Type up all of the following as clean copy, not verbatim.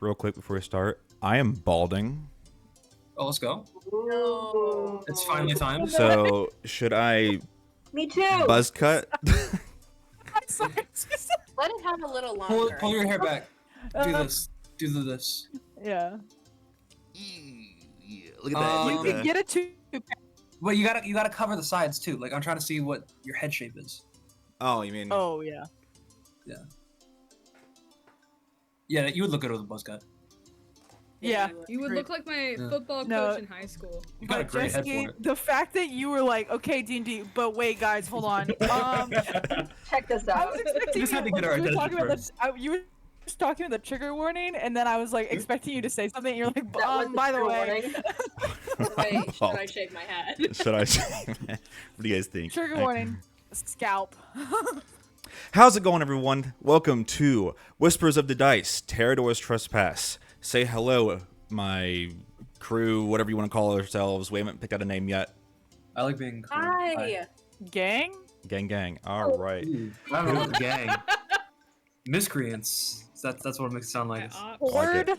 real quick before we start. I am balding. Oh, let's go. No. It's finally time. So should I Me too. buzz cut? I'm sorry. Let it have a little Pull longer. your hair back. Do this. Do this. Yeah. Look You You can get a two. Well, you gotta cover the sides too. Like I'm trying to see what your head shape is. Oh, you mean? Oh yeah. Yeah, you would look good with a buzz cut. Yeah. You would Great. look like my Yeah. football No. coach in high school. You got a But great head Jesse, for it. the fact that you were like, okay, D&D, but wait, guys, hold on. Check this I out. was expecting just you, had to get our you were attention talking about first. you were just talking about the trigger warning, and then I was like expecting you to say something. And you're like, That was by the trigger way, warning. Wait, should I shave my head? Should I? What do you guys think? trigger I- warning, scalp. How's it going, everyone? Welcome to Whispers of the Dice, Terrador's Trespass. Say hello, my crew, whatever you want to call ourselves. We haven't picked out a name yet. I like being cool. Hi. Gang. Gang. All right. Ooh, I don't know the gang. Miscreants. That's what it makes it sound like. like it. Horde.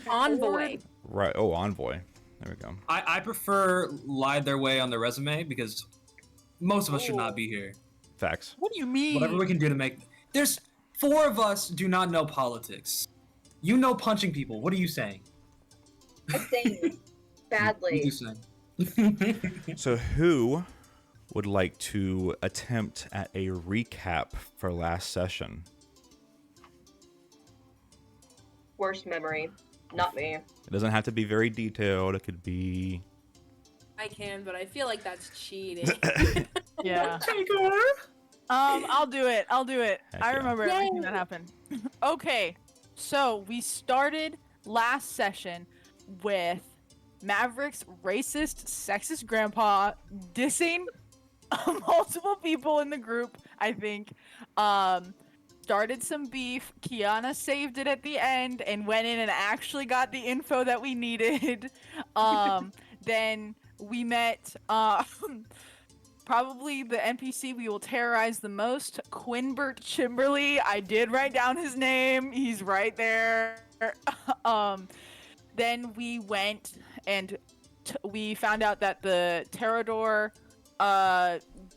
Envoy. Right. Oh, Envoy. There we go. I prefer lied their way on their resume because most of us should not be here. Facts. What do you mean? Whatever we can do to make. There's 4 of us do not know politics. You know punching people. What are you saying? I sing What are badly. you saying? So who would like to attempt at a recap for last session? Worst memory. Not me. It doesn't have to be very detailed. It could be... I can, but I feel like that's cheating. Yeah. I'll do it. Heck I yeah. remember everything that happened. Okay, so we started last session with Maverick's racist, sexist grandpa dissing multiple people in the group, I think. Started some beef. Kiana saved it at the end and went in and actually got the info that we needed. Then we met probably the NPC we will terrorize the most, Quinbert Chimberly. I did write down his name. He's right there. Then we went and we found out that the Terrador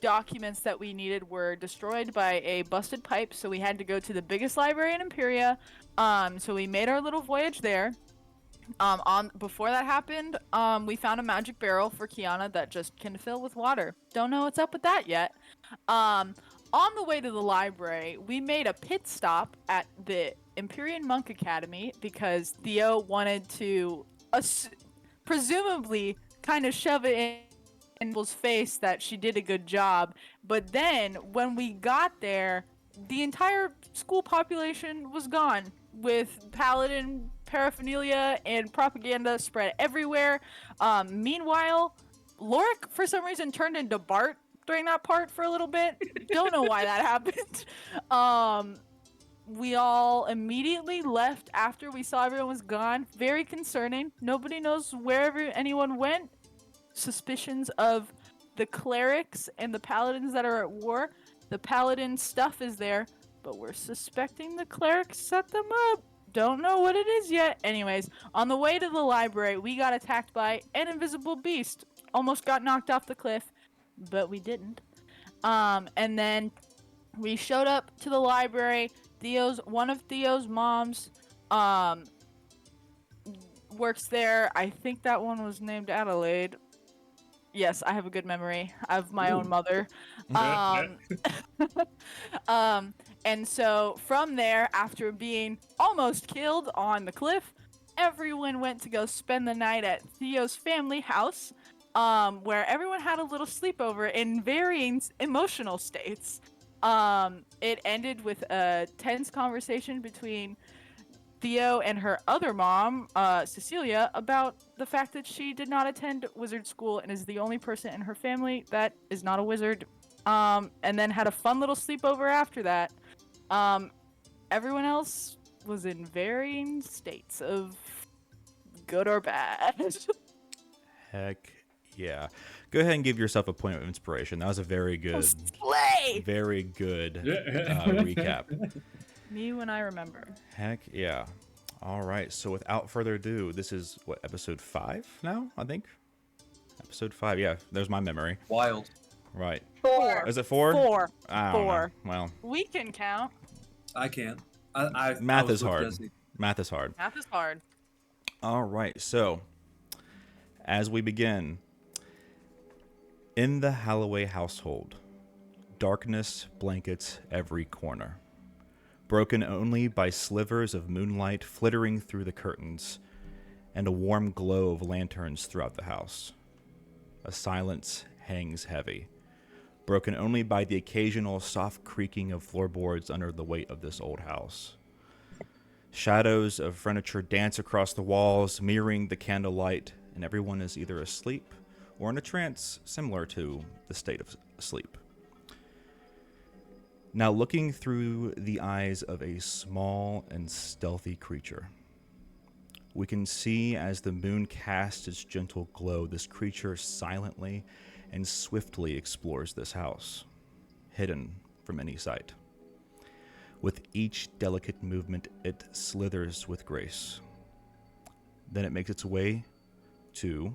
documents that we needed were destroyed by a busted pipe, so we had to go to the biggest library in Imperia. So we made our little voyage there. Before that happened, we found a magic barrel for Kiana that just can fill with water. Don't know what's up with that yet. On the way to the library, we made a pit stop at the Empyrean Monk Academy because Theo wanted to presumably kind of shove it in people's face that she did a good job. But then when we got there, the entire school population was gone, with paladin paraphernalia and propaganda spread everywhere. Meanwhile, Lorik for some reason turned into Bart during that part for a little bit. Don't know why that happened. We all immediately left after we saw everyone was gone. Very concerning. Nobody knows wherever anyone went. Suspicions of the clerics and the paladins that are at war. The paladin stuff is there, but we're suspecting the clerics set them up. Don't know what it is yet. Anyways, on the way to the library, we got attacked by an invisible beast. Almost got knocked off the cliff, but we didn't. And then we showed up to the library. One of Theo's moms works there. I think that one was named Adelaide. Yes, I have a good memory of my own mother. And so from there, after being almost killed on the cliff, everyone went to go spend the night at Theo's family house, where everyone had a little sleepover in varying emotional states. It ended with a tense conversation between Theo and her other mom, Cecilia, about the fact that she did not attend wizard school and is the only person in her family that is not a wizard. And then had a fun little sleepover after that. Everyone else was in varying states of good or bad. Heck yeah. Go ahead and give yourself a point of inspiration. That was a very good, Slay! recap. Me when I remember. Heck yeah. All right. So without further ado, this is what, episode 5 now, I think? Episode 5. Yeah, there's my memory. Wild. Right. 4. Is it 4? Four. I don't know. Four. Well, We can count. I can't. I math was is with hard. Jesse. Math is hard. Math is hard. All right. So, as we begin, in the Holloway household, darkness blankets every corner, broken only by slivers of moonlight flittering through the curtains and a warm glow of lanterns throughout the house. A silence hangs heavy, broken only by the occasional soft creaking of floorboards under the weight of this old house. Shadows of furniture dance across the walls, mirroring the candlelight, and everyone is either asleep or in a trance similar to the state of sleep. Now, looking through the eyes of a small and stealthy creature, we can see as the moon casts its gentle glow, this creature silently and swiftly explores this house, hidden from any sight. With each delicate movement, it slithers with grace. Then it makes its way to...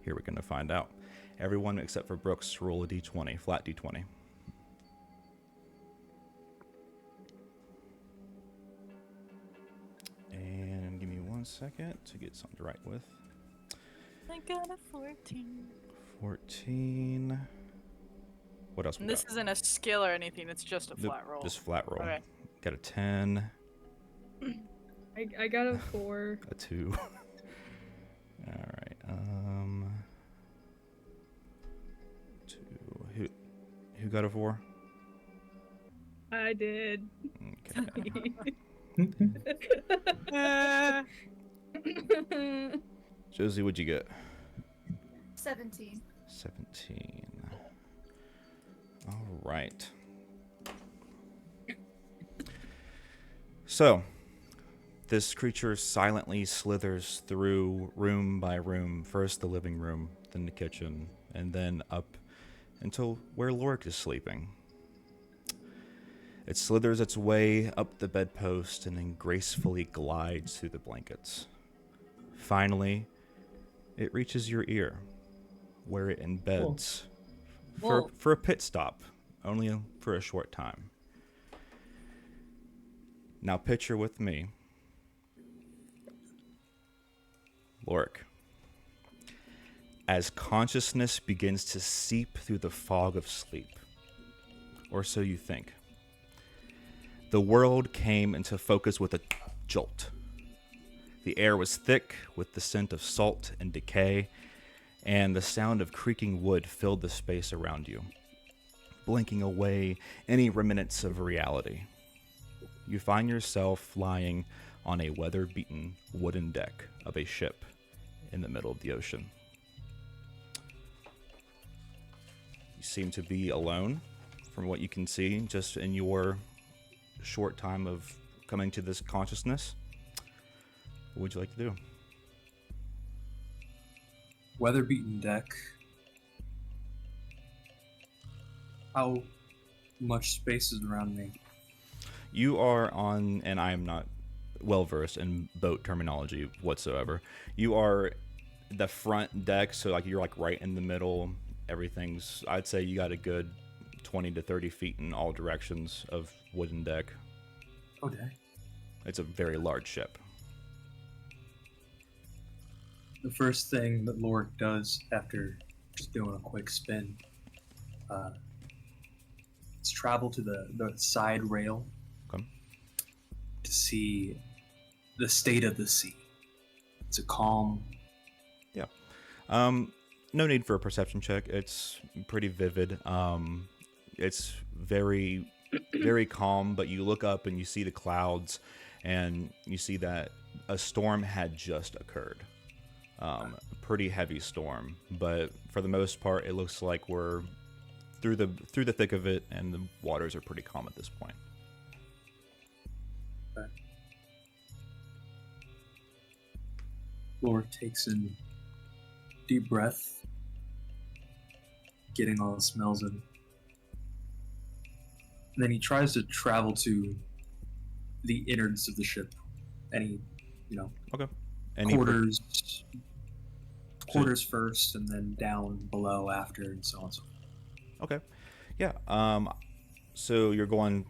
Here we're going to find out. Everyone except for Brooks, roll a d20, flat d20. And give me 1 second to get something to write with. I got a 14. 14. What else we And this got? isn't a skill or anything, it's just a Nope, flat roll. Just flat roll. Okay. Got a 10, I got a 4. a 2. Alright, 2. Who got a 4? I did. Okay. Josie, what'd you get? 17. 17. All right. So, this creature silently slithers through room by room, first the living room, then the kitchen, and then up until where Lorik is sleeping. It slithers its way up the bedpost and then gracefully glides through the blankets. Finally, it reaches your ear, where it embeds Whoa. for a pit stop, only for a short time. Now picture with me Lorik. As consciousness begins to seep through the fog of sleep, or so you think, the world came into focus with a jolt. The air was thick with the scent of salt and decay, and the sound of creaking wood filled the space around you, blinking away any remnants of reality. You find yourself lying on a weather-beaten wooden deck of a ship in the middle of the ocean. You seem to be alone, from what you can see, just in your short time of coming to this consciousness. What would you like to do? Weather-beaten deck. How much space is around me? You are on, and I am not well versed in boat terminology whatsoever. You are the front deck, so like you're like right in the middle. Everything's, I'd say you got a good 20 to 30 feet in all directions of wooden deck. Okay. It's a very large ship. The first thing that Lorik does after just doing a quick spin is travel to the side rail Okay. to see the state of the sea. It's a calm. Yeah. No need for a perception check. It's pretty vivid. It's very, very calm, but you look up and you see the clouds and you see that a storm had just occurred. Pretty heavy storm, but for the most part, it looks like we're through the thick of it, and the waters are pretty calm at this point. Lorik takes in deep breath, getting all the smells in. And then he tries to travel to the innards of the ship. Any, Okay. Any quarters first, and then down below after, and so on and so forth. Okay. Yeah. So you're going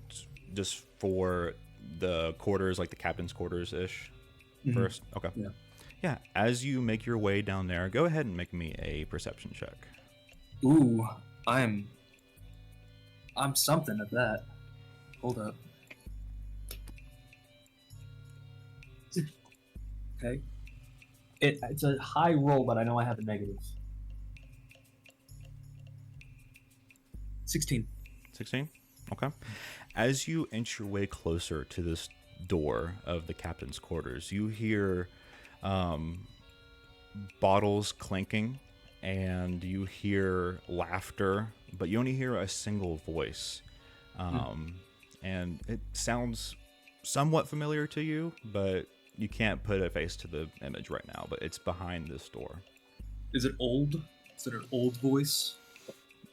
just for the quarters, like the captain's quarters ish, first. Okay. Yeah. Yeah. As you make your way down there, go ahead and make me a perception check. Ooh, I'm something at that. Hold up. Okay. It's a high roll, but I know I have a negative. 16. 16. Okay. As you inch your way closer to this door of the captain's quarters, you hear bottles clinking, and you hear laughter, but you only hear a single voice. And it sounds somewhat familiar to you, but you can't put a face to the image right now, but it's behind this door. Is it old? Is it an old voice?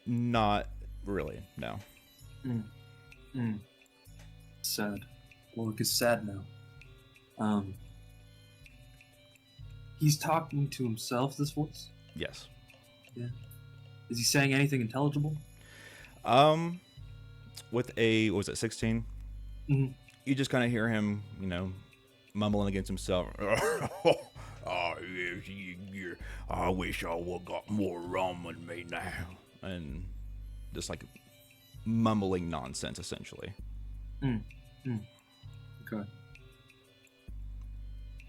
Not really, no. Sad. Lork is sad now. He's talking to himself, this voice? Yes. Yeah. Is he saying anything intelligible? With a, what was it, 16? Mhm. You just kind of hear him, mumbling against himself. I wish I would got more rum in me now. And just like mumbling nonsense, essentially. Okay.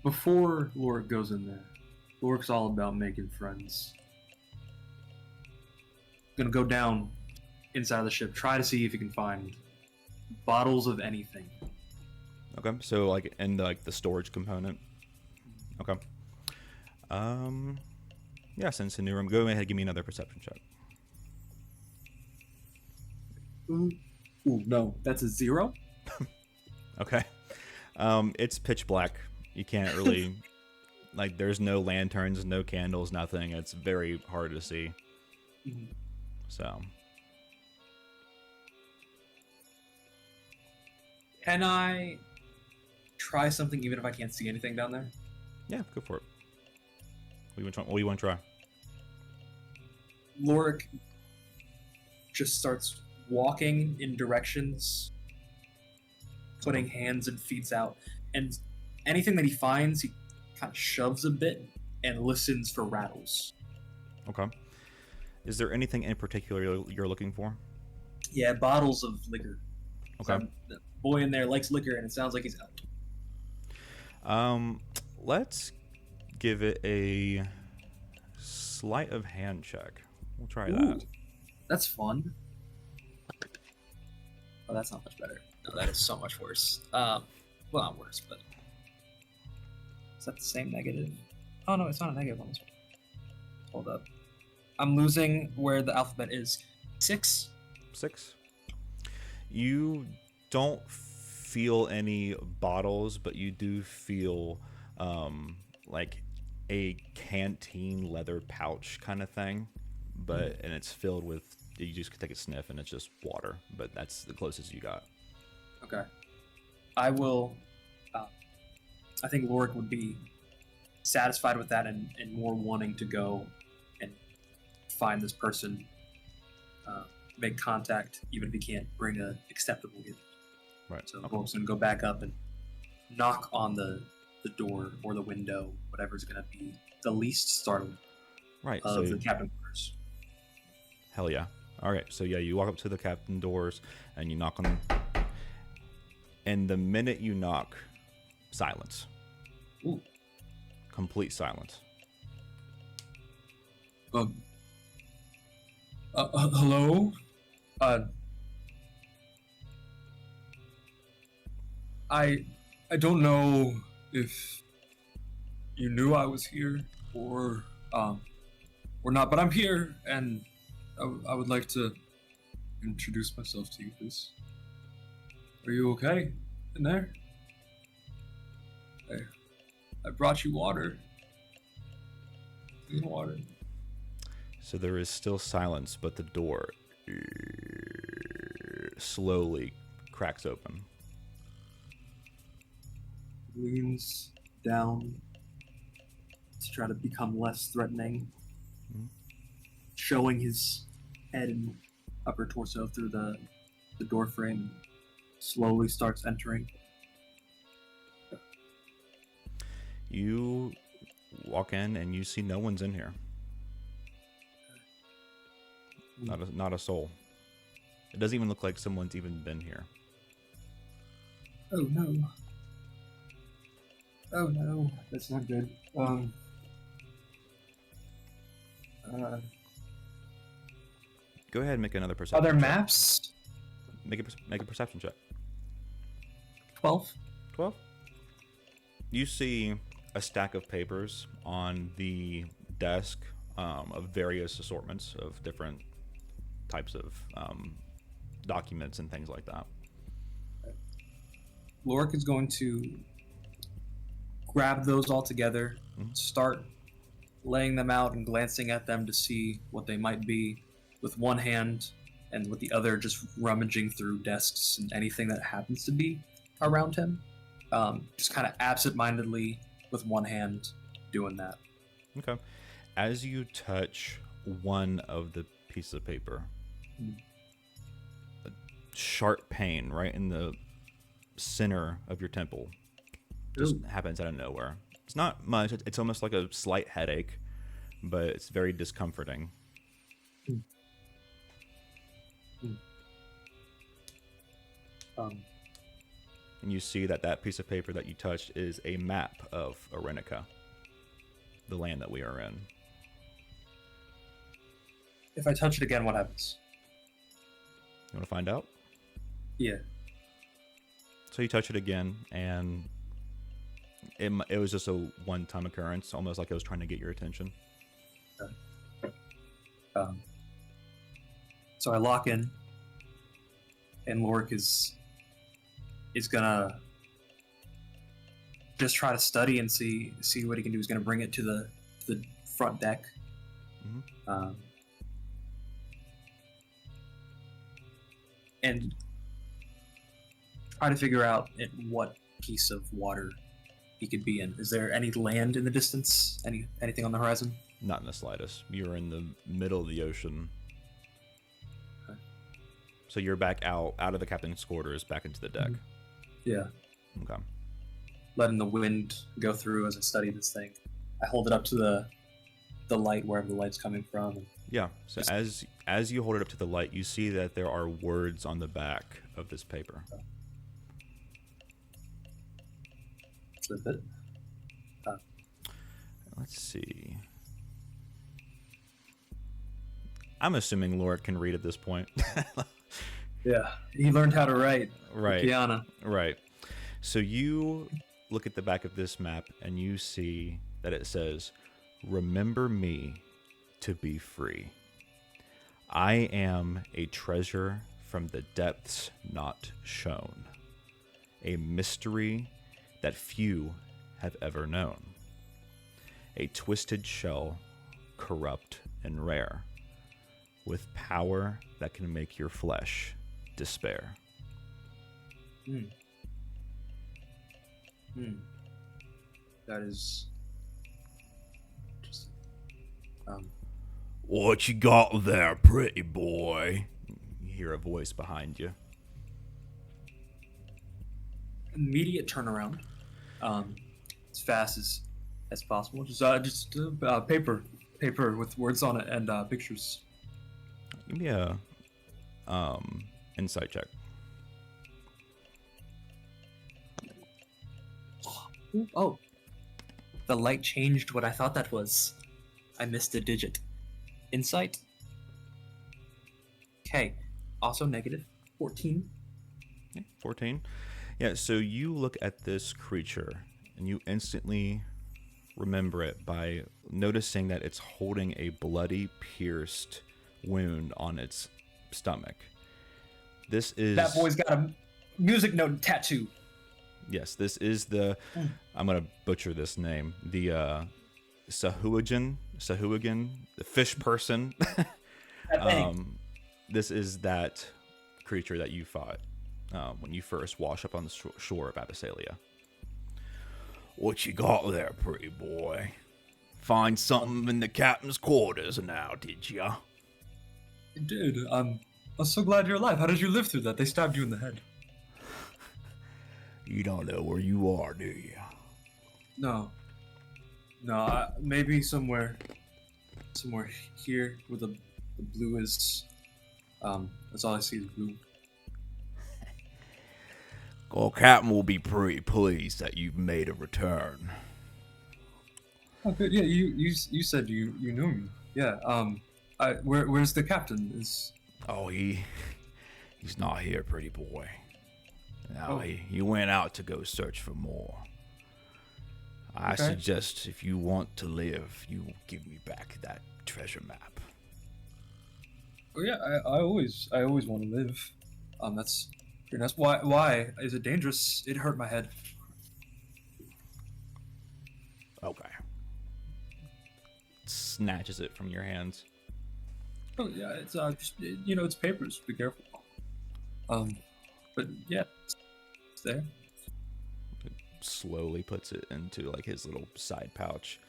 Before Lork goes in there, Lork's all about making friends. Gonna go down inside the ship, try to see if he can find bottles of anything. Okay, so like in the storage component. Okay. Yeah, since in the room, go ahead and give me another perception check. Ooh, no, that's a 0? Okay. It's pitch black. You can't really there's no lanterns, no candles, nothing. It's very hard to see. So Can I try something even if I can't see anything down there? yeah, go for it. What do you want to try? Lorik just starts walking in directions, putting hands and feet out, and anything that he finds, he kind of shoves a bit and listens for rattles. Okay. Is there anything in particular you're looking for? Yeah, bottles of liquor. Okay. So the boy in there likes liquor, and it sounds like he's out. Let's give it a sleight of hand check. We'll try that. That's fun. Oh, that's not much better. No, that is so much worse. Well, not worse, but is that the same negative? Oh no, it's not a negative on this one. Hold up. I'm losing where the alphabet is. 6. 6. You don't feel any bottles, but you do feel like a canteen leather pouch kind of thing, and it's filled with, you just could take a sniff and it's just water, but that's the closest you got. Okay. I will. I think Lorik would be satisfied with that and more wanting to go and find this person, make contact, even if he can't bring an acceptable gift. Right. So Lorek's going to go back up and knock on the door or the window, whatever's going to be the least startling Right. of So the cabin quarters. hell yeah. All right. So yeah, you walk up to the captain doors and you knock on them. And the minute you knock, silence. Ooh. Complete silence. Hello? I don't know if you knew I was here or not, but I'm here and I would like to introduce myself to you, please. Are you okay in there? I brought you water. Clean water. So there is still silence, but the door slowly cracks open. leans down to try to become less threatening, showing his head and upper torso through the door frame. Slowly starts entering. You walk in and you see no one's in here. Not a soul. It doesn't even look like someone's even been here. Oh no. Oh no, that's not good. Go ahead and make another perception Other check. maps? Make a perception check. 12. 12. You see a stack of papers on the desk of various assortments of different types of documents and things like that. Lorik is going to grab those all together, start laying them out and glancing at them to see what they might be with one hand, and with the other just rummaging through desks and anything that happens to be around him. Just kind of absent-mindedly with one hand doing that. Okay. As you touch one of the pieces of paper, a sharp pain right in the center of your temple just happens out of nowhere. It's not much. It's almost like a slight headache, but it's very discomforting. And you see that piece of paper that you touched is a map of Arenica, the land that we are in. If I touch it again, what happens? You want to find out? Yeah. So you touch it again, and it was just a one-time occurrence, almost like it was trying to get your attention. So I lock in, and Lorik is gonna just try to study and see what he can do. He's gonna bring it to the front deck. And try to figure out what piece of water he could be in. Is there any land in the distance? Anything on the horizon? Not in the slightest. You're in the middle of the ocean. Okay. So you're back out of the captain's quarters, back into the deck. Yeah. Okay. Letting the wind go through as I study this thing. I hold it up to the light, wherever the light's coming from. Yeah. So as you hold it up to the light, you see that there are words on the back of this paper. Flip it. Let's see. I'm assuming Lorik can read at this point. Yeah, he learned how to write. Right. Kiana. Right. So you look at the back of this map and you see that it says, "Remember me to be free. I am a treasure from the depths not shown, a mystery that few have ever known, a twisted shell, corrupt and rare, with power that can make your flesh despair." That is interesting. What you got there, pretty boy? You hear a voice behind you. Immediate turnaround. As fast as possible. Just paper with words on it and pictures. Give me a insight check. Oh, the light changed what I thought that was. I missed a digit. Insight. Okay. Also negative. 14. 14. Yeah, so you look at this creature and you instantly remember it by noticing that it's holding a bloody, pierced wound on its stomach. This is... That boy's got a music note tattoo. Yes, this is the... I'm going to butcher this name. The Sahuagin, the fish person. This is that creature that you fought when you first washed up on the shore of Abyssalia. What you got there, pretty boy? Find something in the captain's quarters now, did ya? I did. I'm so glad you're alive. How did you live through that? They stabbed you in the head. You don't know where you are, do you? No. No, maybe somewhere here where the blue is. That's all I see is blue. Well, Captain will be pretty pleased that you've made a return. Oh, good. Yeah, you said you knew me. Yeah. Where's the captain? Oh, he's not here, pretty boy. No, Oh. he went out to go search for more. I Okay. suggest if you want to live, you give me back that treasure map. Oh yeah, I always want to live. That's pretty nice. Why is it dangerous? It hurt my head. Okay. Snatches it from your hands. Oh yeah, it's it's papers. Be careful. But yeah, it's there. Slowly puts it into like his little side pouch.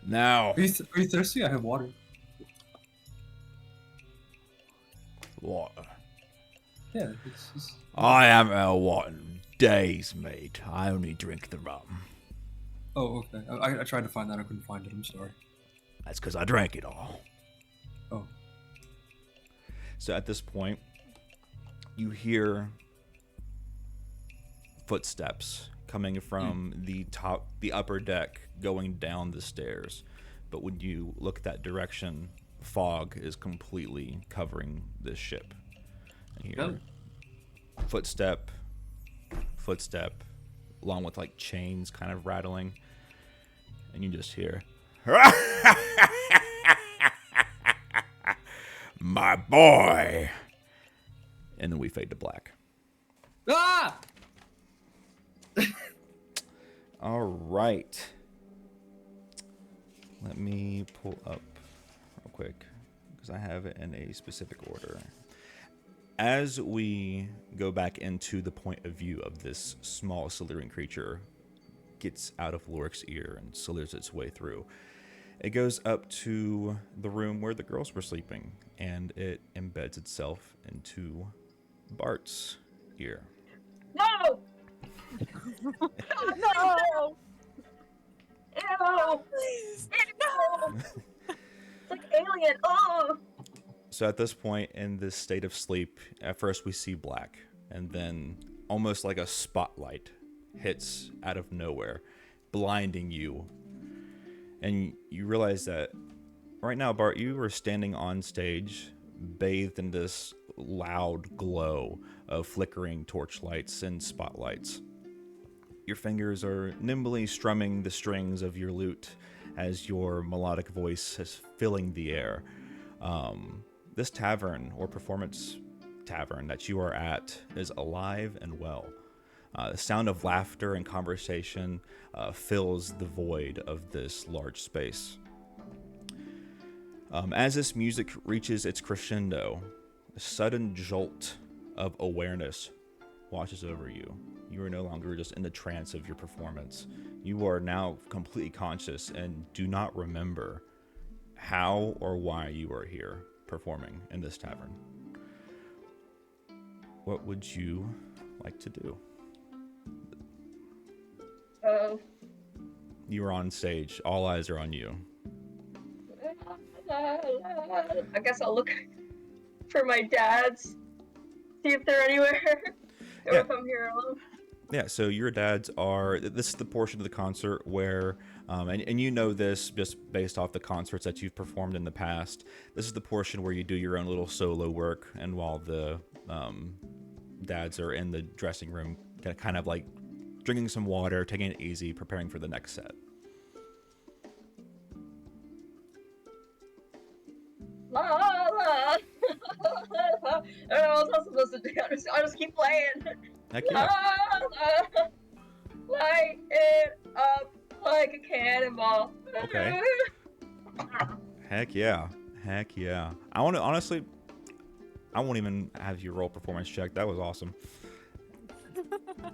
Now, Are you thirsty? I have water. water. Yeah, it's I haven't had water in days, mate. I only drink the rum. Oh, okay. I tried to find that. I couldn't find it. I'm sorry. That's because I drank it all. Oh. So at this point, you hear footsteps coming from the upper deck, going down the stairs. But when you look that direction, fog is completely covering this ship. And you hear footstep, along with like chains kind of rattling, and you just hear, my boy, and then we fade to black. Ah! All right. Let me pull up real quick because I have it in a specific order. As we go back into the point of view of this small Silurian creature, gets out of Lorik's ear and slithers its way through, it goes up to the room where the girls were sleeping, and it embeds itself into Bart's ear. No! No! Ew! Please. Ew! It's like alien. Oh! So at this point in this state of sleep, at first we see black, and then almost like a spotlight hits out of nowhere, blinding you. And you realize that right now, Bart, you are standing on stage, bathed in this loud glow of flickering torchlights and spotlights. Your fingers are nimbly strumming the strings of your lute as your melodic voice is filling the air. This tavern or performance tavern that you are at is alive and well. The sound of laughter and conversation fills the void of this large space. As this music reaches its crescendo, a sudden jolt of awareness washes over you. You are no longer just in the trance of your performance. You are now completely conscious and do not remember how or why you are here performing in this tavern. What would you like to do? Oh. You are on stage. All eyes are on you. I guess I'll look for my dads. See if they're anywhere. Or Yeah. if I'm here alone. Yeah, so your dads are, this is the portion of the concert where, and you know this just based off the concerts that you've performed in the past, this is the portion where you do your own little solo work, and while the dads are in the dressing room, kind of like drinking some water, taking it easy, preparing for the next set. La la la. I don't know what I'm supposed to do. I'll just keep playing. Heck La yeah. la. Light it up like a cannonball. Okay. Heck yeah. Heck yeah. I want to, honestly, I won't even have you roll performance check. That was awesome.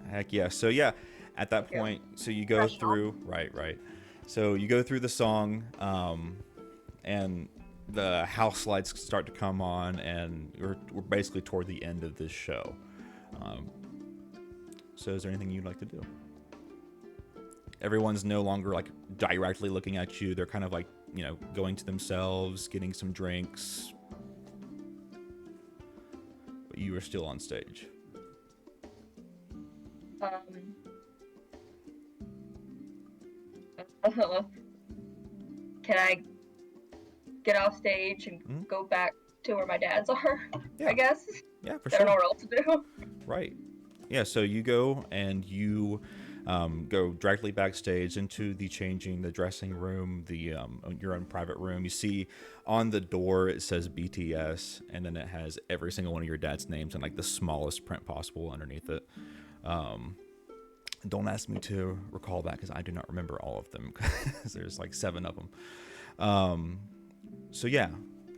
Heck yeah. So yeah, At that Thank you. point, so you go Professional. through, right. So you go through the song, and the house lights start to come on, and we're basically toward the end of this show. So is there anything you'd like to do? Everyone's no longer like directly looking at you. They're kind of like, going to themselves, getting some drinks. But you are still on stage. Can I get off stage and go back to where my dads are? Yeah. I guess. Yeah, for I don't know sure. what else to do. Right. Yeah, so you go and you go directly backstage into the dressing room, your own private room. You see on the door it says BTS, and then it has every single one of your dad's names in like the smallest print possible underneath it. Don't ask me to recall that because I do not remember all of them because there's like 7 of them. So yeah,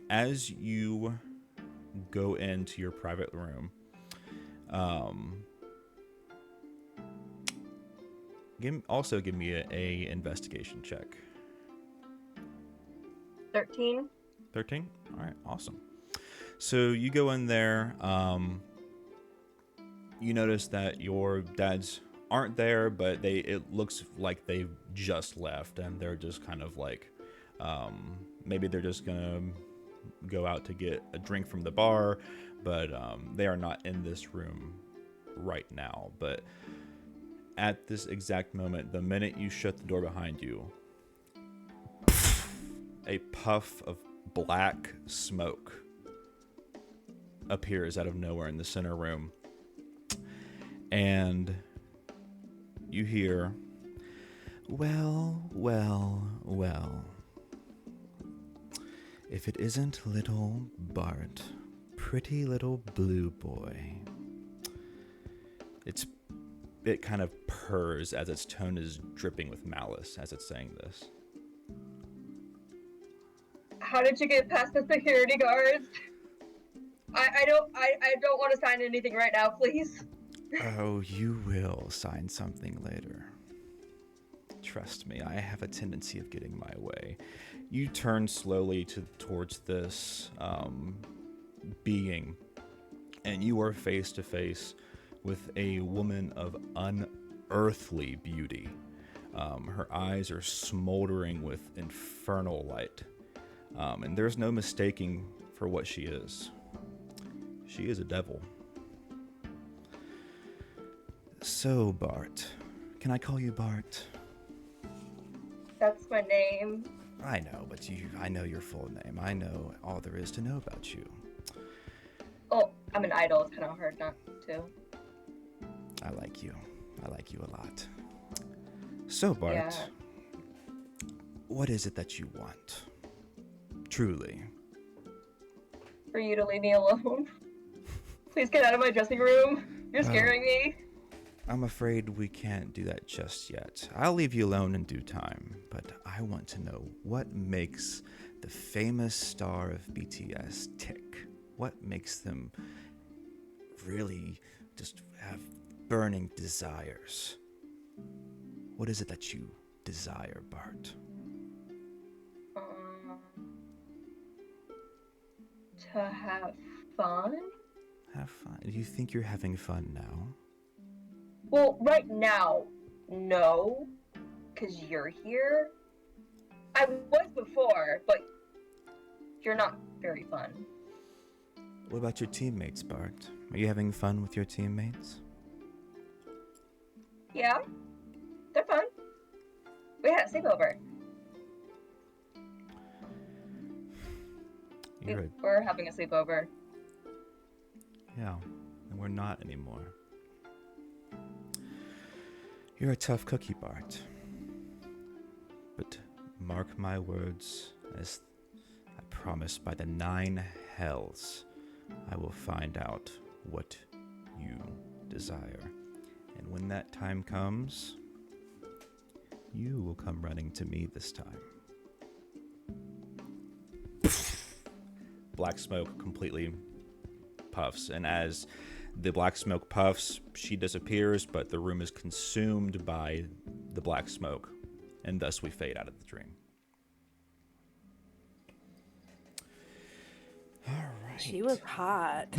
as you go into your private room, give me a investigation check. 13. 13? All right, awesome. So you go in there. You notice that your dads aren't there, but it looks like they've just left, and they're just kind of like, maybe they're just gonna go out to get a drink from the bar, but they are not in this room right now. But at this exact moment, the minute you shut the door behind you, a puff of black smoke appears out of nowhere in the center room, and you hear, well, if it isn't little Bart, pretty little blue boy. It kind of purrs as its tone is dripping with malice as it's saying this. How did you get past the security guards? I don't want to sign anything right now, please. Oh, you will sign something later. Trust me, I have a tendency of getting my way. You turn slowly towards this being, and you are face to face with a woman of unearthly beauty. Her eyes are smoldering with infernal light, and there's no mistaking for what she is. She is a devil. So, Bart, can I call you Bart? That's my name. I know, but I know your full name. I know all there is to know about you. Oh, I'm an idol. It's kind of hard not to. I like you. I like you a lot. So, Bart, Yeah. what is it that you want? Truly. For you to leave me alone. Please get out of my dressing room. You're scaring me. I'm afraid we can't do that just yet. I'll leave you alone in due time, but I want to know what makes the famous star of BTS tick. What makes them really just have burning desires? What is it that you desire, Bart? To have fun? Have fun. Do you think you're having fun now? Well, right now, no. Because you're here. I was before, but you're not very fun. What about your teammates, Bart? Are you having fun with your teammates? Yeah, they're fun. We had a sleepover. We're having a sleepover. Yeah, and we're not anymore. You're a tough cookie, Bart. But mark my words, as I promise by the 9 hells, I will find out what you desire. And when that time comes, you will come running to me this time. Black smoke completely puffs, and as The black smoke puffs, she disappears, but the room is consumed by the black smoke, and thus we fade out of the dream. All right. She was hot.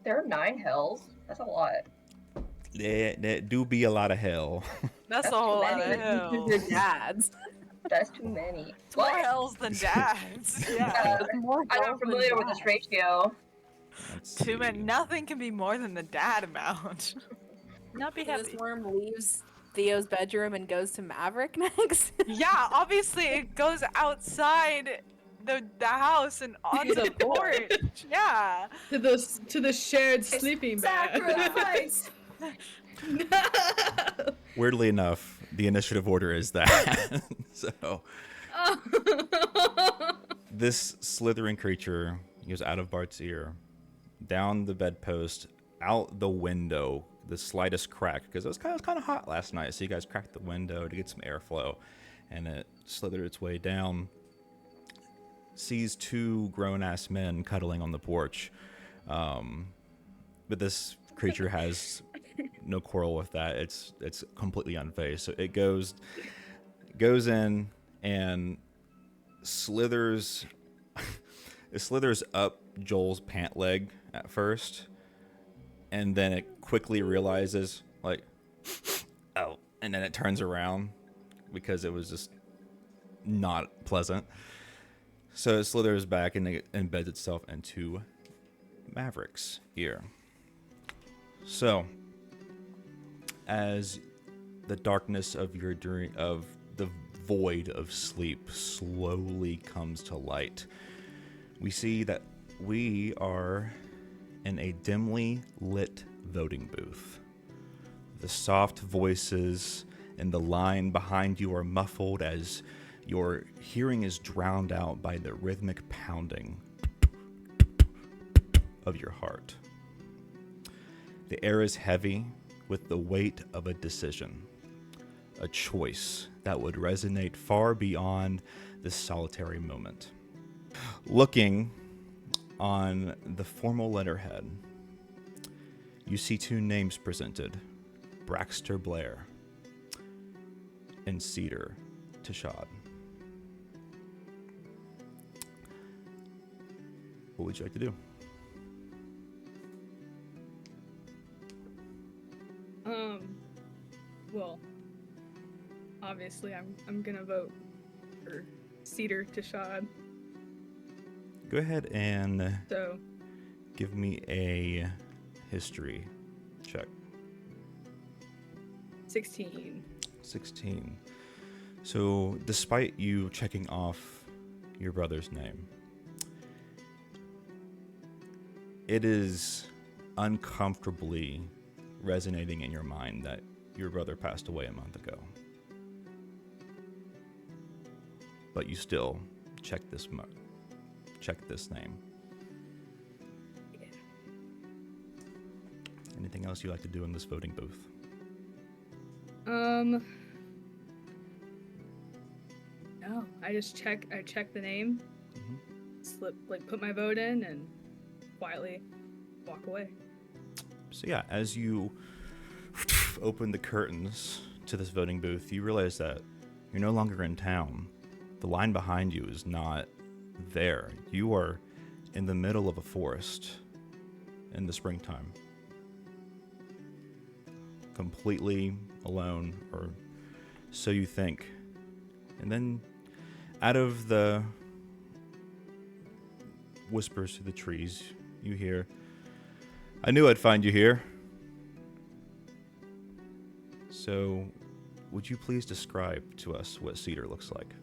There are 9 hells. That's a lot. There do be a lot of hell. That's That's a whole too lot many. of hell. Your dad's. That's too many. It's more What? hells than dads. Yeah. I'm not familiar with this ratio. Let's Too many. see. Nothing can be more than the dad amount. Not be So this happy. worm leaves Theo's bedroom and goes to Maverick next. Yeah, obviously it goes outside the house and onto the the porch. Yeah. To the shared sleeping bag. Sacrifice. No. Weirdly enough, the initiative order is that. So this slithering creature goes out of Bart's ear, down the bedpost, out the window, the slightest crack, because it was kind of hot last night. So you guys cracked the window to get some airflow, and it slithered its way down. Sees 2 grown-ass men cuddling on the porch, but this creature has no quarrel with that. It's completely unfazed. So it goes in and slithers. It slithers up Joel's pant leg at first, and then it quickly realizes, like, oh, and then it turns around because it was just not pleasant. So it slithers back and it embeds itself into Maverick's ear. So, as the darkness of the void of sleep slowly comes to light, we see that we are in a dimly lit voting booth. The soft voices in the line behind you are muffled as your hearing is drowned out by the rhythmic pounding of your heart. The air is heavy with the weight of a decision, a choice that would resonate far beyond this solitary moment. Looking on the formal letterhead, you see 2 names presented, Braxter Blair and Cedar Tashad. What would you like to do? Well, obviously I'm gonna vote for Cedar Tashad. Go ahead and So give me a history check. 16. 16. So, despite you checking off your brother's name, it is uncomfortably resonating in your mind that your brother passed away a month ago. But you still check this name. Yeah. Anything else you like to do in this voting booth? No, I check the name, put my vote in, and quietly walk away. So yeah, as you open the curtains to this voting booth, you realize that you're no longer in town. The line behind you is not there. You are in the middle of a forest in the springtime. Completely alone, or so you think. And then out of the whispers through the trees, you hear, "I knew I'd find you here." So, would you please describe to us what Cedar looks like?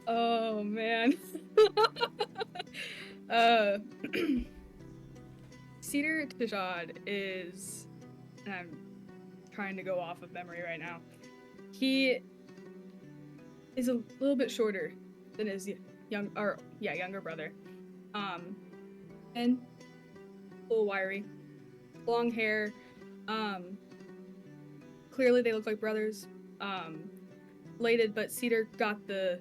Oh man. Cedar Tashad is, and I'm trying to go off of memory right now. He is a little bit shorter than his younger brother. And a little wiry, long hair. Clearly they look like brothers. Related, but Cedar got the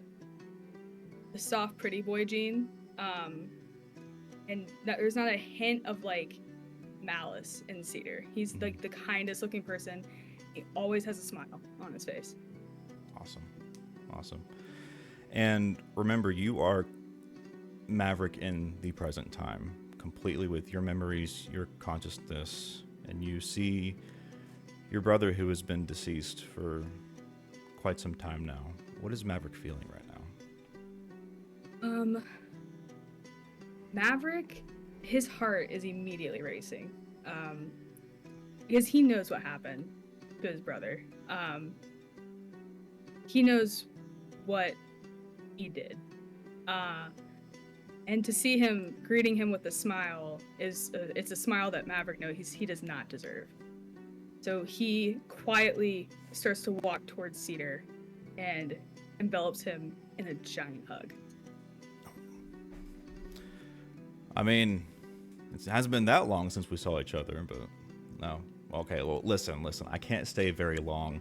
soft pretty boy gene. and there's not a hint of like malice in Cedar. He's like the kindest looking person. He always has a smile on his face. Awesome. And remember, you are Maverick in the present time, completely with your memories, your consciousness, and you see your brother who has been deceased for quite some time now. What is Maverick feeling right now? Maverick, his heart is immediately racing, because he knows what happened to his brother. He knows what he did. And to see him greeting him with a smile it's a smile that Maverick knows he does not deserve. So he quietly starts to walk towards Cedar and envelops him in a giant hug. I mean, it hasn't been that long since we saw each other, but no. Okay, well, listen. I can't stay very long.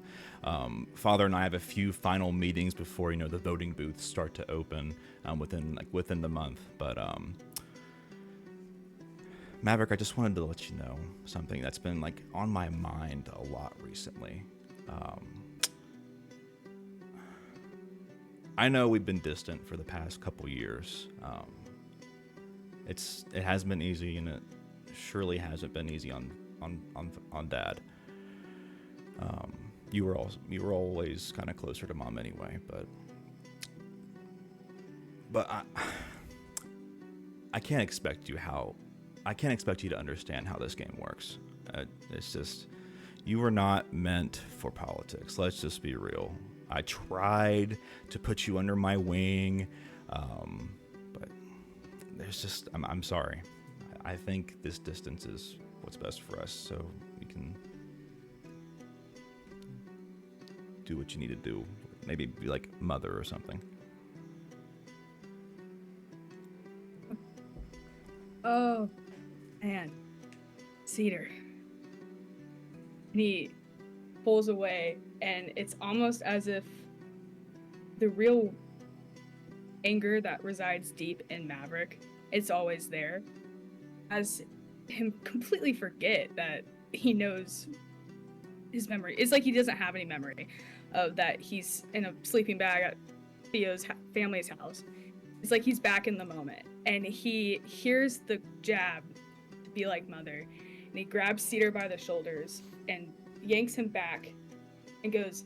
Father and I have a few final meetings before, the voting booths start to open within the month. But Maverick, I just wanted to let you know something that's been on my mind a lot recently. I know we've been distant for the past couple years. It hasn't been easy, and it surely hasn't been easy on Dad. You were always kind of closer to Mom anyway, but I can't expect you to understand how this game works. It's just, you were not meant for politics. Let's just be real. I tried to put you under my wing, but there's just, I'm sorry. I think this distance is what's best for us, so we can do what you need to do. Maybe be like Mother or something. Oh, man. Cedar. And he pulls away, and it's almost as if the real anger that resides deep in Maverick, it's always there. As him completely forget that he knows his memory. It's like he doesn't have any memory of that he's in a sleeping bag at Theo's family's house. It's like he's back in the moment, and he hears the jab to be like Mother, and he grabs Cedar by the shoulders and yanks him back and goes,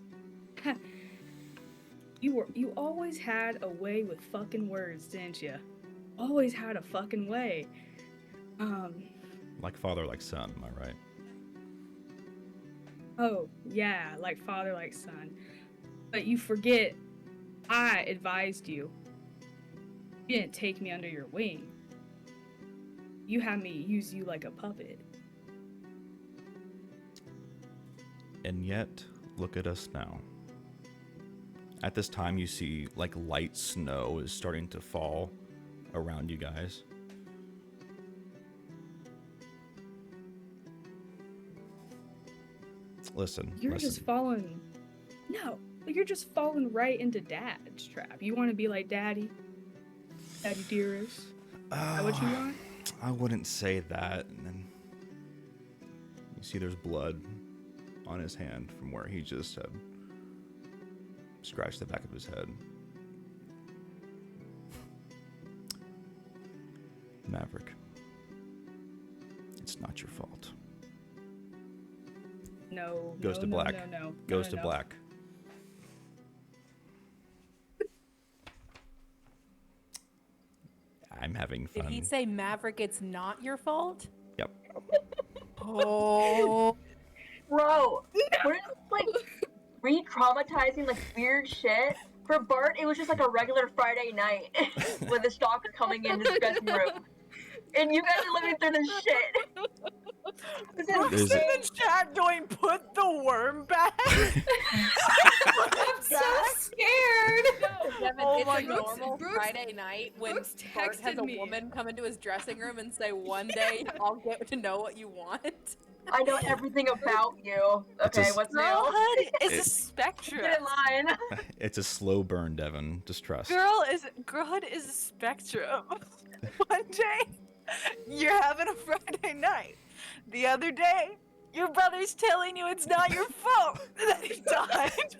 you always had a way with fucking words, didn't you? Always had a fucking way. Like father, like son, am I right? Oh, yeah, like father, like son. But you forget, I advised you. You didn't take me under your wing. You had me use you like a puppet. And yet, look at us now. At this time, you see light snow is starting to fall around you guys. Listen. Just falling. No, you're just falling right into Dad's trap. You want to be like Daddy dearest. Is that what you want? I wouldn't say that. And then you see there's blood on his hand from where he just had scratched the back of his head. Maverick, it's not your fault. No. Goes to black. No. Goes to black. I'm having fun. Did he say, Maverick, it's not your fault? Yep. Oh. Bro, we're re-traumatizing weird shit. For Bart, it was just a regular Friday night with a stalker coming in his dressing room. And you guys are living through this shit. This is Brooke's in insane. the chat going, put the worm back. I'm so scared. No, Devin, Oh it's my a God. normal Brooks- Friday night when Brooks Bart has texted a me. woman come into his dressing room and say, one day I'll get to know what you want. I know everything about you. Okay, It's a- what's new? Girlhood is a It- spectrum. Get in line. It's a slow burn, Devin. Just trust. Girlhood is a spectrum. One day You're having a Friday night. The other day, your brother's telling you it's not your fault that he died.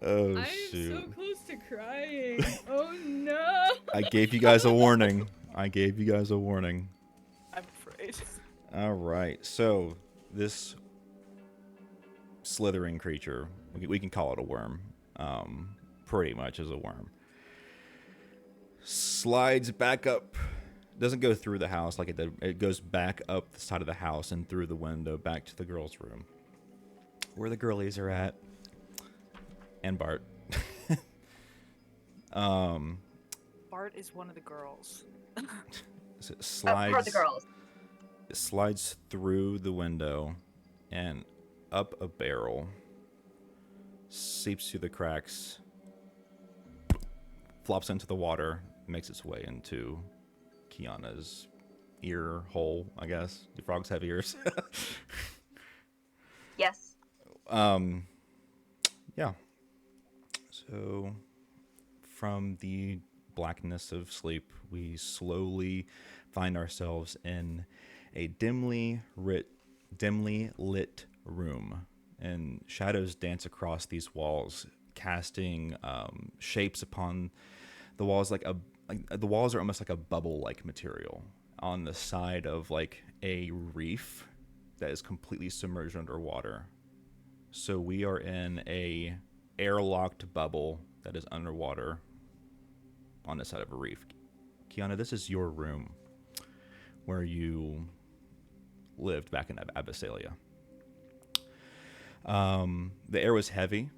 Oh I'm shoot! so close to crying. Oh no. I gave you guys a warning. I gave you guys a warning. I'm afraid. All right, so this slithering creature, we can call it a worm, pretty much is a worm, slides back up, doesn't go through the house like it did, it goes back up the side of the house and through the window back to the girls' room, where the girlies are at, and Bart. Bart is one of the girls. So it Part of the girls. It slides through the window and up a barrel, seeps through the cracks, flops into the water, makes its way into Kiana's ear hole, I guess. Do frogs have ears? Yes. Yeah. So, from the blackness of sleep, we slowly find ourselves in a dimly lit room, and shadows dance across these walls, casting shapes upon the walls like the walls are almost like a bubble-like material on the side of like a reef that is completely submerged underwater. So we are in a airlocked bubble that is underwater on the side of a reef. Kiana, this is your room where you lived back in Abyssalia. The air was heavy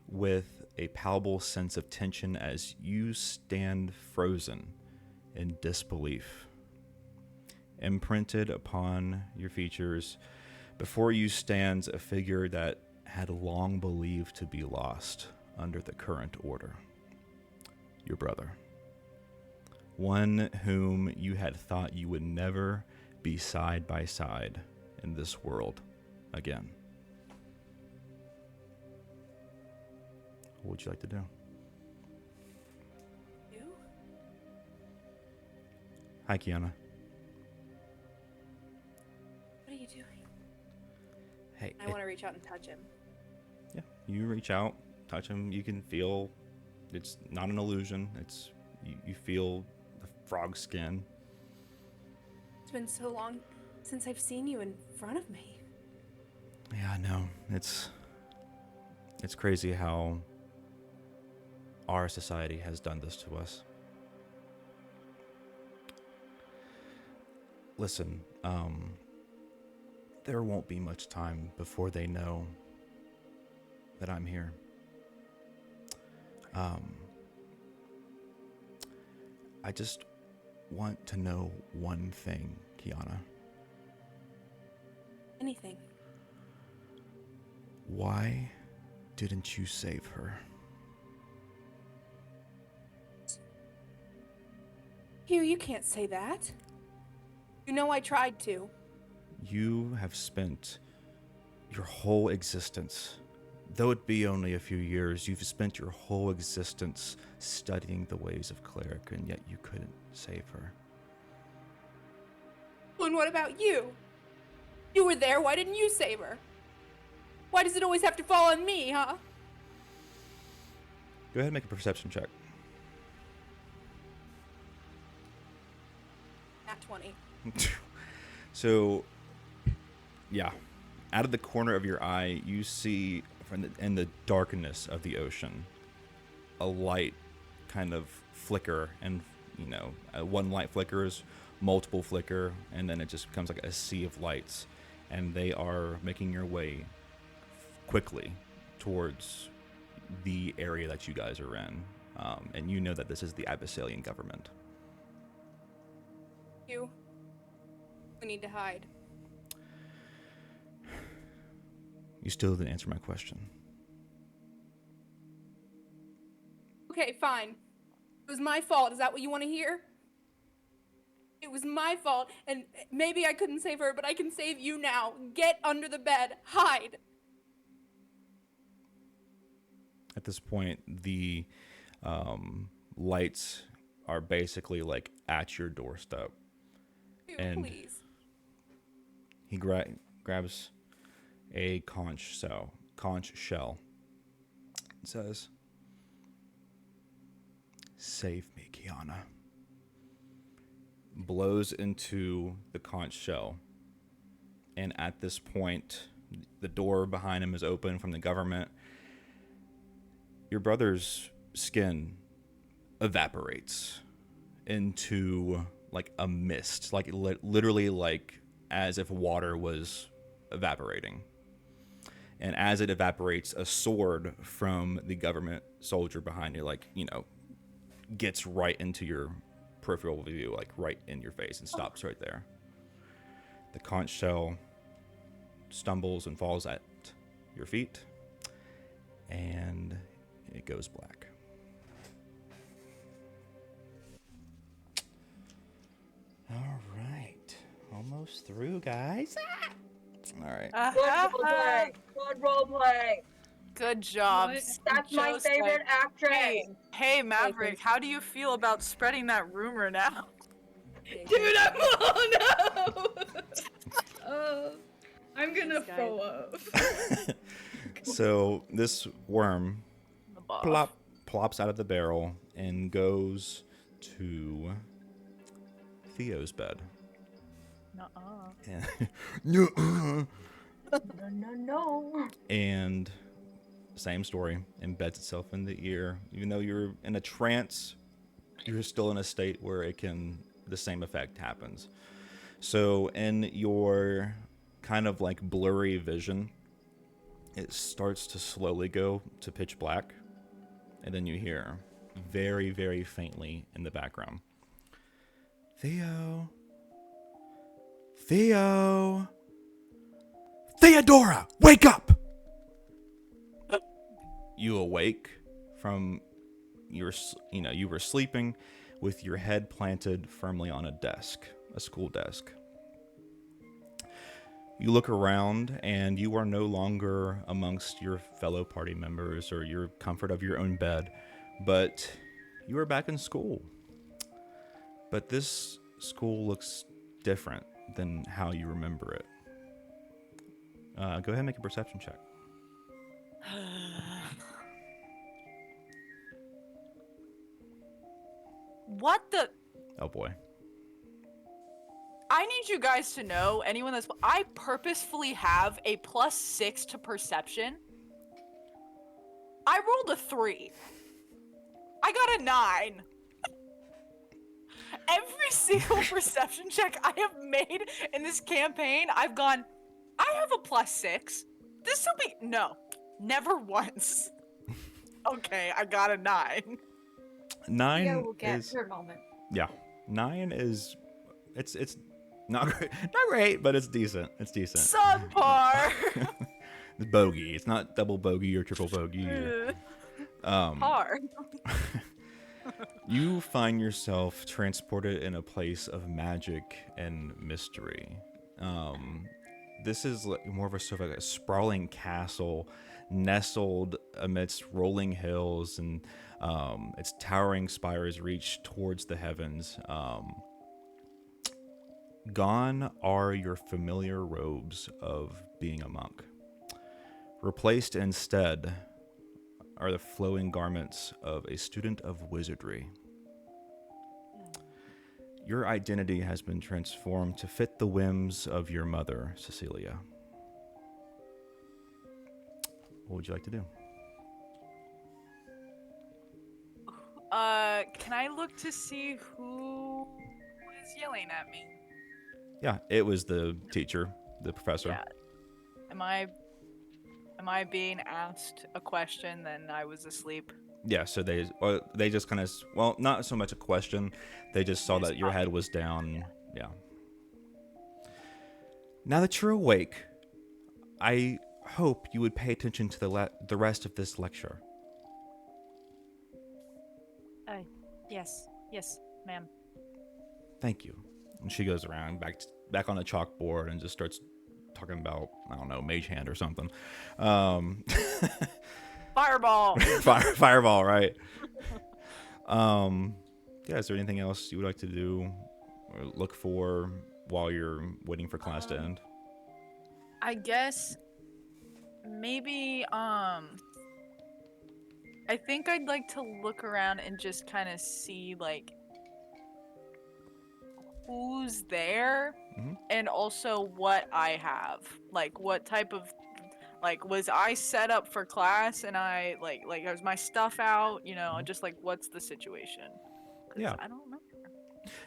with a palpable sense of tension as you stand frozen in disbelief. Imprinted upon your features, before you stands a figure that had long believed to be lost under the current order. Your brother. One whom you had thought you would never be side by side in this world again. What would you like to do? You? Hi, Kiana. What are you doing? Hey. I want to reach out and touch him. Yeah, you reach out, touch him. You can feel it's not an illusion. It's you feel the frog skin. It's been so long since I've seen you in front of me. Yeah, I know. It's crazy how our society has done this to us. Listen, there won't be much time before they know that I'm here. I just want to know one thing, Kiana. Anything. Why didn't you save her? You can't say that. You know I tried to. You have spent your whole existence, though it be only a few years, you've spent your whole existence studying the ways of cleric, and yet you couldn't save her. And what about you? You were there, why didn't you save her? Why does it always have to fall on me, huh? Go ahead and make a perception check. At 20. So, yeah, out of the corner of your eye, you see in the darkness of the ocean, a light kind of flicker, and one light flickers, multiple flicker, and then it just becomes like a sea of lights, and they are making your way quickly towards the area that you guys are in, and you know that this is the Abyssalian government. We need to hide. You still didn't answer my question. Okay, fine. It was my fault. Is that what you want to hear? It was my fault, and maybe I couldn't save her, but I can save you now. Get under the bed. Hide. At this point, the lights are basically like at your doorstep. Ew, And please. he grabs a conch shell. It says, "Save me, Kiana." Blows into the conch shell. And at this point, the door behind him is open from the government. Your brother's skin evaporates into like a mist, like literally like as if water was evaporating. And as it evaporates, a sword from the government soldier behind you, like, gets right into your peripheral view, like right in your face, and stops right there. The conch shell stumbles and falls at your feet, and it goes black. All right. Almost through, guys. All right. Good roleplay. Good roleplay. Good job. What? That's my Joseph. favorite actress. Hey, Maverick, how do you feel about spreading that rumor now? Dude, I'm gonna This guy. throw up. So this worm plops out of the barrel and goes to Theo's bed. Nuh-uh. No. And same story, embeds itself in the ear. Even though you're in a trance, you're still in a state where the same effect happens. So in your kind of like blurry vision, it starts to slowly go to pitch black, and then you hear very, very faintly in the background, Theo, Theodora, wake up! You awake from you were sleeping with your head planted firmly on a school desk. You look around, and you are no longer amongst your fellow party members or your comfort of your own bed, but you are back in school. But this school looks different than how you remember it. Go ahead and make a perception check. What the? Oh boy. I need you guys to know, I purposefully have a +6 to perception. I rolled a 3. I got a 9. Every single perception check I have made in this campaign, I've gone, I have a +6. This will be, no, never once. Okay, I got a 9. 9 Theo will get is her moment. yeah. 9 is it's not great, but it's decent. It's decent. Subpar. It's bogey. It's not double bogey or triple bogey. Par. You find yourself transported in a place of magic and mystery. This is more of a sort of like a sprawling castle nestled amidst rolling hills, and its towering spires reach towards the heavens. Gone are your familiar robes of being a monk. Replaced instead are the flowing garments of a student of wizardry. Your identity has been transformed to fit the whims of your mother, Cecilia. What would you like to do? Can I look to see who is yelling at me? Yeah, it was the teacher, the professor. Yeah. Am I being asked a question then I was asleep? Yeah, so they just kind of, well, not so much a question. They just saw that your head was down. Yeah. Now that you're awake, I hope you would pay attention to the rest of this lecture. Yes, ma'am. Thank you. And she goes around back on the chalkboard and just starts talking about, I don't know, mage hand or something. Fireball. Fireball, right? Yeah, is there anything else you would like to do or look for while you're waiting for class to end? I guess maybe I think I'd like to look around and just kind of see like who's there Mhm. and also what I have. Like what type of like was I set up for class and I like was my stuff out, you know, just like what's the situation? Cuz Yeah. I don't remember.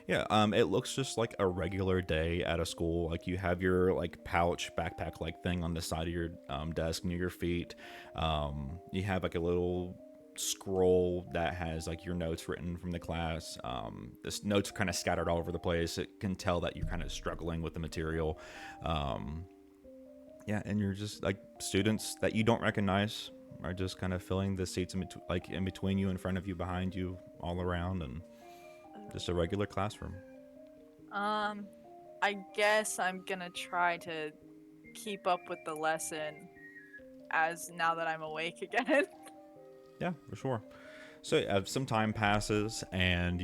Yeah, it looks just like a regular day at a school. Like you have your like pouch backpack like thing on the side of your desk near your feet. You have like a little scroll that has like your notes written from the class. This notes are kind of scattered all over the place. It can tell that you're kind of struggling with the material. Yeah, and you're just like students that you don't recognize are just kind of filling the seats like in between you, in front of you, behind you, all around, and just a regular classroom. I guess I'm gonna try to keep up with the lesson as now that I'm awake again. Yeah, for sure. So some time passes, and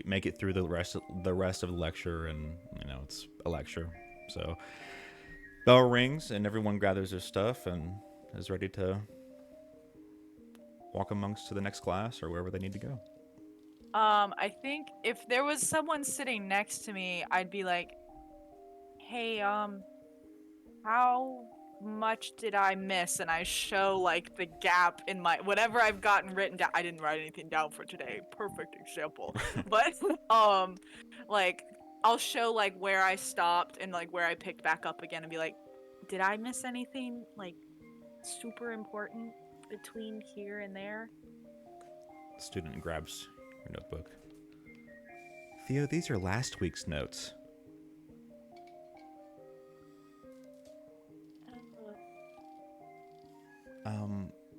make it through the rest of the lecture, and it's a lecture. So bell rings, and everyone gathers their stuff and is ready to walk amongst to the next class or wherever they need to go. I think if there was someone sitting next to me, I'd be like, "Hey, how much did I miss?" And I show like the gap in my whatever I've gotten written down. I didn't write anything down for today. Perfect example. But like I'll show like where I stopped and like where I picked back up again and be like, "Did I miss anything like super important between here and there?" The student grabs your notebook. Theo, these are last week's notes.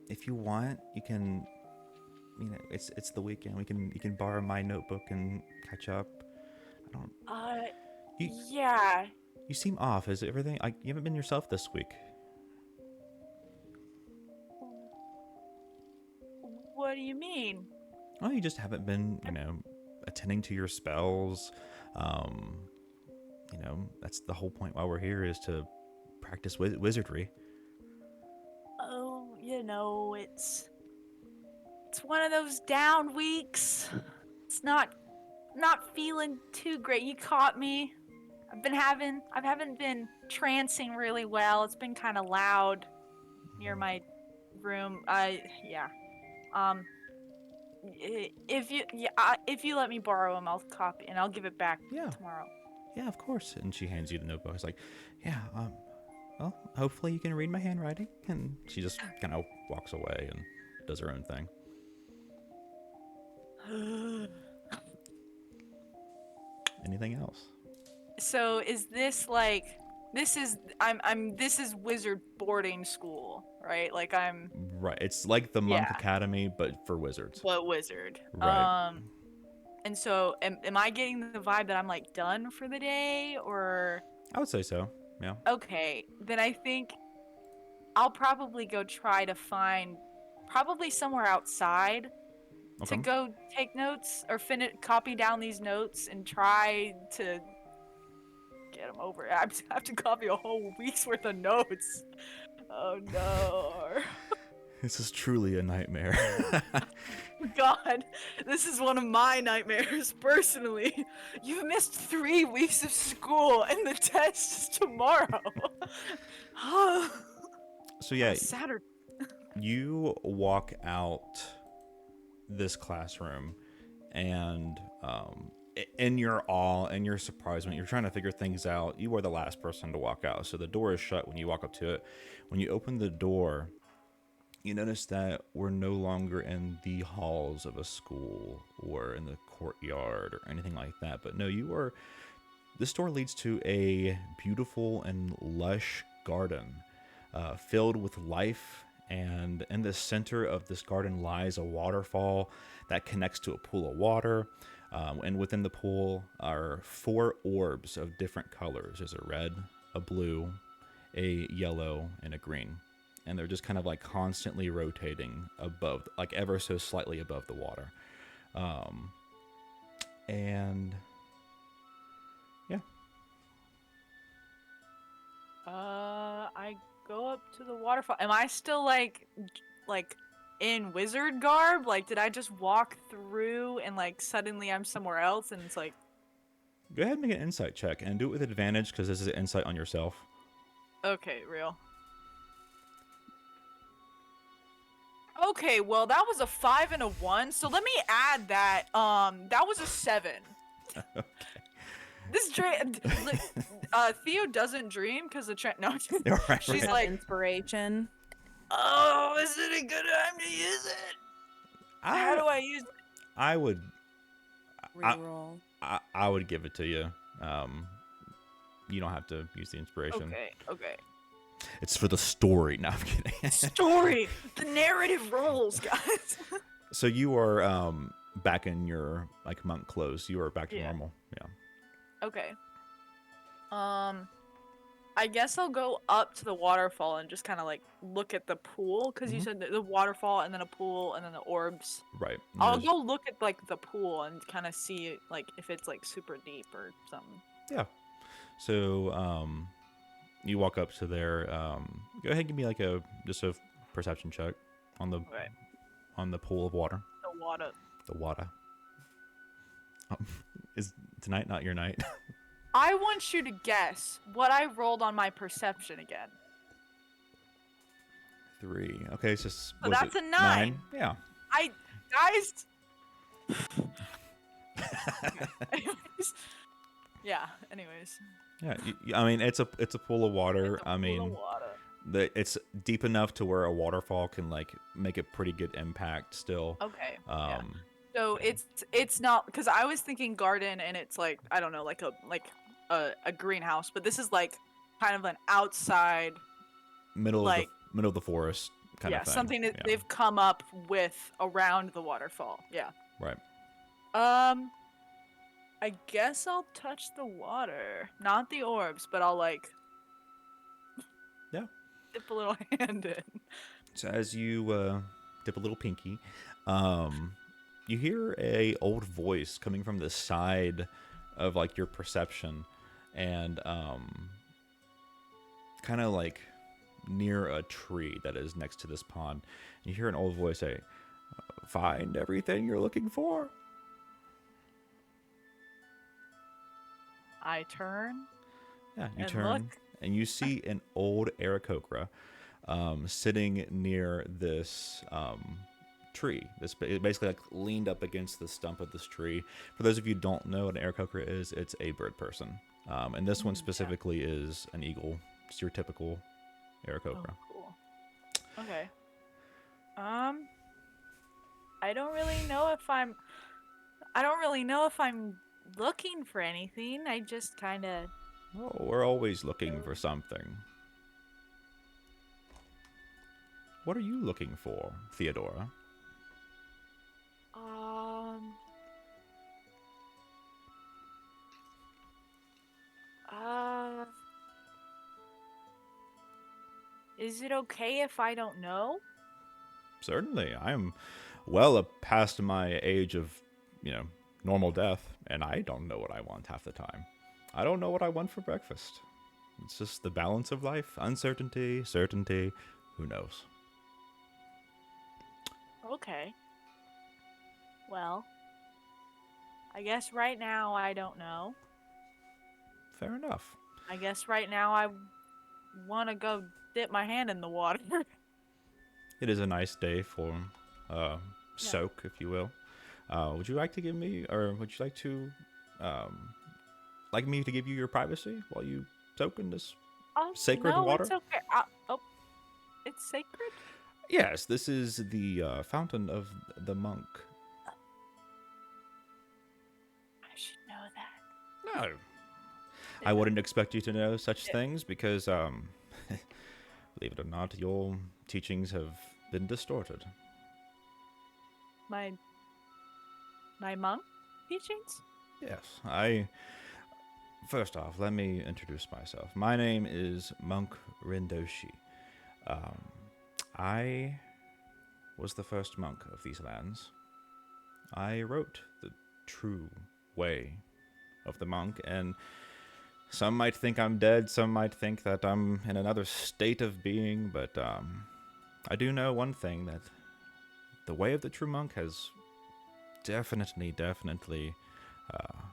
If you want, you can. It's the weekend. You can borrow my notebook and catch up. I don't. You Yeah. you seem off. Is everything? You haven't been yourself this week. What do you mean? Oh, you just haven't been, attending to your spells. That's the whole point why we're here is to practice wizardry. Oh, it's one of those down weeks. It's not feeling too great. You caught me. I haven't been trancing really well. It's been kind of loud near my room. Yeah. Um if you let me borrow them, I'll copy and I'll give it back Yeah. tomorrow. Yeah, of course. And she hands you the notebook. It's like, yeah, well, hopefully you can read my handwriting. And she just kind of walks away and does her own thing. Anything else? So is this like this is wizard boarding school, right? Like I'm Right. It's like the Monk Yeah. Academy, but for wizards. What wizard? Right. And so am I getting the vibe that I'm like done for the day or I would say so. Yeah. okay, then I think I'll probably go try to find probably somewhere outside to Okay. go take notes or copy down these notes and try to get them over. I have to copy a whole week's worth of notes. Oh no. This is truly a nightmare. God, this is one of my nightmares personally. You've missed 3 weeks of school and the test is tomorrow. So yeah, Saturday. you walk out this classroom and in your awe and your surprise when you're trying to figure things out, you are the last person to walk out. So the door is shut when you walk up to it. When you open the door, you notice that we're no longer in the halls of a school or in the courtyard or anything like that. But no, this door leads to a beautiful and lush garden filled with life. And in the center of this garden lies a waterfall that connects to a pool of water. And within the pool are 4 orbs of different colors. There's a red, a blue, a yellow, and a green. and they're just kind of like constantly rotating above, like ever so slightly above the water. And yeah. I go up to the waterfall. Am I still like in wizard garb? Like, did I just walk through and like suddenly I'm somewhere else and it's like, Go ahead and make an insight check and do it with advantage because this is an insight on yourself. okay, real. Okay, well that was a 5 and a 1, so let me add that. That was a 7. Okay. This dream, Theo doesn't dream because the no. Right, She's right. like, inspiration. oh, is it a good time to use it? How do I use it? I would Reroll. I would give it to you. You don't have to use the inspiration. Okay. It's for the story. No, I'm kidding. Story, the narrative rolls, guys. So you are back in your like monk clothes. You are back to Yeah. normal. Yeah. Okay. I guess I'll go up to the waterfall and just kind of like look at the pool because you said the waterfall and then a pool and then the orbs. Right. And I'll there's- go look at like the pool and kind of see like if it's like super deep or something. Yeah. So you walk up to there. Go ahead and give me like a perception check on the Okay. on the pool of water. The water. The water. Is tonight not your night? I want you to guess what I rolled on my perception again. 3. Okay, it's just. So was that's it a 9. Yeah. Guys. Anyways. Yeah. Anyways. Yeah. I mean, it's a pool of water. It's a I pool mean, of water. it's deep enough to where a waterfall can like make a pretty good impact still. Okay. Yeah. Um, So it's not because I was thinking garden and it's like I don't know like a greenhouse, but this is like kind of an outside middle like of the forest kind yeah of thing. something that Yeah. they've come up with around the waterfall. Yeah. Right. I guess I'll touch the water, not the orbs, but I'll like Yeah. dip a little hand in. So as you dip a little pinky, you hear a old voice coming from the side of like your perception, and kind of like near a tree that is next to this pond. You hear an old voice say, "Find everything you're looking for." I turn. Yeah, you And turn look. and you see an old Aarakocra sitting near this tree. This basically like leaned up against the stump of this tree. For those of you who don't know what an Aarakocra is, it's a bird person. And this one specifically is an eagle. It's your typical Aarakocra. Oh, cool. Okay. I don't really know if I'm looking for anything. I just kind of Oh, we're always looking for something. What are you looking for, Theodora? Is it okay if I don't know? Certainly. I am well past my age of, normal death, and I don't know what I want half the time. I don't know what I want for breakfast. It's just the balance of life. Uncertainty, certainty, who knows? Okay. Well, I guess right now I don't know. Fair enough. I guess right now I want to go dip my hand in the water. It is a nice day for soak, if you will. Would you like to give me, or would you like to, like me to give you your privacy while you soak in this sacred no, water? It's okay. It's sacred? Yes, this is the fountain of the monk. I should know that. No. I wouldn't expect you to know such things because, believe it or not, your teachings have been distorted. My monk teachings? Yes, First off, let me introduce myself. My name is Monk Rendoshi. I was the first monk of these lands. I wrote the true way of the monk, and some might think I'm dead, some might think that I'm in another state of being, but I do know one thing, that the way of the true monk has definitely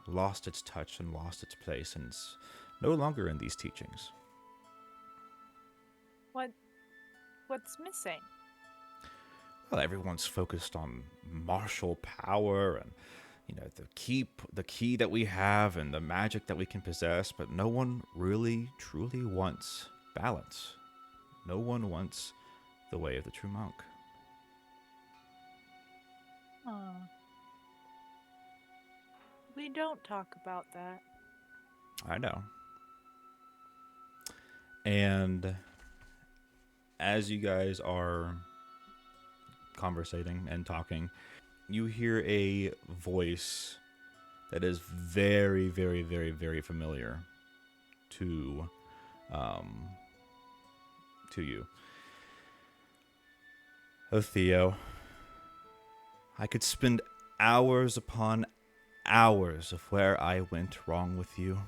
lost its touch and lost its place, and it's no longer in these teachings. What's missing? Well, everyone's focused on martial power and, you know, the key that we have and the magic that we can possess, but no one really truly wants balance. No one wants the way of the true monk. Oh. We don't talk about that. I know. And as you guys are conversating and talking, you hear a voice that is very, very, very, very familiar to you. Oh, Theo, I could spend hours upon hours of where I went wrong with you.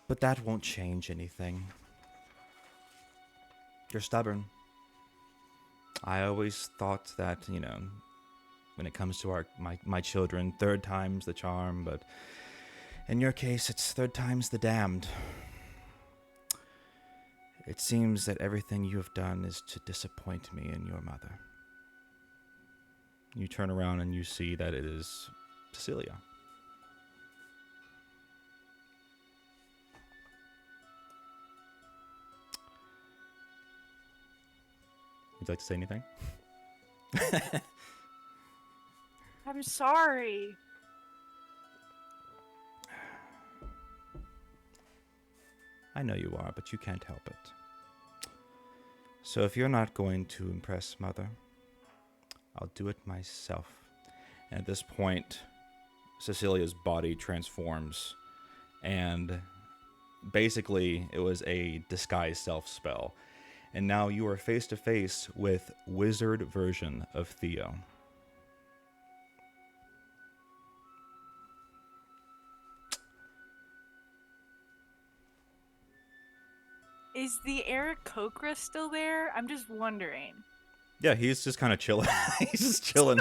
But that won't change anything. You're stubborn. I always thought that, you know, when it comes to my children, third time's the charm, but in your case, it's third time's the damned. It seems that everything you have done is to disappoint me and your mother. You turn around and you see that it is Cecilia. Would you like to say anything? I'm sorry. I know you are, but you can't help it. So if you're not going to impress Mother, I'll do it myself. And at this point, Cecilia's body transforms, and basically it was a disguise self spell. And now you are face to face with wizard version of Theo. Is the Eric Kokra still there? I'm just wondering. Yeah, he's just kind of chilling. He's just chilling.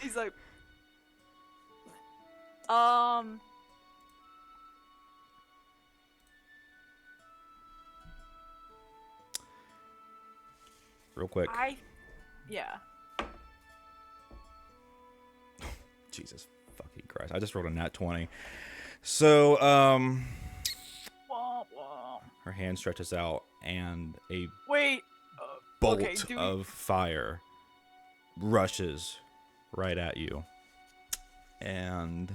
He's like, Real quick. Yeah. Jesus fucking Christ. I just rolled a nat 20. So, Wah, wah. her hand stretches out and a Wait. bolt okay, of fire rushes right at you and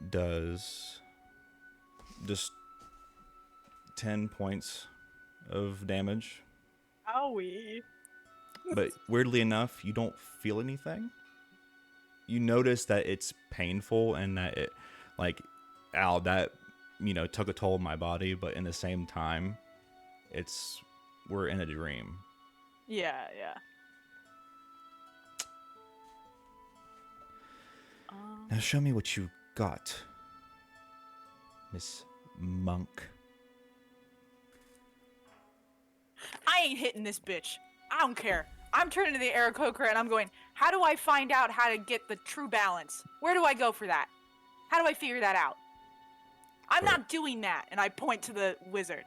does just 10 points of damage. Owie. But weirdly enough, you don't feel anything. You notice that it's painful and that it, like, ow, that, you know, took a toll on my body, but in the same time, we're in a dream. Yeah. Now show me what you got, Miss Monk. I ain't hitting this bitch. I don't care. I'm turning to the Aarakocra and I'm going, how do I find out how to get the true balance? Where do I go for that? How do I figure that out? I'm not doing that. And I point to the wizard.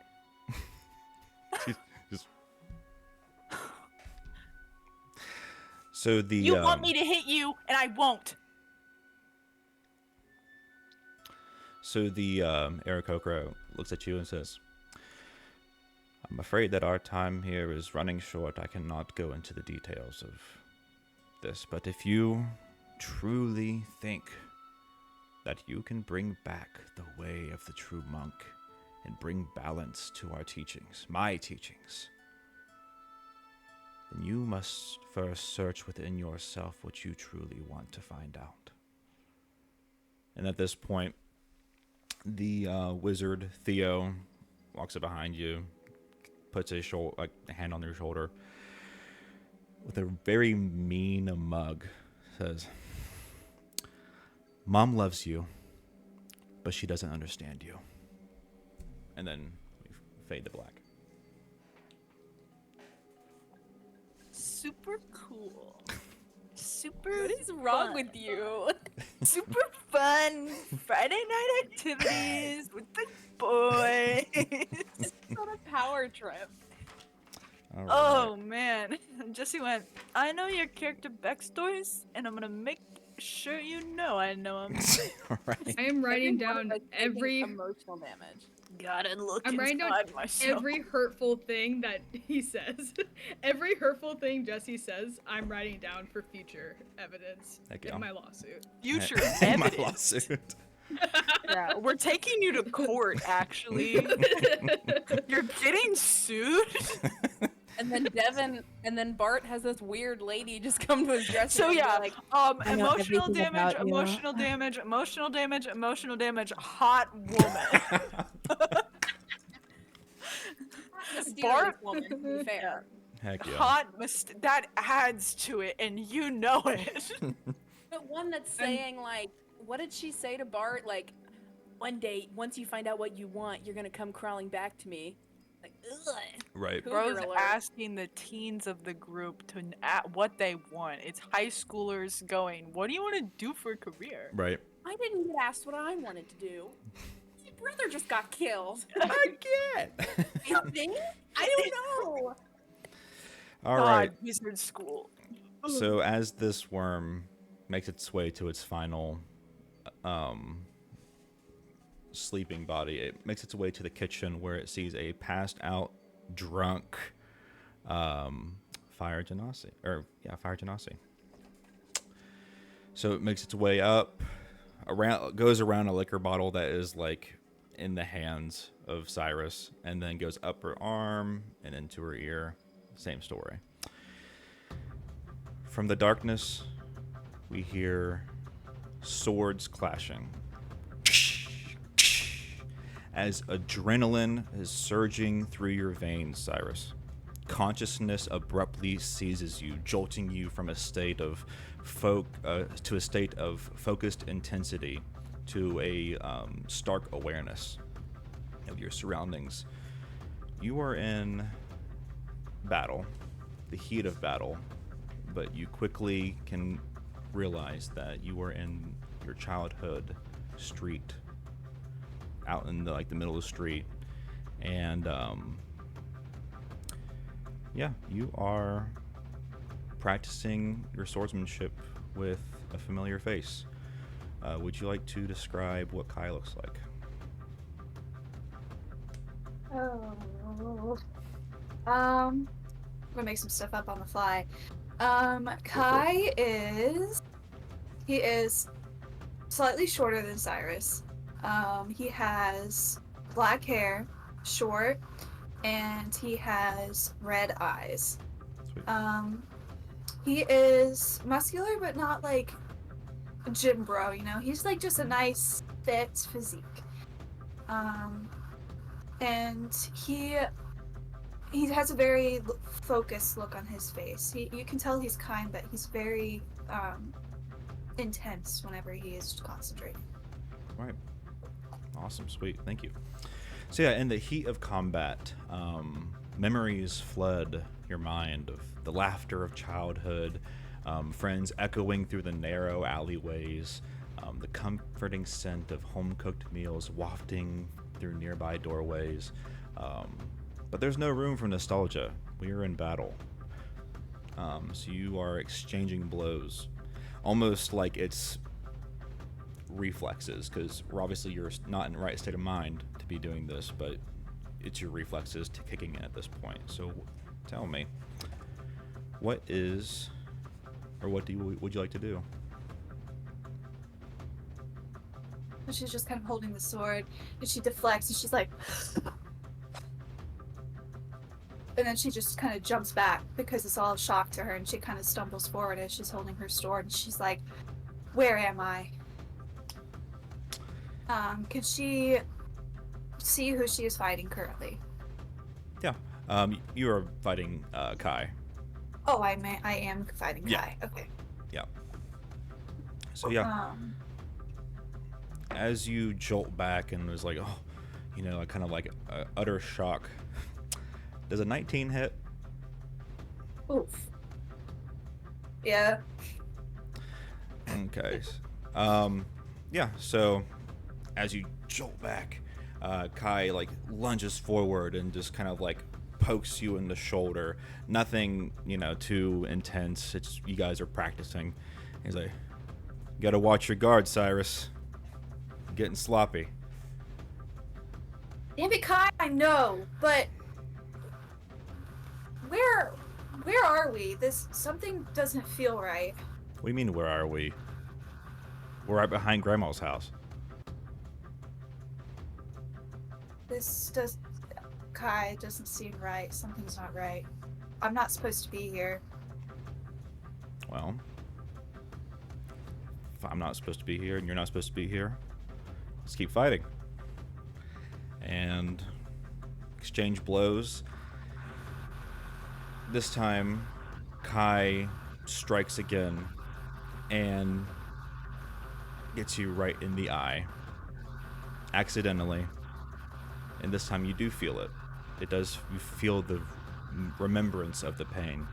So the You want me to hit you, and I won't. So the Aarakocra looks at you and says, I'm afraid that our time here is running short. I cannot go into the details of this, but if you truly think that you can bring back the way of the true monk and bring balance to our teachings, my teachings, then you must first search within yourself what you truly want to find out. And at this point, The wizard Theo walks up behind you, puts his a hand on your shoulder, with a very mean mug, says, "Mom loves you, but she doesn't understand you." And then we fade to black. Super cool. Super. What is wrong fun. with you? Super fun Friday night activities with the boys. It's not a power trip. All right. Oh man, Jesse went, "I know your character backstories, and I'm gonna make sure you know I know them." All right. I am writing Every one down of us taking every emotional damage. Gotta look I'm writing down inside myself. every hurtful thing that he says. Every hurtful thing Jesse says, I'm writing down for future evidence Heck in yeah. my lawsuit. Future My evidence. lawsuit. Yeah, we're taking you to court. Actually, you're getting sued. And then Bart has this weird lady just come to his dressing So room and be yeah, like, I know emotional everything damage, about you. emotional damage, emotional damage, emotional damage. Hot woman. mysterious Bart- woman, to be fair. Heck yeah. Hot that adds to it, and you know it. But one that's saying like, what did she say to Bart? Like, one day, once you find out what you want, you're gonna come crawling back to me. Like, ugh. Right. Cougar Bro's alert. asking the teens of the group to what they want. It's high schoolers going, "What do you want to do for a career?" Right. I didn't get asked what I wanted to do. My brother just got killed. Again. You think? I don't know. All right. Wizard school. So as this worm makes its way to its final sleeping body, it makes its way to the kitchen where it sees a passed out, drunk Fire Genasi. Fire Genasi. So it makes its way up, goes around a liquor bottle that is like in the hands of Cyrus, and then goes up her arm and into her ear. Same story. From the darkness, we hear swords clashing as adrenaline is surging through your veins, Cyrus. Consciousness abruptly seizes you, jolting you from a state of to a state of focused intensity to a stark awareness of your surroundings. You are in battle, the heat of battle, but you quickly can realize that you are in your childhood street, out in the middle of the street, and you are practicing your swordsmanship with a familiar face. Would you like to describe what Kai looks like? Oh. I'm gonna make some stuff up on the fly. Kai is slightly shorter than Cyrus. He has black hair, short, and he has red eyes. Sweet. He is muscular, but not like a gym bro, you know? He's like just a nice, fit physique. And he has a very focused look on his face. You can tell he's kind, but he's very intense whenever he is concentrating. Right. Awesome. Sweet. Thank you. So yeah, in the heat of combat, memories flood your mind of the laughter of childhood, friends echoing through the narrow alleyways, the comforting scent of home-cooked meals wafting through nearby doorways. But there's no room for nostalgia. We are in battle. So you are exchanging blows, almost like it's reflexes, because obviously you're not in the right state of mind to be doing this, but it's your reflexes to kicking in at this point. So tell me, what would you like to do? She's just kind of holding the sword, and she deflects, and she's like, and then she just kind of jumps back because it's all a shock to her, and she kind of stumbles forward as she's holding her sword, and she's like, "Where am I?" Could she see who she is fighting currently? Yeah. You are fighting Kai. Oh, I am fighting Yeah. Kai. Okay. Yeah. So yeah, as you jolt back and was like, oh, you know, kind of like utter shock. Does a 19 hit? Oof. Yeah. Okay. Yeah. So as you jolt back, Kai like lunges forward and just kind of like pokes you in the shoulder. Nothing, you know, too intense. It's you guys are practicing. He's like, you gotta watch your guard, Cyrus. Getting sloppy. Damn it, Kai, I know, but where are we? Something doesn't feel right. What do you mean, where are we? We're right behind Grandma's house. Kai, doesn't seem right. Something's not right. I'm not supposed to be here. Well, if I'm not supposed to be here and you're not supposed to be here, let's keep fighting. And exchange blows. This time, Kai strikes again and gets you right in the eye. Accidentally. And this time you do feel it. It does, you feel the remembrance of the pain.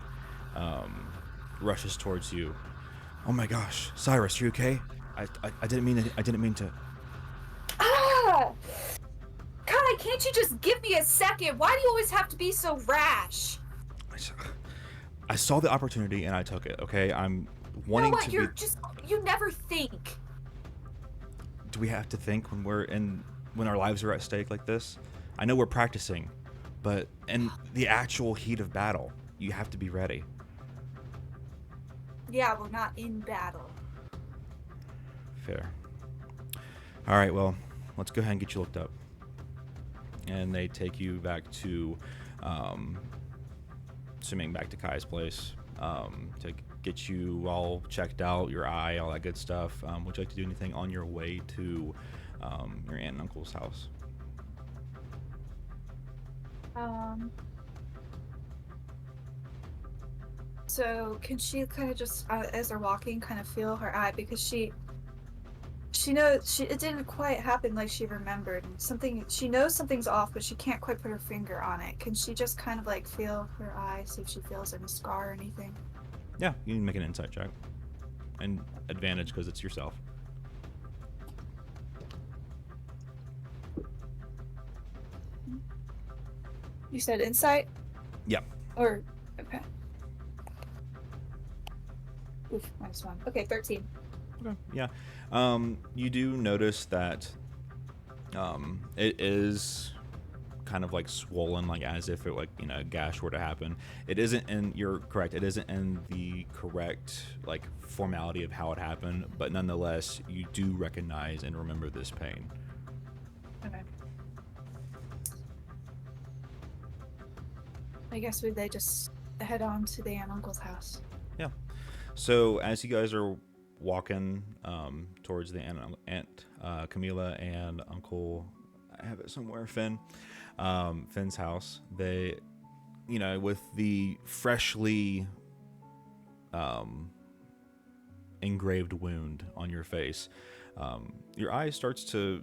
Rushes towards you. Oh my gosh, Cyrus, you okay? I didn't mean to. Ah! Kai, can't you just give me a second? Why do you always have to be so rash? I saw the opportunity and I took it. Okay, I'm You wanting know what? to. You never think. Do we have to think when our lives are at stake like this? I know we're practicing, but in the actual heat of battle, you have to be ready. Yeah, we're not in battle. Fair. All right, well, let's go ahead and get you looked up. And they take you back to, assuming back to Kai's place, to get you all checked out, your eye, all that good stuff. Would you like to do anything on your way to your aunt and uncle's house? So can she kind of just, as they're walking, kind of feel her eye, because she knows it didn't quite happen like she remembered. She knows something's off, but she can't quite put her finger on it. Can she just kind of like feel her eye, see if she feels any scar or anything? Yeah, you can make an insight check. And advantage because it's yourself. You said insight? Yep. Or, okay. Oof, -1. Okay, 13. Okay. Yeah. You do notice that it is kind of like swollen, like as if it a gash were to happen. It isn't in, you're correct, it isn't in the correct like formality of how it happened, but nonetheless you do recognize and remember this pain. Okay. I guess they just head on to the aunt and uncle's house. Yeah. So as you guys are walking towards the aunt Camilla and uncle, I have it somewhere, Finn's house, they, with the freshly engraved wound on your face, your eye starts to,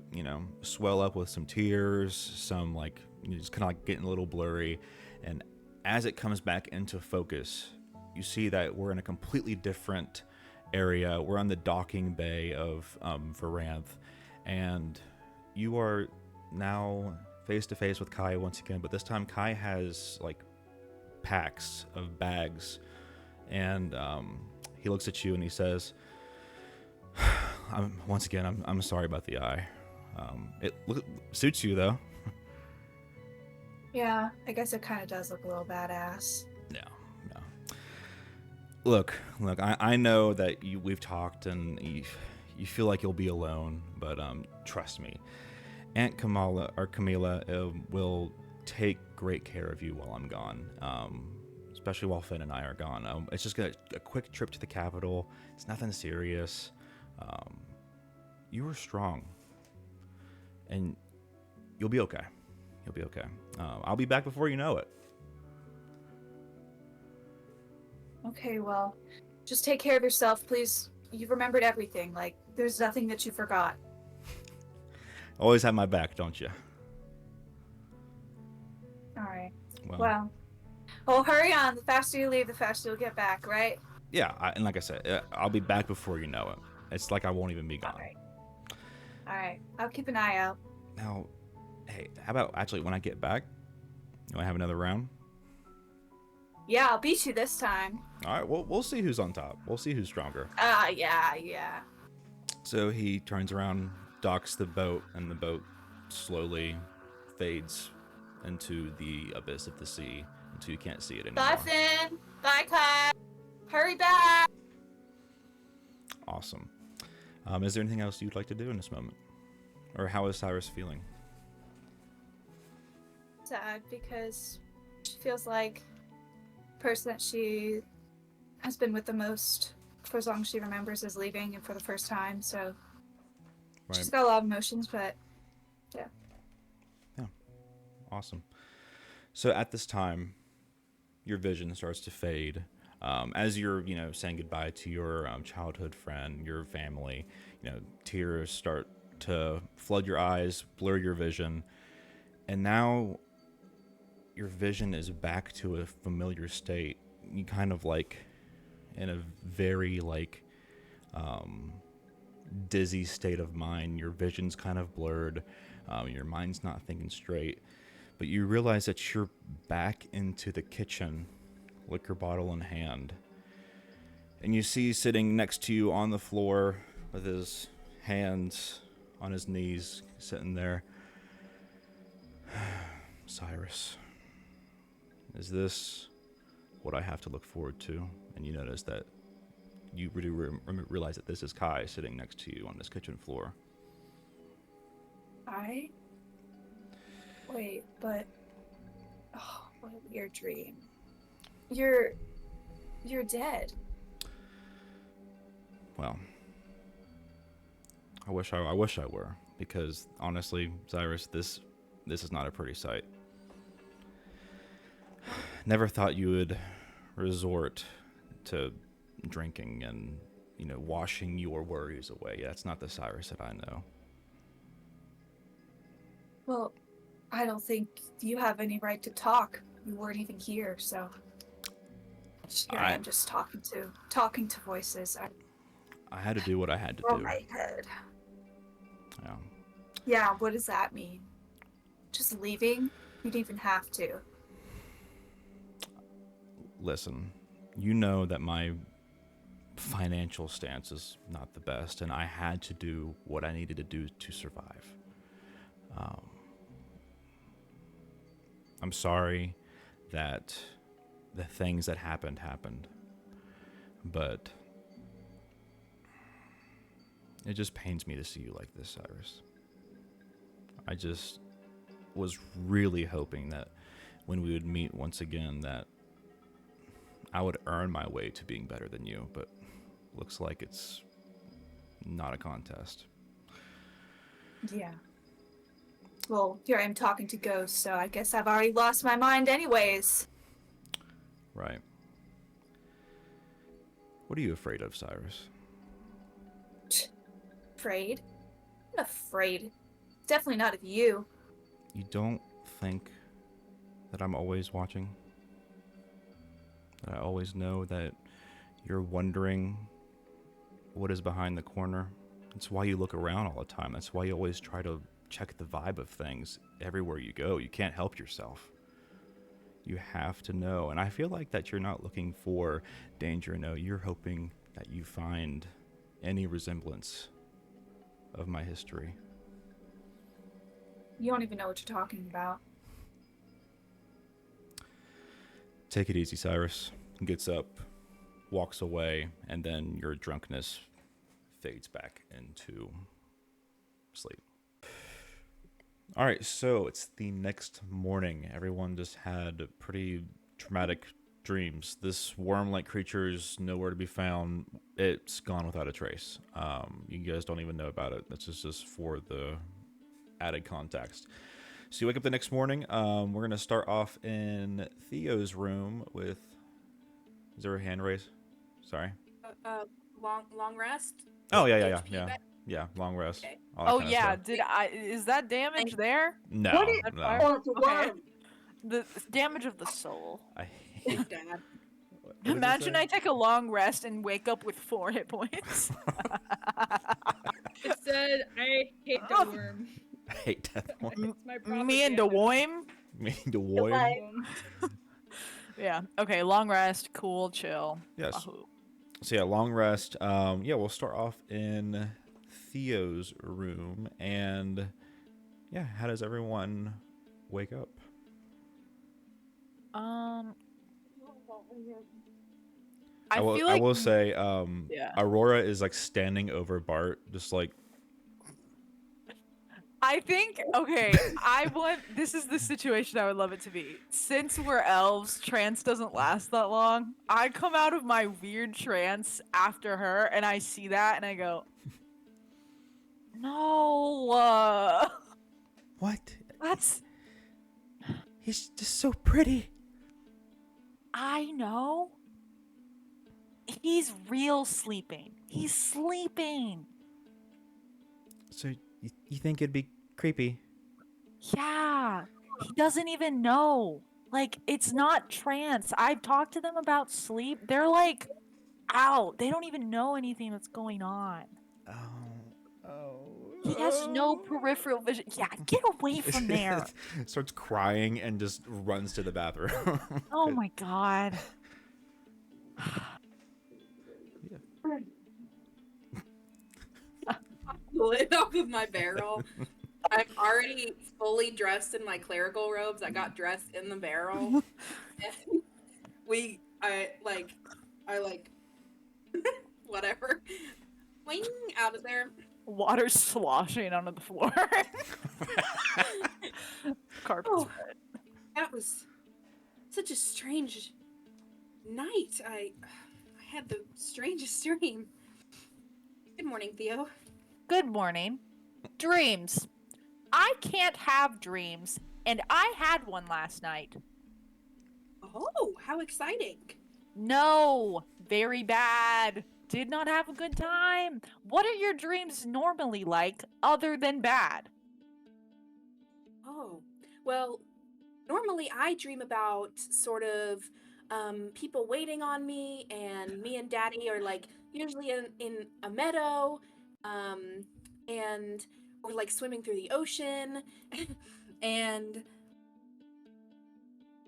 swell up with some tears, some just kind of like getting a little blurry. And as it comes back into focus, you see that we're in a completely different area. We're on the docking bay of Varanth, and you are now face to face with Kai once again, but this time Kai has packs of bags, and he looks at you and he says, I'm sorry about the eye. It suits you though. Yeah, I guess it kind of does look a little badass. No. Look, I know that we've talked and you feel like you'll be alone, but trust me, Aunt Camilla will take great care of you while I'm gone, especially while Finn and I are gone. It's just a quick trip to the capital. It's nothing serious. You were strong. And you'll be okay. You'll be okay. I'll be back before you know it. Okay, well, just take care of yourself, please. You've remembered everything. Like, there's nothing that you forgot. Always have my back, don't you? All right. Well, Well, hurry on. The faster you leave, the faster you'll get back, right? yeah. And like I said, I'll be back before you know it. It's like I won't even be gone. All right. I'll keep an eye out. Now, hey, how about actually when I get back, you want to have another round? Yeah, I'll beat you this time. All right, we'll see who's on top. We'll see who's stronger. Yeah. So he turns around, docks the boat, and the boat slowly fades into the abyss of the sea until you can't see it anymore. Bye, Finn. Bye, Kai. Hurry back. Awesome. Is there anything else you'd like to do in this moment? Or how is Cyrus feeling? Sad because she feels like the person that she has been with the most for as long as she remembers is leaving and for the first time, so she's got a lot of emotions, but yeah. Awesome. So at this time, your vision starts to fade. As you're, saying goodbye to your childhood friend, your family, tears start to flood your eyes, blur your vision, and now your vision is back to a familiar state. You kind of like in a very dizzy state of mind. Your vision's kind of blurred. Your mind's not thinking straight. But you realize that you're back into the kitchen, liquor bottle in hand. And you see sitting next to you on the floor with his hands on his knees, sitting there, Cyrus, is this what I have to look forward to? And you notice that you really realize that this is Kai sitting next to you on this kitchen floor. Wait, but what a weird dream. You're dead. Well, I wish I were, because honestly, Cyrus, this is not a pretty sight. Never thought you would resort to drinking and, washing your worries away. That's not the Cyrus that I know. Well, I don't think you have any right to talk. You weren't even here, so here I am just talking to voices. I had to do what I had to do. My head. Yeah. Yeah, what does that mean? Just leaving? You didn't even have to. Listen, you know that my financial stance is not the best, and I had to do what I needed to do to survive. I'm sorry that the things that happened, but it just pains me to see you like this, Cyrus. I just was really hoping that when we would meet once again that I would earn my way to being better than you, but looks like it's not a contest. Yeah. Well, here I am talking to ghosts, so I guess I've already lost my mind anyways. Right. What are you afraid of, Cyrus? Afraid? I'm not afraid. Definitely not of you. You don't think that I'm always watching? That I always know that you're wondering what is behind the corner? That's why you look around all the time. That's why you always try to check the vibe of things everywhere you go. You can't help yourself. You have to know. And I feel like that you're not looking for danger. No, you're hoping that you find any resemblance of my history. You don't even know what you're talking about. Take it easy, Cyrus. Gets up, walks away, and then your drunkenness fades back into sleep. All right, so it's the next morning. Everyone just had pretty traumatic dreams. This worm-like creature is nowhere to be found. It's gone without a trace. You guys don't even know about it. This is just for the added context. So you wake up the next morning. We're gonna start off in Theo's room with. Is there a hand raise? Sorry. Long rest. Oh yeah. HP back? Yeah, long rest. Okay. all that Oh kind of yeah, stuff. is that damage there? No, What is- That no. fire? Oh, it's Okay. one. The damage of the soul. I hate. Dad. what does it Imagine say? I take a long rest and wake up with 4 hit points. It said, I hate the worm. I hate death. It's my proper Me and damage. DeWoyne? Me to Woy. Goodbye. Yeah. Okay, long rest, cool, chill. Yes. Wahoo. So yeah, long rest. Yeah, we'll start off in Theo's room, and yeah, how does everyone wake up? I feel like I will say, yeah. Aurora is like standing over Bart, just like I think okay, this is the situation I would love it to be. Since we're elves, trance doesn't last that long. I come out of my weird trance after her and I see that and I go, "No. what? That's He's just so pretty. I know. He's real sleeping. He's sleeping. So you think it'd be creepy? Yeah. He doesn't even know. Like, it's not trance. I've talked to them about sleep. They're like out. They don't even know anything that's going on. He has no peripheral vision. Yeah, get away from there. Starts crying and just runs to the bathroom. Oh my god. Lit off of my barrel. I'm already fully dressed in my clerical robes. I got dressed in the barrel. And I whatever. Wing out of there. Water sloshing onto the floor. Carpet Oh. spread. That was such a strange night. I had the strangest dream. Good morning, Theo. Good morning. Dreams. I can't have dreams, and I had one last night. Oh, how exciting. No, very bad. Did not have a good time. What are your dreams normally like, other than bad? Oh, well, normally I dream about sort of people waiting on me, and me and Daddy are like usually in a meadow, and we're like swimming through the ocean, and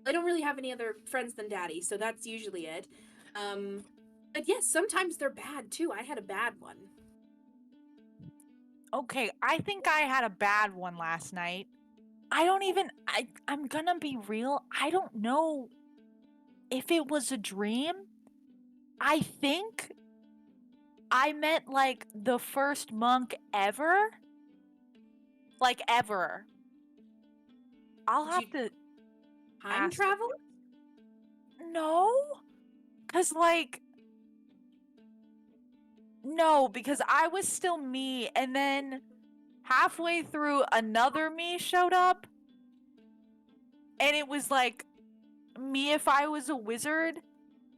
I don't really have any other friends than Daddy, so that's usually it. But yes, sometimes they're bad too. I had a bad one. Okay, I think I had a bad one last night. I'm gonna be real. I don't know if it was a dream. I think I met like the first monk ever. Like ever. I'll Did have you to time ask- travel? No, cause like no, because I was still me, and then halfway through another me showed up, and it was like me if I was a wizard,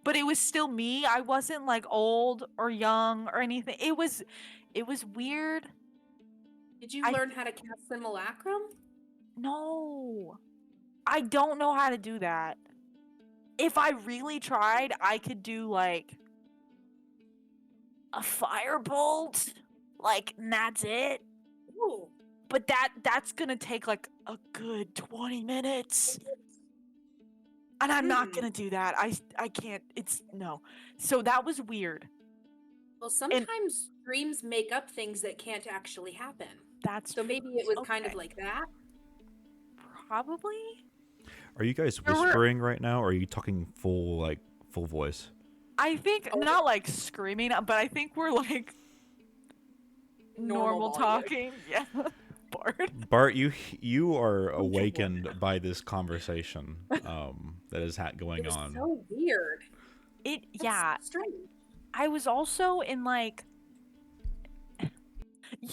but it was still me. I wasn't like old or young or anything. It was weird. Did you I- learn how to cast simulacrum? No, I don't know how to do that. If I really tried, I could do like a firebolt, like, and that's it. Ooh. But that's gonna take like a good 20 minutes. And I'm not gonna do that. I can't. It's no. So that was weird. Well, sometimes dreams make up things that can't actually happen. That's So maybe it was kind of Okay. like that. probably. Are you guys There were- whispering right now, or are you talking full voice? I think not like screaming, but I think we're like normal volume. talking. Yeah. Bard. Bart, you are awakened by this conversation that is going It was on. so weird. It That's yeah. strange. I was also in like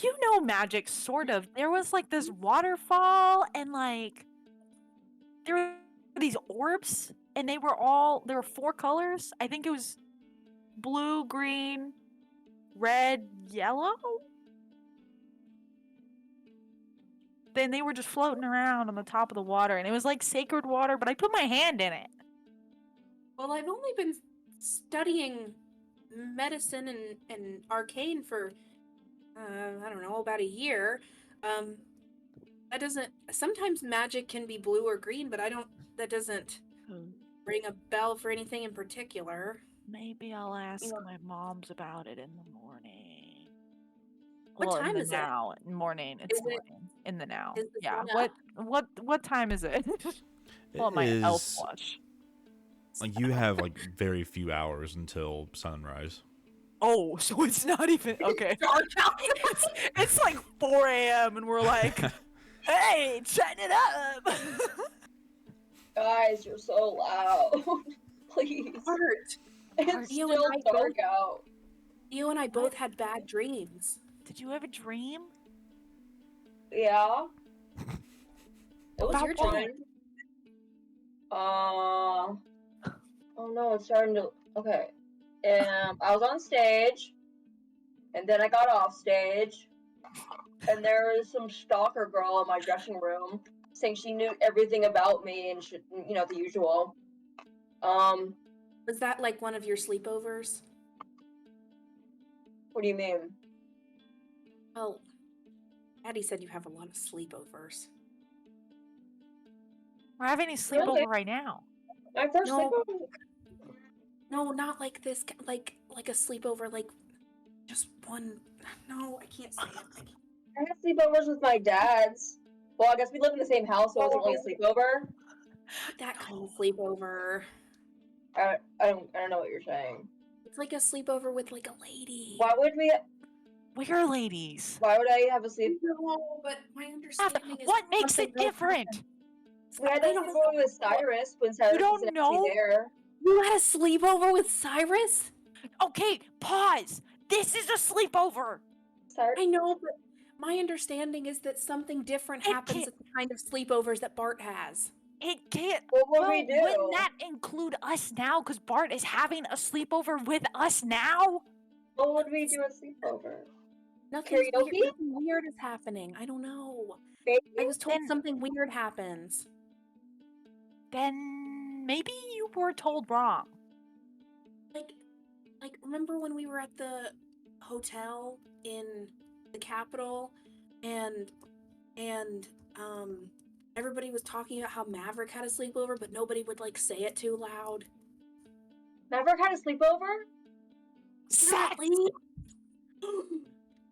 you know magic, sort of. There was like this waterfall, and like there were these orbs, and there were 4 colors. I think it was blue, green, red, yellow. Then they were just floating around on the top of the water, and it was like sacred water, but I put my hand in it. Well, I've only been studying medicine and arcane for, I don't know, about a year. That doesn't. Sometimes magic can be blue or green, but that doesn't ring a bell for anything in particular. Maybe I'll ask Yeah. my mom's about it in the morning. What Well, time in the is it? now. Morning. It's Is it- morning. In the now. is the Yeah. sun What time is it? Pull up my elf watch. You have like very few hours until sunrise. Oh, so it's not even okay. It's like 4 a.m. and we're like, hey, chatting it up. Guys, you're so loud. Please. Bart, It's you still and I dark out. you and I both had bad dreams. Did you have a dream? Yeah. It was About your what? turn. Oh no, it's starting to. Okay. I was on stage, and then I got off stage, and there was some stalker girl in my dressing room saying she knew everything about me and the usual. Was that like one of your sleepovers? What do you mean? Well, Addie said you have a lot of sleepovers. We're having a Really? sleepover right now. My first No. sleepover. No, not like this. Like a sleepover. Like just one. No, I can't say it. I had sleepovers with my dad's. Well, I guess we live in the same house, so it wasn't really a sleepover. That kind of sleepover. I don't know what you're saying. It's like a sleepover with like a lady. Why would ladies. Why would I have a sleep? No, but my understanding is What makes something it different? We had a sleepover with Cyrus when Cyrus don't wasn't know? actually there. You had a sleepover with Cyrus? Okay, pause. This is a sleepover. Cyrus. I know, but my understanding is that something different It happens can't- at the kind of sleepovers that Bart has. It can't. What would well, we do? Wouldn't that include us now? Because Bart is having a sleepover with us now? What would we do at sleepover? Nothing Karaoke? weird is happening. I don't know. Baby? I was told Then- something weird happens. Then maybe you were told wrong. Like remember when we were at the hotel in the capital and everybody was talking about how Maverick had a sleepover, but nobody would like say it too loud. Maverick had a sleepover? Sex! Really?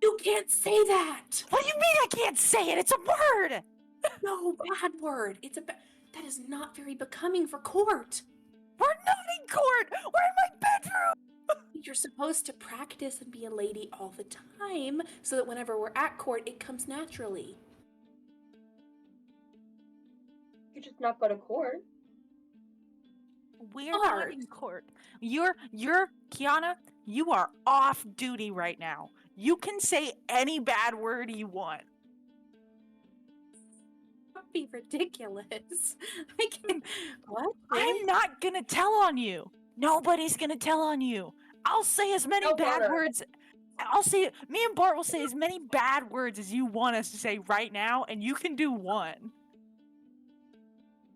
You can't say that. What do you mean I can't say it? It's a word! No, bad word. That is not very becoming for court. We're not in court! We're in my bedroom! You're supposed to practice and be a lady all the time so that whenever we're at court, it comes naturally. You just not go to court. We're not in court. You're Kiana, you are off duty right now. You can say any bad word you want. That'd be ridiculous. I can. What? I'm not gonna tell on you. Nobody's gonna tell on you. I'll say as many No bad butter. words. Me and Bart will say as many bad words as you want us to say right now, and you can do one.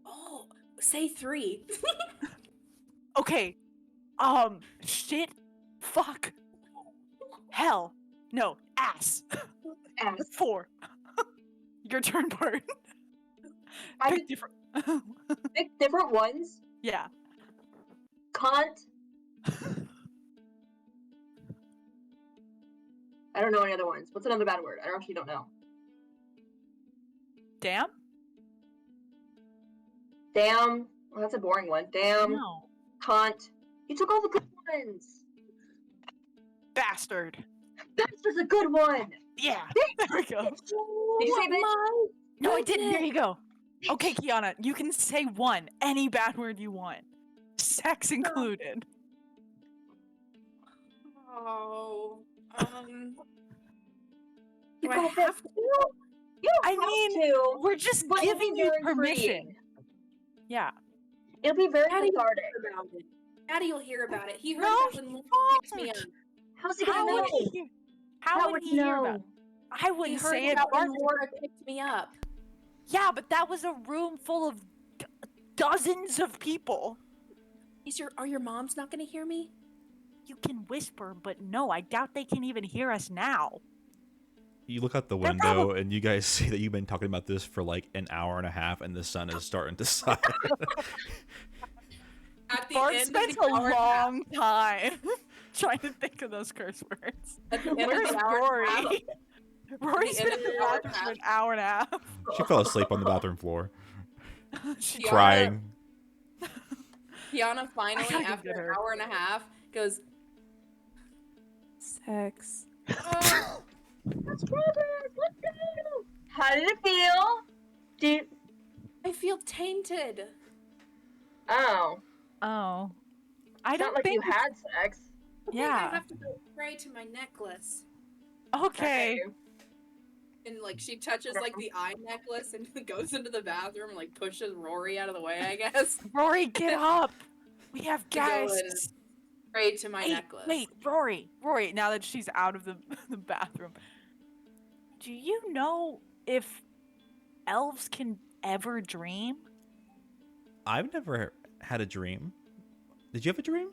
Oh, say 3. Okay. Shit. Fuck. Hell. No. Ass. Ass. 4. Your turn, Bart. I Pick did different. pick different ones. Yeah. Cunt. I don't know any other ones. What's another bad word? I actually don't know. Damn. Damn. Well, that's a boring one. Damn. No. Cunt. You took all the good ones. Bastard. That's just a good one. Yeah. There we go. Did you say bitch? No, I didn't. There you go. Okay, Kiana, you can say one. Any bad word you want. Sex included. Oh. Do I go have to? You don't I have mean, to, we're just but it'll giving be you very permission. freeing. Yeah. It'll be very Daddy will cathartic. hear about it. Daddy will hear about it. He heard No, about he when Lauren picked me won't. up. How's he How gonna would know? he hear? How would he hear about it? I He wouldn't heard say it. about when Bart. Laura picked me up. Yeah, but that was a room full of dozens of people. Are your moms not gonna hear me? You can whisper, but no, I doubt they can even hear us now. You look out the They're window and you guys see that you've been talking about this for like an hour and a half, and the sun is starting to set. At the Bart end spends of the a hour and a half- long time trying to think of those curse words. At the end of Where's the hour Rory? and a half, Rory's the been end in of the the hour and bathroom a for half. an hour and a half. She fell asleep on the bathroom floor, She Yeah. crying. Tiana finally, gotta after get an her. hour and a half, goes, sex. Let's progress. Let's go. How did it feel? Do you... I feel tainted. Oh, Oh. I it's don't not like think you had sex. I think Yeah. I have to go pray to my necklace. Okay. And like she touches like the eye necklace and goes into the bathroom and like pushes Rory out of the way, I guess. Rory, get up. We have To go and guests. pray to my Wait, necklace. wait, Rory, now that she's out of the, the bathroom, do you know if elves can ever dream? I've never had a dream. Did you have a dream?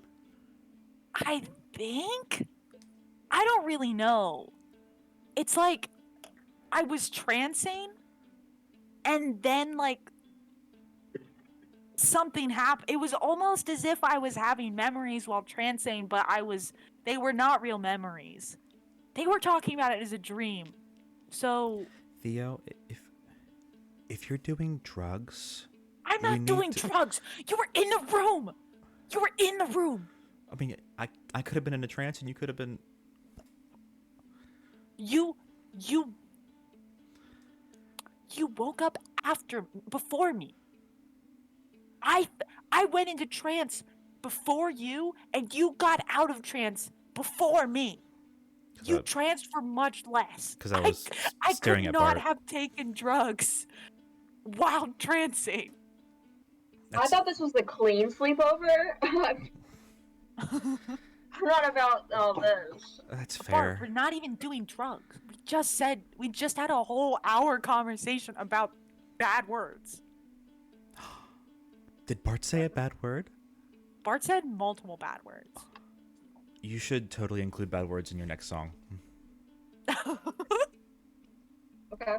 I think? I don't really know. It's like I was trancing and then like something happened. It was almost as if I was having memories while trancing, but they were not real memories. They were talking about it as a dream. So Theo, if you're doing drugs, I'm we not need doing to- drugs. You were in the room. You were in the room. I mean, I could have been in a trance, and you could have been. You woke up before me. I went into trance before you, and you got out of trance before me. You tranced for much less. Because I was I staring could at not Bart. have taken drugs while trancing. I thought this was the clean sleepover. Not about all this. That's Bart, fair. we're not even doing drugs. We just had a whole hour conversation about bad words. Did Bart say a bad word? Bart said multiple bad words. You should totally include bad words in your next song. Okay.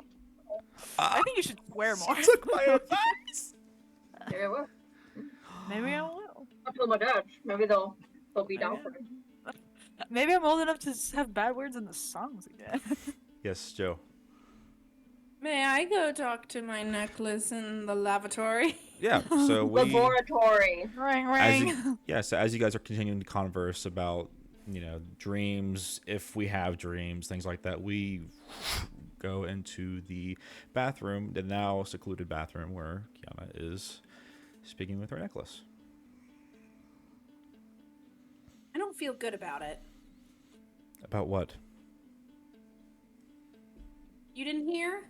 I think you should swear more. Took my advice. Maybe I will. Maybe I will. I'll tell my dad. Maybe they'll be down for it. Maybe I'm old enough to have bad words in the songs again. Yes, Joe. May I go talk to my necklace in the lavatory? Yeah. So we. Laboratory. Ring, As ring. so as you guys are continuing to converse about, dreams, if we have dreams, things like that, we go into the bathroom, the now secluded bathroom where Kiana is speaking with her necklace. I don't feel good about it. About what? You didn't hear?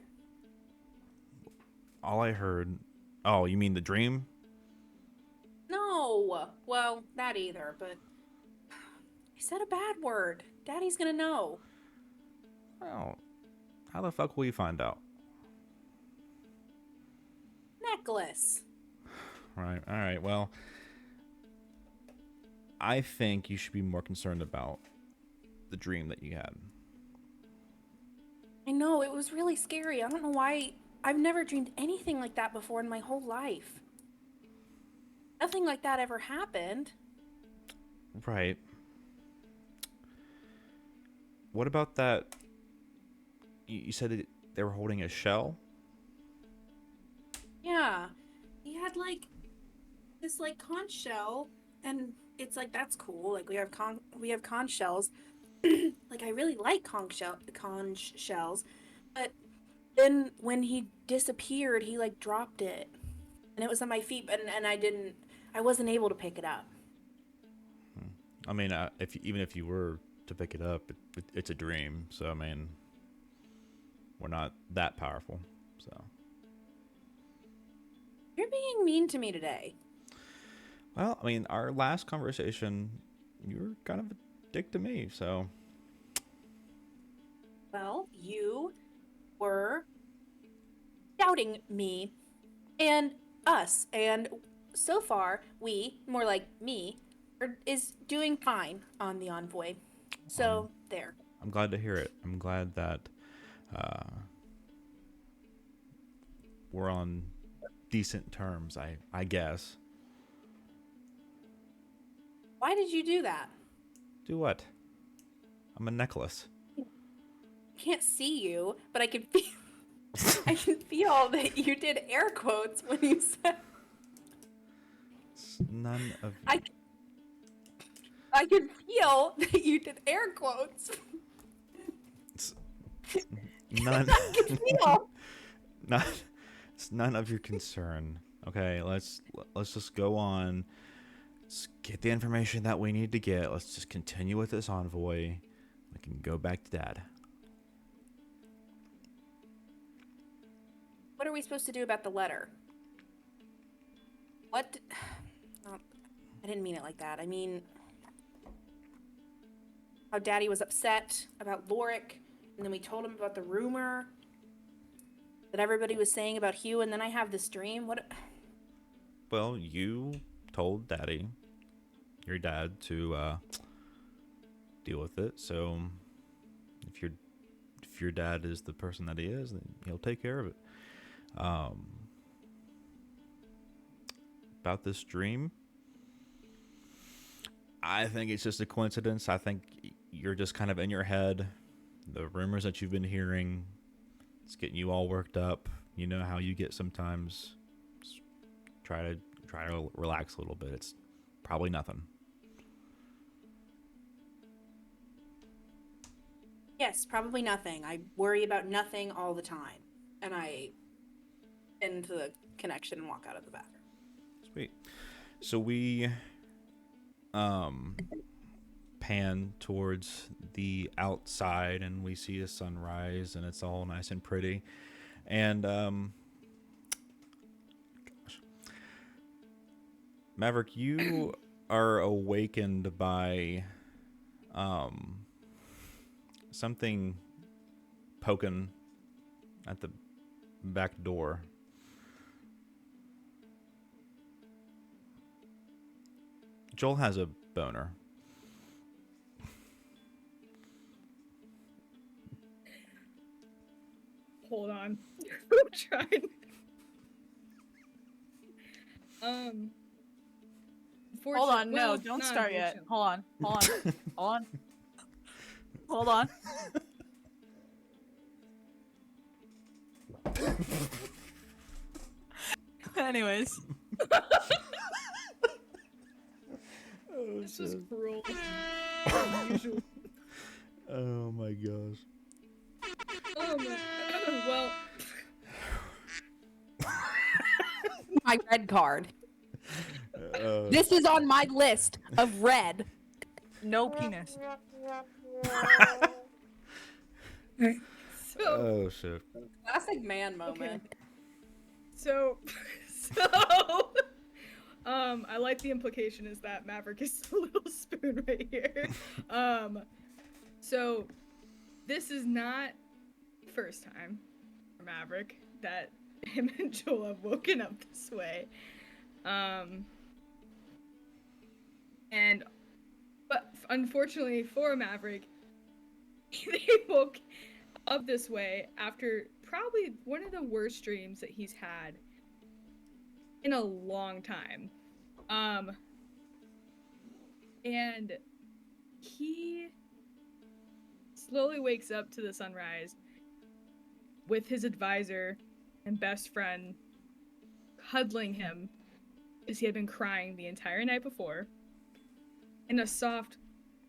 All I heard. Oh, you mean the dream? No. Well, that either, but I said a bad word. Daddy's gonna know. Well, how the fuck will you find out? Necklace. Right. All right. Well, I think you should be more concerned about the dream that you had. I know, it was really scary. I don't know why. I've never dreamed anything like that before in my whole life. Nothing like that ever happened. Right. What about that? You said that they were holding a shell? Yeah. He had like this like conch shell, and it's like that's cool. Like we have conch shells. Like I really like conch shells, but then when he disappeared, he like dropped it, and it was on my feet, and I wasn't able to pick it up. I mean, even if you were to pick it up, it's a dream. So I mean, we're not that powerful. So You're being mean to me today. well, I mean, our last conversation, you were kind of a dick to me. So Well, you were doubting me and us, and so far, we, more like me, is doing fine on the envoy. So, there. I'm glad to hear it. I'm glad that we're on decent terms. I guess. Why did you do that? Do what? I'm a necklace. I can't see you, but I can feel. I can feel that you did air quotes when you said. It's none of. I can feel that you did air quotes. It's none. I can feel. Not. It's none of your concern. Okay, let's just go on. Let's get the information that we need to get. Let's just continue with this envoy. We can go back to Dad. What are we supposed to do about the letter? What? Oh, I didn't mean it like that. I mean, how Daddy was upset about Lorik, and then we told him about the rumor that everybody was saying about Hugh, and then I have this dream. What? Well, you told Daddy, your dad, to deal with it. So if your dad is the person that he is, then he'll take care of it. About this dream, I think it's just a coincidence. I think you're just kind of in your head. The rumors that you've been hearing, it's getting you all worked up. You know how you get sometimes. Just try to relax a little bit. It's probably nothing. Yes, probably nothing. I worry about nothing all the time, and I end the connection and walk out of the bathroom. Sweet. So we pan towards the outside and we see a sunrise and it's all nice and pretty. And Maverick, you are awakened by something poking at the back door. Joel has a boner. Hold on. I'm trying. Hold on, no, well, don't not start yet. unfortunately. Hold on. Hold on. Anyways. This is cruel. Unusual. Oh my gosh. Well, My red card. This is on my list of red. No penis. so Oh shit. Classic man moment. so I like the implication is that Maverick is the little spoon right here. So this is not the first time for Maverick that him and Joel have woken up this way. But unfortunately for Maverick, they woke up this way after probably one of the worst dreams that he's had in a long time. And he slowly wakes up to the sunrise with his advisor and best friend cuddling him because he had been crying the entire night before. And a soft,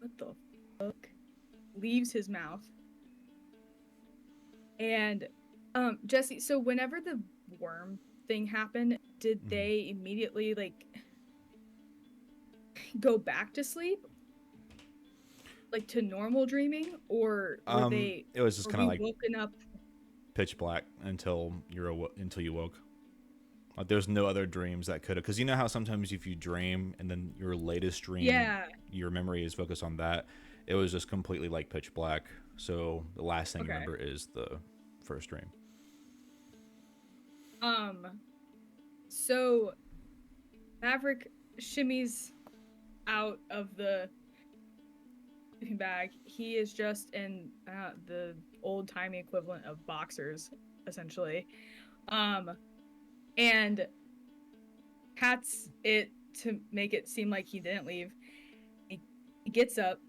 what the fuck, leaves his mouth. And, Jesse, so whenever the worm thing happened, did they immediately, like, go back to sleep? Like, to normal dreaming? Or were they... It was just kind of like... woken up... pitch black until until you woke. Like there's no other dreams that could have, because you know how sometimes if you dream and then your latest dream, your memory is focused on that. It was just completely like pitch black. So the last thing you remember is the first dream. So Maverick shimmies out of the sleeping bag. He is just in the old-timey equivalent of boxers, essentially. And pats it to make it seem like he didn't leave. He gets up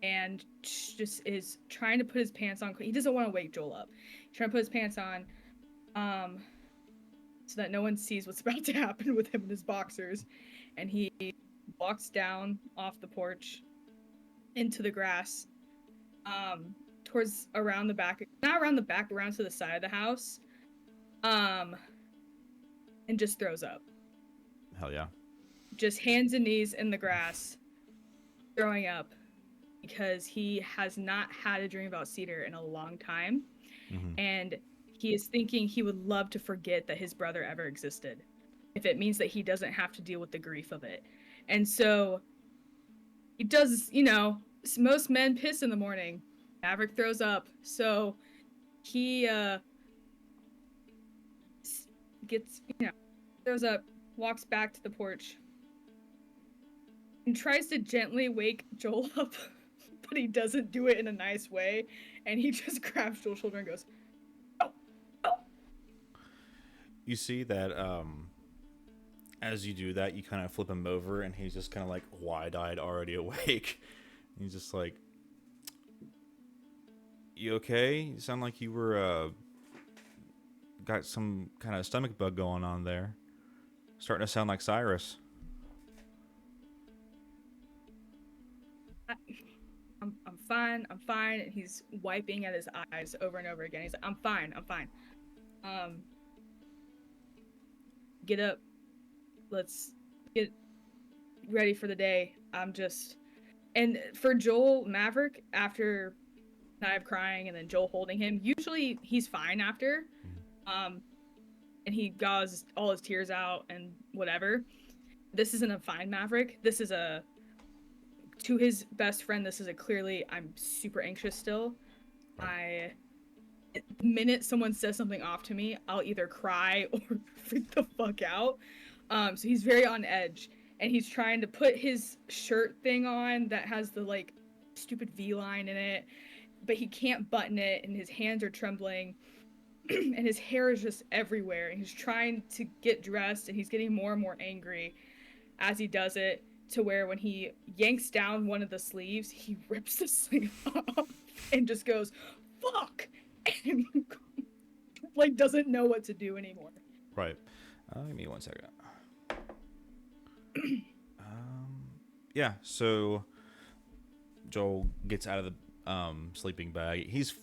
and just is trying to put his pants on. He doesn't want to wake Joel up. He's trying to put his pants on, so that no one sees what's about to happen with him and his boxers. And he walks down off the porch into the grass, towards around the back, not around the back, around to the side of the house, and just throws up. Hell yeah. Just hands and knees in the grass, throwing up, because he has not had a dream about Cedar in a long time. And he is thinking he would love to forget that his brother ever existed, if it means that he doesn't have to deal with the grief of it. And so he does, you know, most men piss in the morning. Maverick throws up. So he gets, you know, throws up, walks back to the porch, and tries to gently wake Joel up, but he doesn't do it in a nice way. And he just grabs Joel's shoulder and goes, "Oh, oh." You see that as you do that, you kind of flip him over, and he's just kind of like wide-eyed, already awake. He's just like, "You okay? You sound like you were got some kind of stomach bug going on there. Starting to sound like Cyrus." I'm fine. And he's wiping at his eyes over and over again. He's like, I'm fine. Get up. Let's get ready for the day. And for Joel, Maverick, after Knive crying and then Joel holding him, usually he's fine after. And he gauze all his tears out and whatever. This isn't a fine Maverick. This is to his best friend, this is a clearly, I'm super anxious still. The minute someone says something off to me, I'll either cry or freak the fuck out. So he's very on edge, and he's trying to put his shirt thing on that has the like stupid V line in it, but he can't button it, and his hands are trembling, and his hair is just everywhere, and he's trying to get dressed, and he's getting more and more angry as he does it, to where when he yanks down one of the sleeves, he rips the sleeve off and just goes, "Fuck!" and like doesn't know what to do anymore. Right. Give me 1 second. Yeah, so Joel gets out of the sleeping bag. He's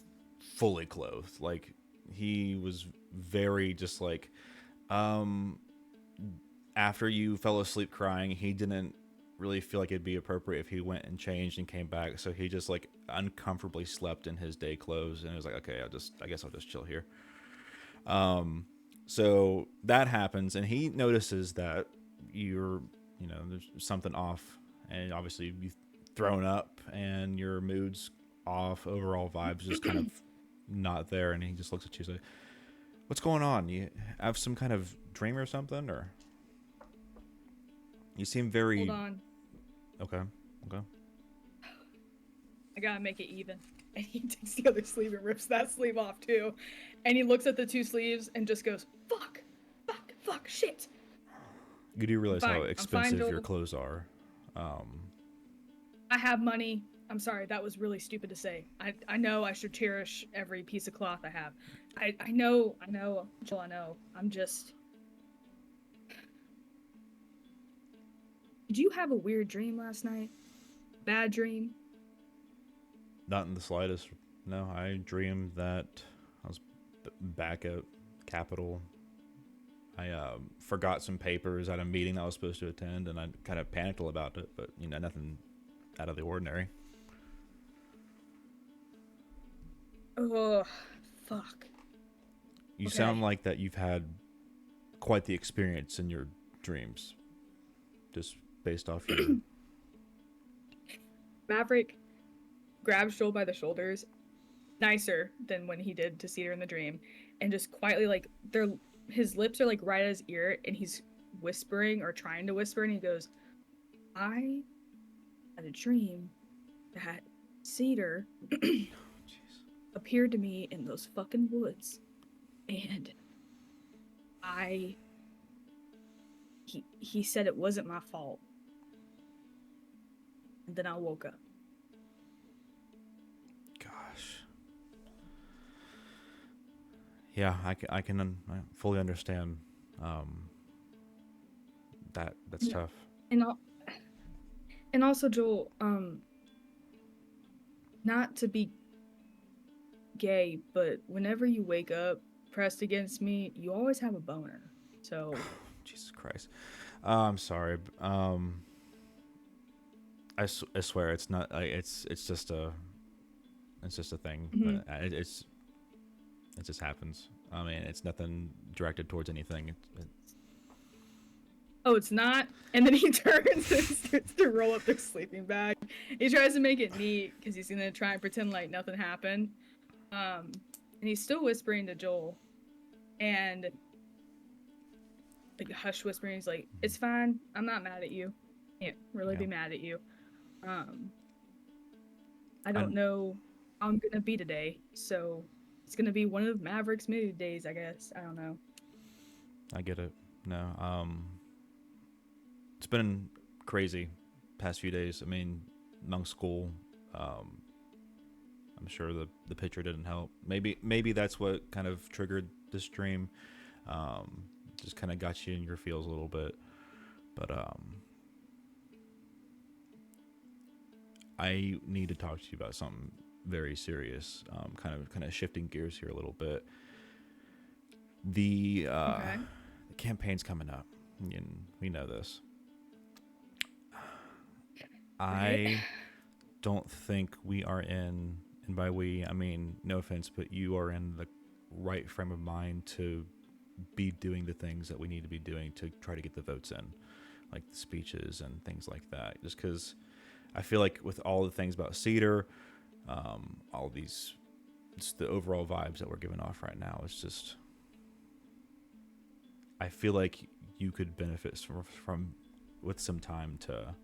fully clothed. Like, he was very just like, after you fell asleep crying, he didn't really feel like it'd be appropriate if he went and changed and came back. So he just like uncomfortably slept in his day clothes, and it was like, okay, I guess I'll just chill here. So that happens, and he notices that there's something off, and obviously you've thrown up and your mood's off, overall vibes just kind of not there. And he just looks at you and says, "What's going on? You have some kind of dream or something?" Or you seem very... Hold on. Okay. I gotta make it even. And he takes the other sleeve and rips that sleeve off too. And he looks at the two sleeves and just goes, fuck, shit. You do realize how I'm expensive fine, your clothes are. I have money. I'm sorry, that was really stupid to say. I know I should cherish every piece of cloth I have. I know, Joel, I know. I'm just... Did you have a weird dream last night? Bad dream? Not in the slightest. No, I dreamed that I was back at Capitol. I forgot some papers at a meeting that I was supposed to attend, and I kind of panicked about it, but, nothing out of the ordinary. Oh, fuck. You Okay. sound like that you've had quite the experience in your dreams, just based off your. Maverick grabs Joel by the shoulders, nicer than when he did to Cedar in the dream, and just quietly, like, his lips are like right at his ear, and he's whispering or trying to whisper, and he goes, I had a dream that Cedar appeared to me in those fucking woods, and he said it wasn't my fault. And then I woke up. Gosh. Yeah, I can I fully understand. That's tough. And also, Joel, not to be gay, but whenever you wake up pressed against me, you always have a boner. So Jesus Christ. I'm sorry. I swear it's not. It's just a thing. Mhm. But it just happens. I mean, it's nothing directed towards anything. oh, it's not. And then he turns and starts to roll up their sleeping bag. He tries to make it neat because he's gonna try and pretend like nothing happened. And he's still whispering to Joel, and like hush whispering. He's like, "It's fine. I'm not mad at you. Can't really be mad at you. I don't know how I'm gonna be today, so it's gonna be one of Maverick's mood days, I guess. I don't know." I get it. No. It's been crazy past few days. I mean, among school, I'm sure the picture didn't help. Maybe that's what kind of triggered this dream. Just kind of got you in your feels a little bit. But I need to talk to you about something very serious. Kind of shifting gears here a little bit. The campaign's coming up, and we know this. I don't think we are in, and by we, I mean, no offense, but you are in the right frame of mind to be doing the things that we need to be doing to try to get the votes in, like the speeches and things like that. Just because I feel like with all the things about Cedar, all these, just the overall vibes that we're giving off right now, it's just, I feel like you could benefit from with some time to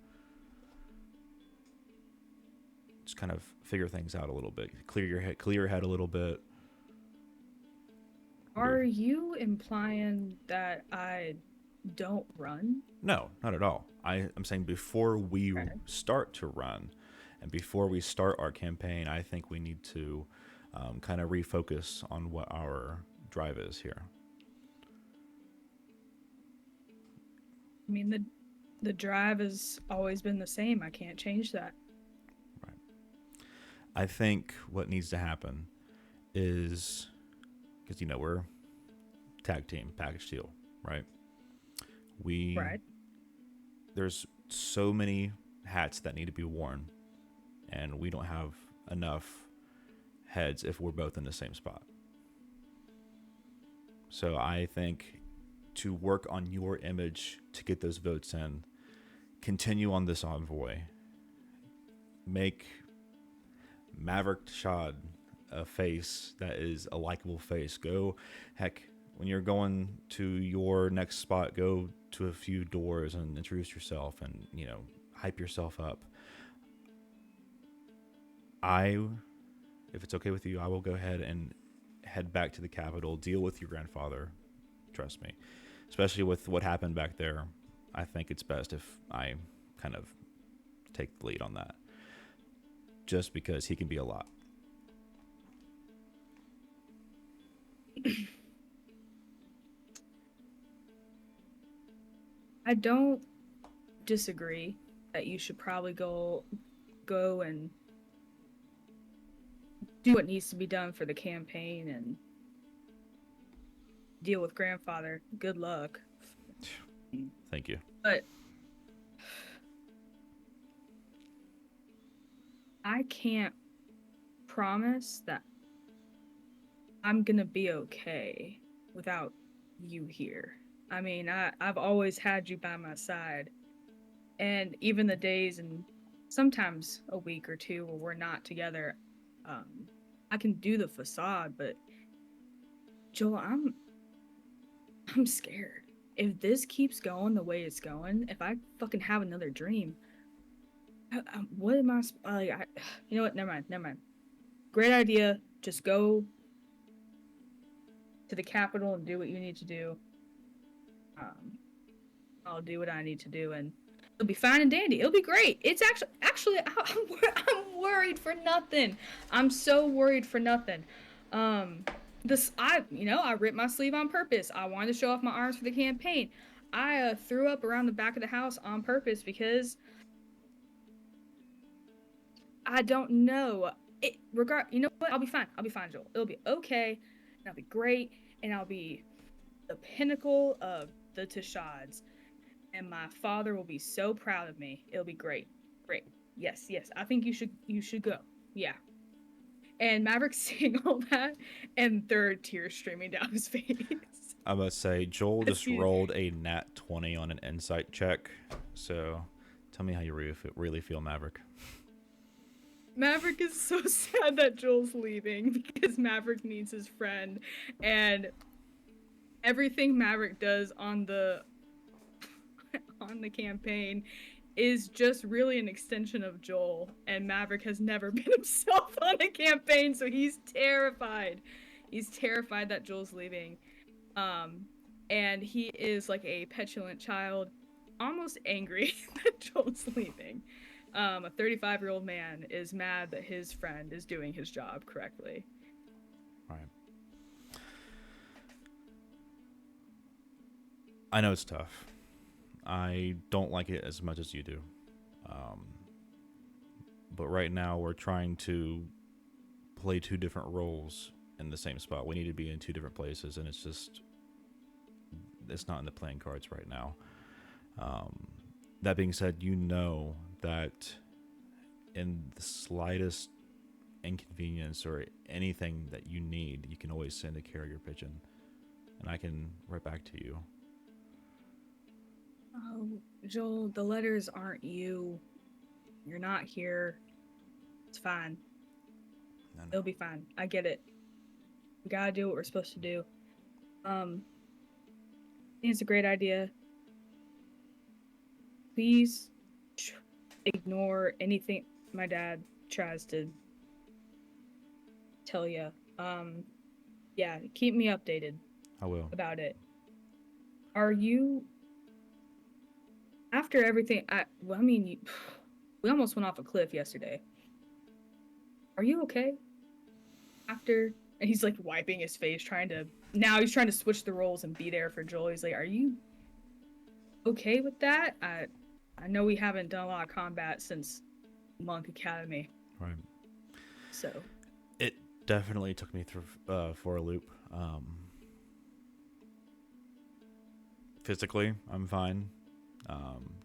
just kind of figure things out a little bit, clear your head a little bit. Are you implying that I don't run? No, not at all. I'm saying before we start to run and before we start our campaign, I think we need to kind of refocus on what our drive is here. I mean, the drive has always been the same. I can't change that. Right. I think what needs to happen is, because, you know, we're tag team, package deal, right? There's so many hats that need to be worn, and we don't have enough heads if we're both in the same spot. So I think to work on your image to get those votes in, continue on this envoy, make Maverick Shad a face that is a likable face. Go, heck, when you're going to your next spot, go to a few doors and introduce yourself and, you know, hype yourself up. If it's okay with you, I will go ahead and head back to the Capitol, deal with your grandfather. Trust me. Especially with what happened back there, I think it's best if I kind of take the lead on that. Just because he can be a lot. I don't disagree that you should probably go and do what needs to be done for the campaign and deal with grandfather. Good luck. Thank you. But I can't promise that I'm gonna be okay without you here. I mean, I've always had you by my side. And even the days and sometimes a week or two where we're not together, I can do the facade, but Joel, I'm scared. If this keeps going the way it's going, if I fucking have another dream, what am like? You know what? Never mind. Never mind. Great idea. Just go to the Capitol and do what you need to do. I'll do what I need to do, and it'll be fine and dandy. It'll be great. It's actually, I'm worried for nothing. I'm so worried for nothing. I ripped my sleeve on purpose. I wanted to show off my arms for the campaign. I threw up around the back of the house on purpose because I don't know. You know what? I'll be fine. I'll be fine, Joel. It'll be okay, and I'll be great, and I'll be the pinnacle of the Tashads. And my father will be so proud of me. It'll be great. Great. Yes. I think you should go. Yeah. And Maverick's seeing all that, and there are tears streaming down his face. I must say, Joel just rolled a nat 20 on an insight check. So tell me how you really feel, Maverick. Maverick is so sad that Joel's leaving because Maverick needs his friend, and everything Maverick does on the campaign is just really an extension of Joel, and Maverick has never been himself on a campaign, so he's terrified. He's terrified that Joel's leaving. And he is like a petulant child, almost angry that Joel's leaving. A 35-year-old man is mad that his friend is doing his job correctly. Right. I know it's tough. I don't like it as much as you do. But right now we're trying to play two different roles in the same spot. We need to be in two different places, and it's not in the playing cards right now. That being said, you know that in the slightest inconvenience or anything that you need, you can always send a carrier pigeon, and I can write back to you. Oh, Joel, the letters aren't you. You're not here. It's fine. No. It'll be fine. I get it. We gotta do what we're supposed to do. I think it's a great idea. Please ignore anything my dad tries to tell you. Yeah, keep me updated. I will. About it. Are you... After everything, we almost went off a cliff yesterday. Are you okay? After, and he's like wiping his face, now he's trying to switch the roles and be there for Joel. He's like, are you okay with that? I know we haven't done a lot of combat since Monk Academy. Right. So. It definitely took me through for a loop. Physically, I'm fine.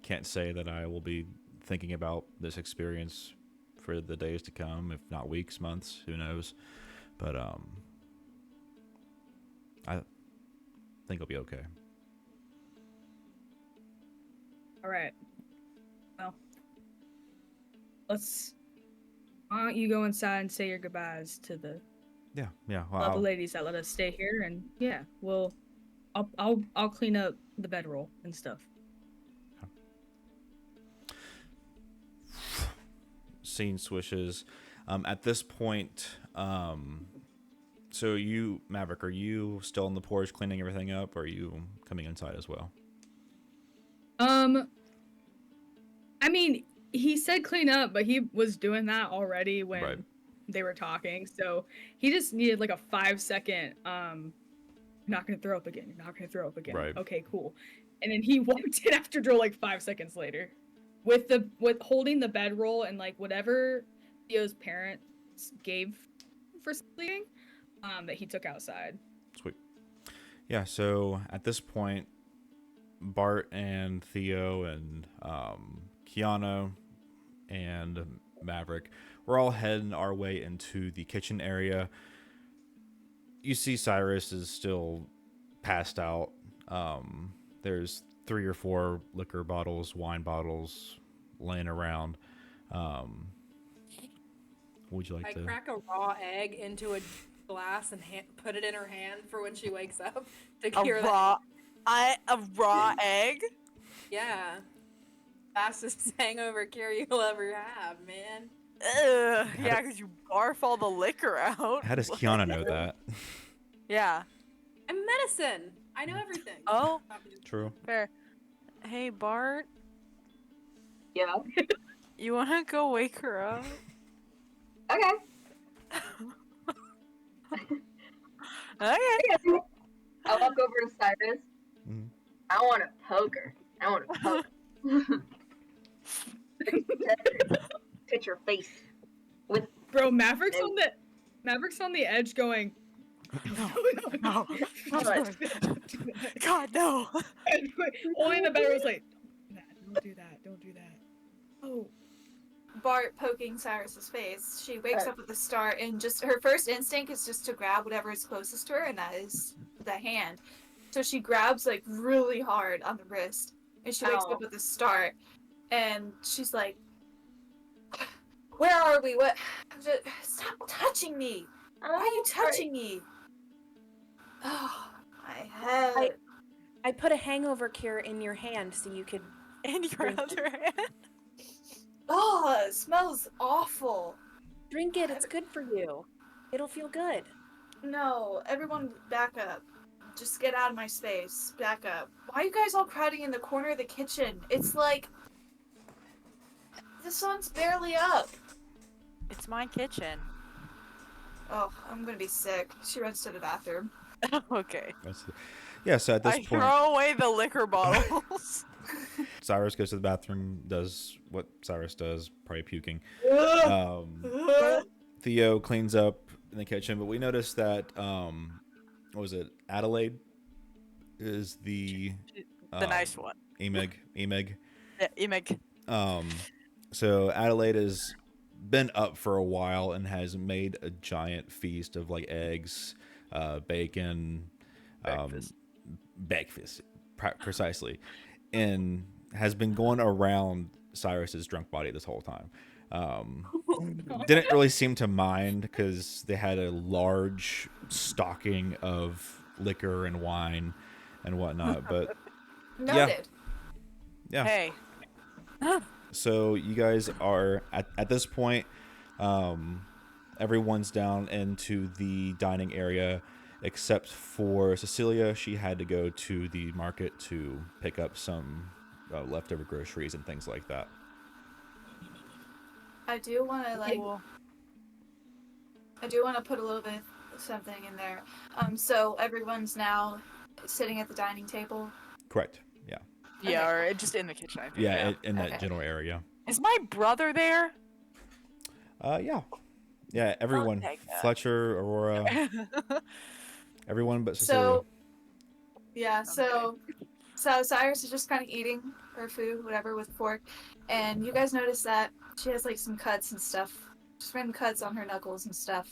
Can't say that I will be thinking about this experience for the days to come, if not weeks, months, who knows. But I think I'll be okay. All right. Well, why don't you go inside and say your goodbyes to the well, the ladies that let us stay here, and yeah, I'll clean up the bedroll and stuff. Scene swishes. At this point, so you, Maverick, are you still on the porch cleaning everything up, or are you coming inside as well? I mean, he said clean up, but he was doing that already when they were talking, so he just needed like a 5-second, not gonna throw up again, you're not gonna throw up again. Right. Okay, cool. And then he walked in after Joel like 5 seconds later. With holding the bedroll and like whatever Theo's parents gave for sleeping, that he took outside. Sweet. Yeah, so at this point, Bart and Theo and Keanu and Maverick, we're all heading our way into the kitchen area. you see Cyrus is still passed out. There's 3 or 4 liquor bottles, wine bottles laying around. Would you like I to? crack a raw egg into a glass and put it in her hand for when she wakes up to cure that. A raw egg? Yeah. Fastest hangover cure you'll ever have, man. Ugh, yeah, because you barf all the liquor out. How does Kiana know that? Yeah. I'm medicine. I know everything. Oh, True. fair. Hey, Bart, Yeah. you want to go wake her up? Okay. Okay. I walk over to Cyrus. Mhm. I want to poke her. I want to poke her. Touch her face. Bro, Maverick's on the edge going. No. God, no. Only in the bed was like, don't do that, don't do that. Oh. Bart poking Cyrus's face. She wakes up with a start, and just her first instinct is just to grab whatever is closest to her, and that is the hand. So she grabs like really hard on the wrist, and she wakes up with a start, and she's like, "Where are we? What? Stop touching me! Why are you touching me?" Oh, my head. I put a hangover cure in your hand so you could. In your other hand. Oh, it smells awful. Drink it, it's good for you. It'll feel good. No, everyone back up. Just get out of my space. Back up. Why are you guys all crowding in the corner of the kitchen? It's like... the sun's barely up. It's my kitchen. Oh, I'm gonna be sick. She runs to the bathroom. Okay. Yeah, so at this I point, throw away the liquor bottles. Cyrus goes to the bathroom, does what Cyrus does, probably puking. Theo cleans up in the kitchen, but we noticed that, what was it, Adelaide is the nice one. Emig. Yeah, Emig. So Adelaide has been up for a while and has made a giant feast of like eggs, bacon, breakfast, precisely, and has been going around Cyrus's drunk body this whole time. Didn't really seem to mind because they had a large stocking of liquor and wine and whatnot. But Noted. yeah. Hey. So you guys are at this point, everyone's down into the dining area except for Cecilia. She had to go to the market to pick up some leftover groceries and things like that. I do want to Cool. put a little bit of something in there. So everyone's now sitting at the dining table. Correct. Yeah. Yeah, or just in the kitchen, I think. Yeah, in that Okay. general area. Is my brother there? Yeah. Yeah, everyone. thank God. Fletcher, Aurora, everyone but Cecilia. So, yeah, so Cyrus is just kind of eating her food, whatever, with a fork, and you guys notice that she has like some cuts and stuff, just random cuts on her knuckles and stuff,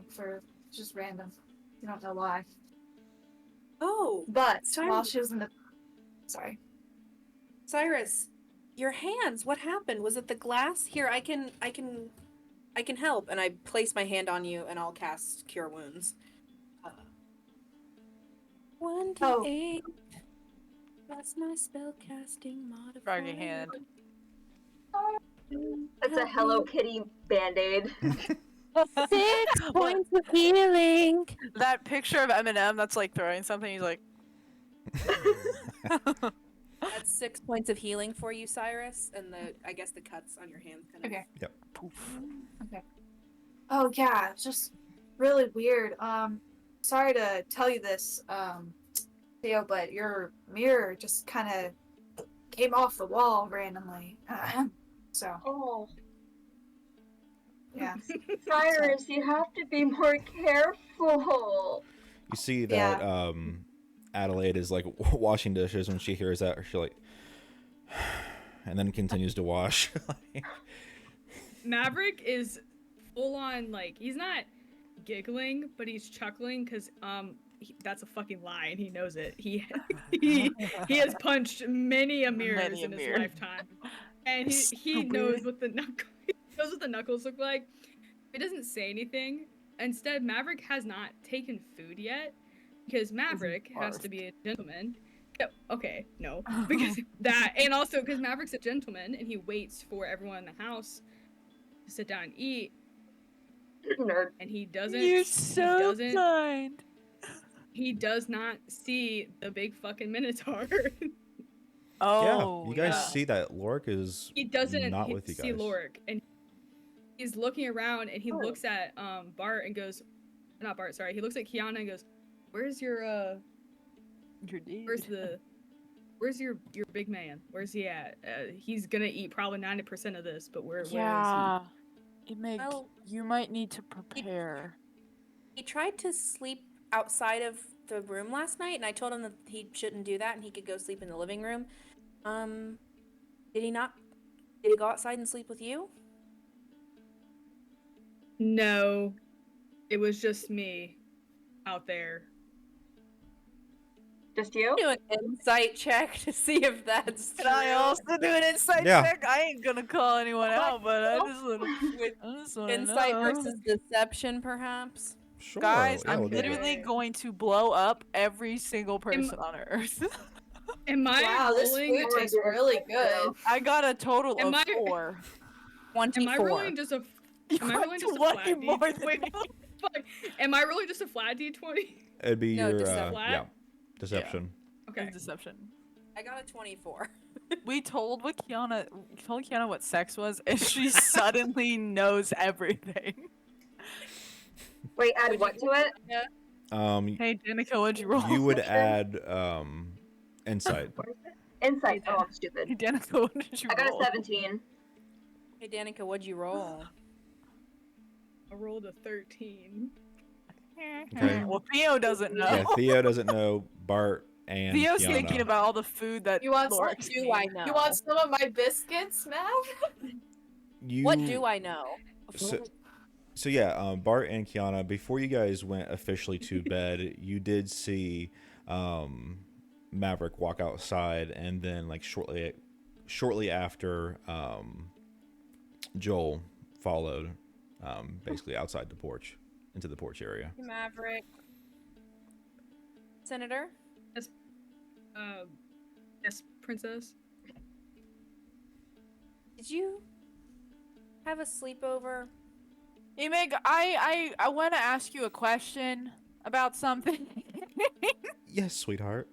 for just random. You don't know why. Oh, But Sorry. while she was in the, sorry, Cyrus, your hands. What happened? Was it the glass? Here, I can help. And I place my hand on you, and I'll cast Cure Wounds. 1d8 plus my spellcasting modifier. Froggy hand. It's a Hello Kitty Band-Aid. 6 points of healing. That picture of Eminem that's like throwing something, he's like, That's 6 points of healing for you, Cyrus, and I guess the cuts on your hands kind of. okay. Yep. poof. Okay. Oh yeah, it's just really weird. Sorry to tell you this, Theo, but your mirror just kind of came off the wall randomly. So Oh, yeah. Cyrus, you have to be more careful. You see that Adelaide is like washing dishes when she hears that, or she like, and then continues to wash. Maverick is full on, like, he's not giggling, but he's chuckling because that's a fucking lie, and he knows it. He has punched many a mirrors in his lifetime, and he knows what the knuckles look like. He doesn't say anything. Instead, Maverick has not taken food yet because Maverick has to be a gentleman. Okay, no, because that, and also because Maverick's a gentleman and he waits for everyone in the house to sit down and eat. Nerd. And he doesn't. You're so kind. He does not see the big fucking Minotaur. Oh, yeah, you guys see that Lorik is He doesn't not with you see guys. Lorik, and he's looking around and he looks at Bart and goes, not Bart, sorry. He looks at Kiana and goes, "Where's your dude. Where's your big man? Where's he at? He's gonna eat probably 90% of this, but where is Yeah. Meg, Well, you might need to prepare. He tried to sleep outside of the room last night, and I told him that he shouldn't do that and he could go sleep in the living room. Did he not? Did he go outside and sleep with you? he? No, it was just me out there. Just you? Do an insight check to see if that's Can I also do an insight Yeah. check? I ain't gonna call anyone out, but I just with wanna insight know. versus deception, perhaps? Sure. Guys, yeah, I'm we'll do it. literally going to blow up every single person on Earth. Am I Wow, this rolling? food tastes really good. I got a total Am of I- 4. 24. Am I rolling just a? You Am I got rolling just a 20 flat more D20? than Wait, me. fuck. Am I rolling just a flat D20? It'd be No, your deception. yeah, deception. Okay. I Deception. got a 24. We told Kiana what sex was, and she suddenly knows everything. Wait, add what to it? Hey, Danica, what'd you roll? You would add insight. Insight. Oh, I'm stupid. Hey, Danica, what did you I got roll? a 17. Hey, Danica, what'd you roll? I rolled a 13. Okay. Well, Theo doesn't know. Yeah, Theo doesn't know. Bart and Theo's Kiana. thinking about all the food that You want Lorik some? Do I know? You want some of my biscuits, Mav? What do I know? So yeah, Bart and Kiana, before you guys went officially to bed, you did see Maverick walk outside, and then like shortly after, Joel followed, basically outside the porch, into the porch area. Maverick. Senator? Yes, princess. Did you have a sleepover? Hey, Meg, I want to ask you a question about something. Yes, sweetheart.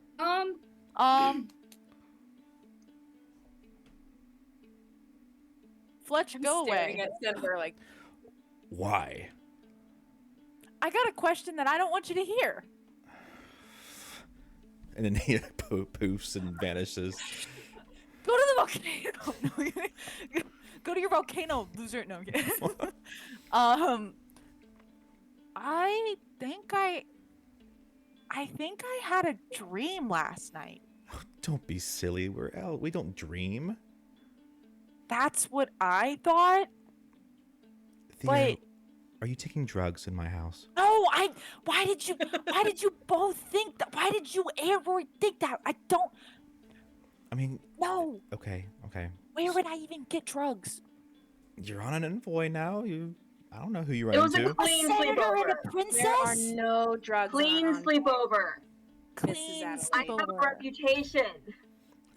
Fletch, go Staring away. at Senator like, Why? I got a question that I don't want you to hear. And then he poofs and vanishes. Go to the volcano. No, go to your volcano, loser. No, I'm kidding. I think I had a dream last night. Don't be silly. We're out. We don't dream. That's what I thought. Theo, But are you taking drugs in my house? no, why did you both think that? Why did you ever think that? I don't I mean, know. okay. Where would I even get drugs? You're on an envoy now. I don't know who you It run was a into. A clean senator and a sleepover. princess? there are no drugs Clean on. sleepover. Clean Adams. I have a sleepover. reputation.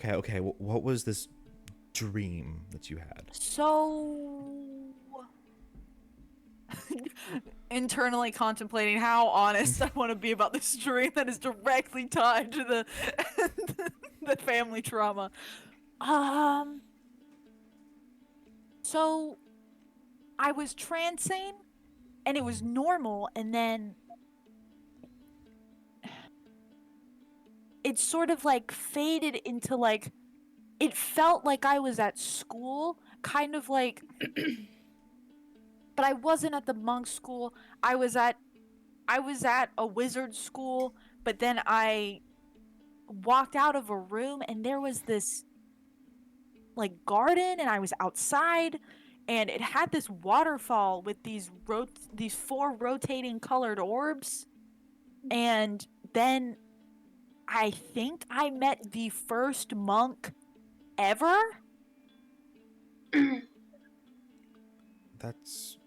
Okay. What was this dream that you had? So internally contemplating how honest I want to be about this dream that is directly tied to the the family trauma. So I was trancing and it was normal, and then it sort of like faded into like, it felt like I was at school, kind of like but I wasn't at the monk school. I was at a wizard school, but then I walked out of a room and there was this like garden and I was outside and it had this waterfall with these 4 rotating colored orbs. And then I think I met the first monk ever. That's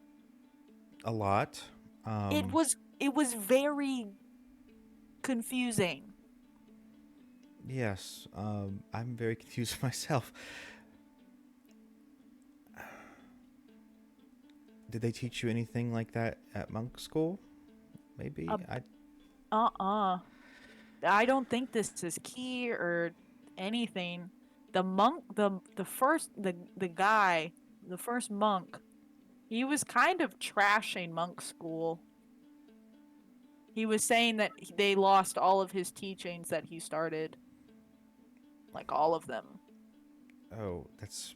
a lot. It was very confusing. Yes, I'm very confused myself. Did they teach you anything like that at monk school? Maybe? I don't think this is key or anything. The monk, the first monk, he was kind of trashing monk school. He was saying that they lost all of his teachings that he started. Like all of them. Oh, that's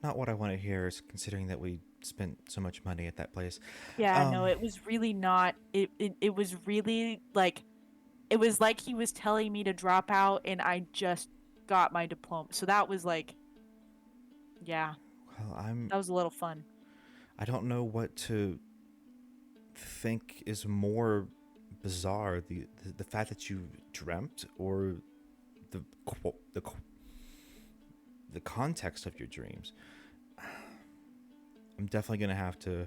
not what I want to hear, is considering that we spent so much money at that place. Yeah, no, it was really not. It was really like, it was like he was telling me to drop out, and I just got my diploma. So that was like, yeah. Well, that was a little fun. I don't know what to think is more bizarre, the fact that you dreamt, or the context of your dreams. I'm definitely gonna have to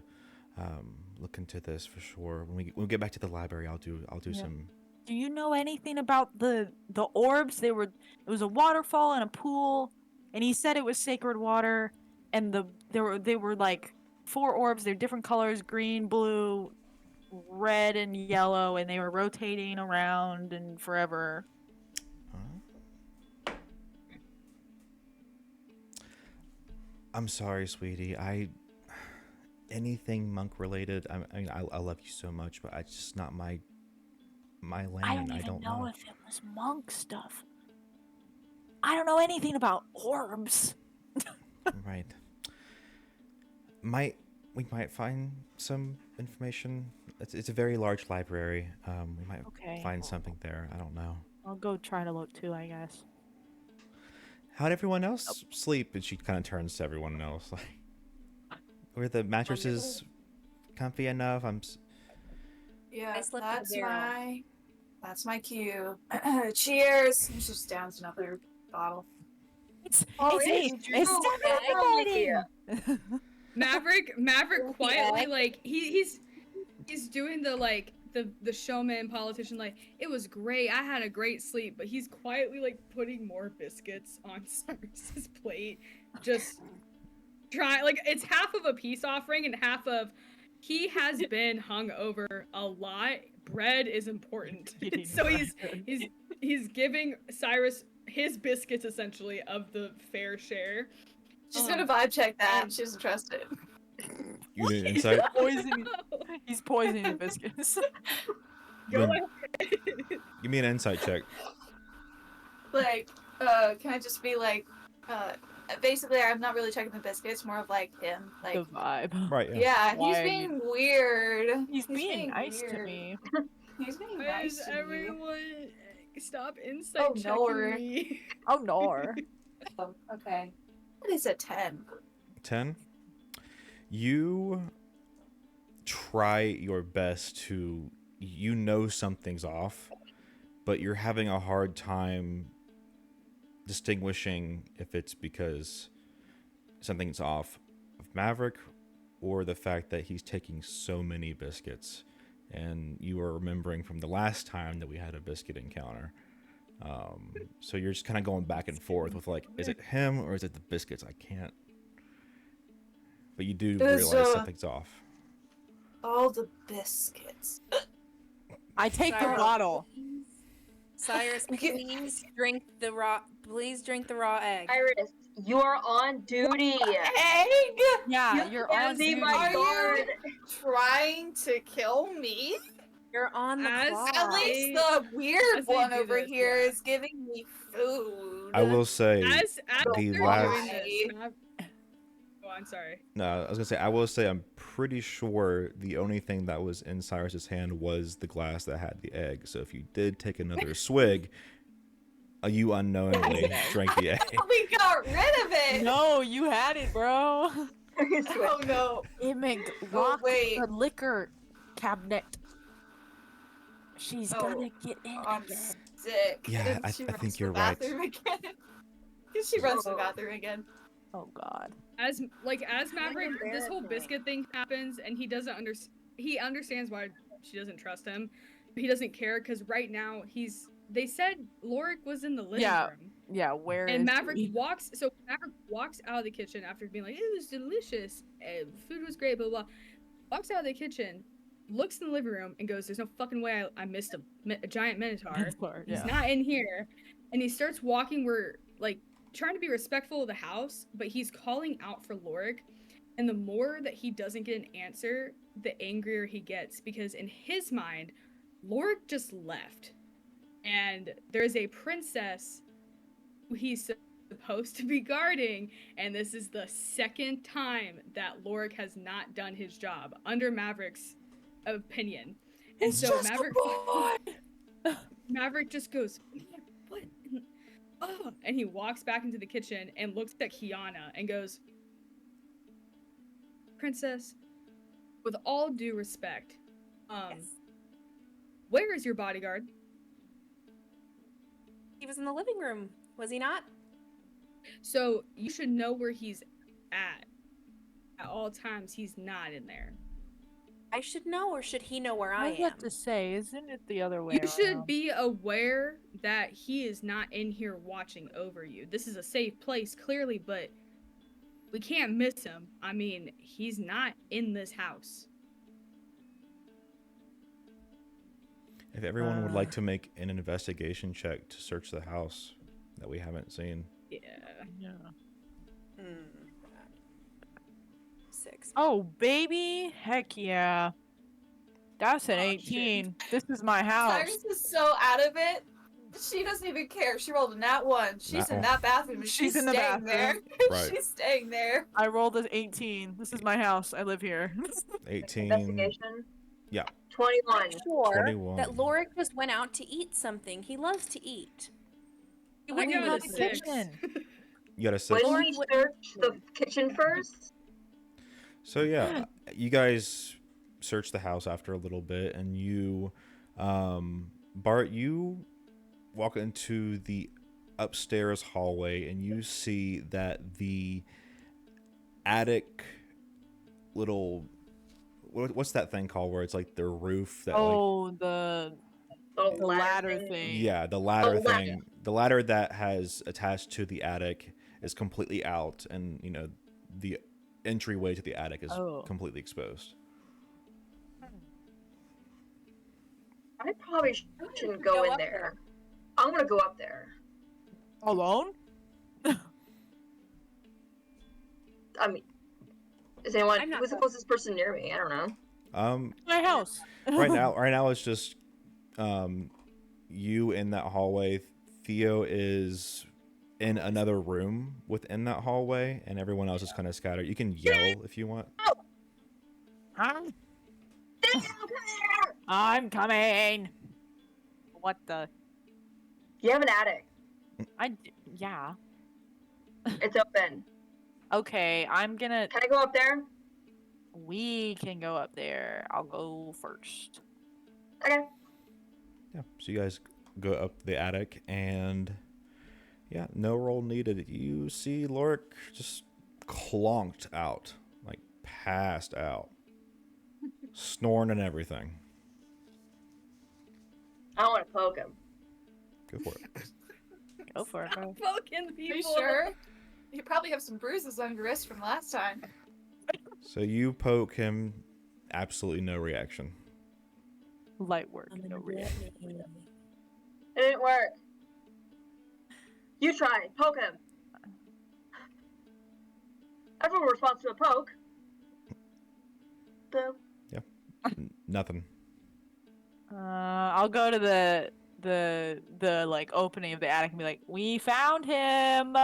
look into this for sure. When we get back to the library, I'll do some. Do you know anything about the orbs? It was a waterfall and a pool, and he said it was sacred water, and they were like 4 orbs. They're different colors: green, blue, red, and yellow, and they were rotating around and forever. I'm sorry, sweetie. Anything monk related. I love you so much, but it's just not my lane. I don't even know if it was monk stuff. I don't know anything about orbs. Right. We might find some information. It's a very large library. We might find something there. I don't know. I'll go try to look too, I guess. How'd everyone else sleep? And she kind of turns to everyone else, like, were the mattresses comfy enough? Yeah, I slept in the barrel. that's my cue. Cheers. She just downs another bottle. It's Maverick quietly, like, he's doing the, like, the showman politician, like, it was great, I had a great sleep, but he's quietly, like, putting more biscuits on Cyrus's plate, just try, like, it's half of a peace offering and half of, he has been hung over a lot, bread is important. So he's giving Cyrus his biscuits, essentially, of the fair share. She's gonna vibe check that. She doesn't trust it. You need insight? He's poisoning biscuits. Go ahead. Give me an insight check. Like, can I just be like, basically, I'm not really checking the biscuits, more of like him, like The vibe. Right. yeah, Why he's are being weird. He's being nice to weird. me. He's being nice Guys, to me. everyone, stop insight checking no. me. Oh no. Oh, okay. That is a 10. 10. You try your best to, something's off, but you're having a hard time distinguishing if it's because something's off of Maverick or the fact that he's taking so many biscuits, and you are remembering from the last time that we had a biscuit encounter. So you're just kind of going back and forth with, like, is it him or is it the biscuits? I can't. But you do realize something's off. All the biscuits. I take the Cyrus. bottle. Cyrus, please drink the raw egg. Iris, you're on duty. Egg? Yeah, You you're can't on be duty. my Are guard. you trying to kill me? You're on the As- clock. At least the weird As they one do over this, here yeah. is giving me food. I will say, As The they're last- doing this, oh, I'm sorry. no, I was gonna say, I will say, I'm pretty sure the only thing that was in Cyrus's hand was the glass that had the egg. So if you did take another swig, you unknowingly drank the egg. We got rid of it. No, you had it, bro. Oh no. Imig, lock wait. the liquor cabinet. She's Oh, gonna get in I'm again. sick. Yeah, And I she think runs to you're the right. bathroom again. Because she runs to the Oh. bathroom again. Oh God. As Maverick, this whole embarrassing. biscuit thing happens, and he doesn't he understands why she doesn't trust him. He doesn't care because right now they said Lorik was in the living room. Yeah, where And is Maverick he? Maverick walks out of the kitchen after being like, it was delicious, food was great, blah, blah, blah. Walks out of the kitchen, looks in the living room, and goes, there's no fucking way I missed a giant minotaur. He's Yeah. not in here. And he starts walking trying to be respectful of the house, but he's calling out for Lorik. And the more that he doesn't get an answer, the angrier he gets, because in his mind, Lorik just left. And there's a princess who he's supposed to be guarding, and this is the second time that Lorik has not done his job, under Maverick's opinion. And It's so just Maverick, a boy! Maverick just goes, what? And he walks back into the kitchen and looks at Kiana and goes, Princess, with all due respect, Yes. where is your bodyguard? He was in the living room, was he not? So you should know where he's at. At all times, he's not in there. I should know, or should he know where I I was am? about to say, isn't it the other way You around? should be aware that he is not in here watching over you. This is a safe place, clearly, but we can't miss him. I mean, he's not in this house. If everyone would like to make an investigation check to search the house that we haven't seen. Yeah. Yeah. 6. Oh, baby! Heck yeah. That's an Oh, 18. This is my house. Cyrus is so out of it. She doesn't even care. She rolled a nat 1. She's Nat in one. that bathroom. And She's she's in the staying there. Right. She's staying there. I rolled an 18. This is my house. I live here. 18. Investigation. Yeah. 21. I'm sure 21. that Lorik just went out to eat something. He loves to eat. He I wouldn't got go a to the 6. kitchen. You got a 6. Wouldn't we search the kitchen first? So yeah, you guys search the house after a little bit, and you, Bart, you walk into the upstairs hallway, and you see that the attic little, what's that thing called where it's like the roof that The Little ladder thing. yeah, the ladder Oh, ladder. thing, the ladder that has attached to the attic is completely out, and the entryway to the attic is completely exposed. I probably shouldn't go in up there. I'm gonna go up there. Alone? I mean, is anyone? I'm not Who's the going. closest person near me? I don't know. My house. Right now it's just you in that hallway. Theo is in another room within that hallway, and everyone else is kind of scattered. You can yell if you want. Huh? Damn, come here! I'm coming. What the? You have an attic. Yeah. It's open. Okay, I'm gonna. Can I go up there? We can go up there. I'll go first. Okay. Yeah. So you guys go up the attic, and yeah, no roll needed. You see Lorik just clonked out, like passed out, snoring and everything. I want to poke him. Go for it. Go for it. Bro. Fucking Are you people. sure? You probably have some bruises on your wrist from last time. So you poke him, absolutely no reaction. Light work. No reaction. It didn't work. You try. Poke him. Everyone responds to a poke. Boom. Nothing. I'll go to the like opening of the attic and be like, "We found him.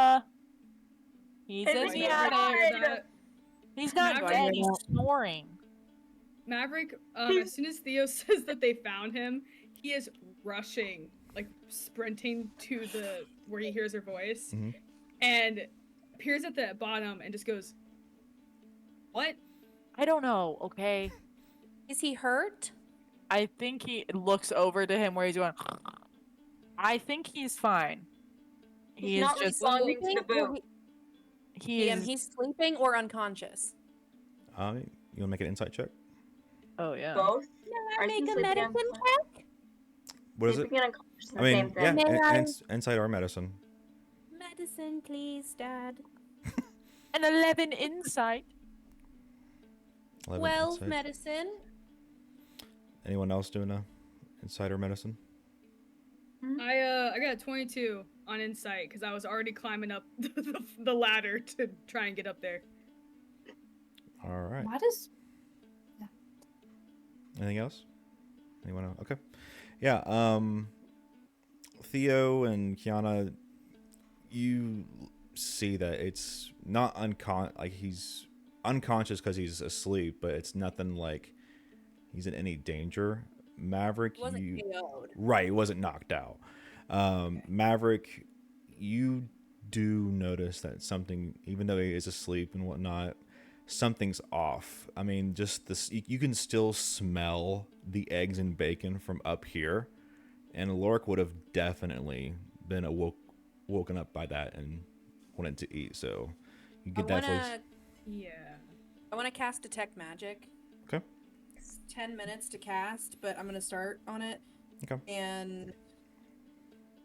He's Hey, in we the found attic. him. He's not Maverick- dead. He's snoring." Maverick, as soon as Theo says that they found him, he is rushing, like sprinting to where he hears her voice, Mhm. and appears at the bottom and just goes, What? I don't know, okay? Is he hurt? I think he looks over to him where he's going, I think he's fine. He's not just, responding to the Sleeping or boot. he's, he's sleeping or unconscious? You want to make an insight check? oh yeah. Both? Can I Aren't you make a sleeping medicine on- check? What is it? Sleeping and unconscious are I the mean, same yeah, thing. May I- insight or medicine. Medicine, please, Dad. An 11 insight. 11 12 insight. medicine. Anyone else doing a insight or medicine? I got a 22 on insight because I was already climbing up the ladder to try and get up there. All right. Why does Anything else? Anyone else? Okay. Yeah. Theo and Kiana, you see that it's not like he's unconscious because he's asleep, but it's nothing like he's in any danger. Maverick, He wasn't KO'd. right, he wasn't knocked out. Maverick, you do notice that something, even though he is asleep and whatnot, something's off. I mean, just this, you can still smell the eggs and bacon from up here, and Lork would have definitely been woken up by that and wanted to eat. So you get that voice. Yeah. I want to cast Detect Magic. Okay. It's 10 minutes to cast, but I'm going to start on it. Okay. And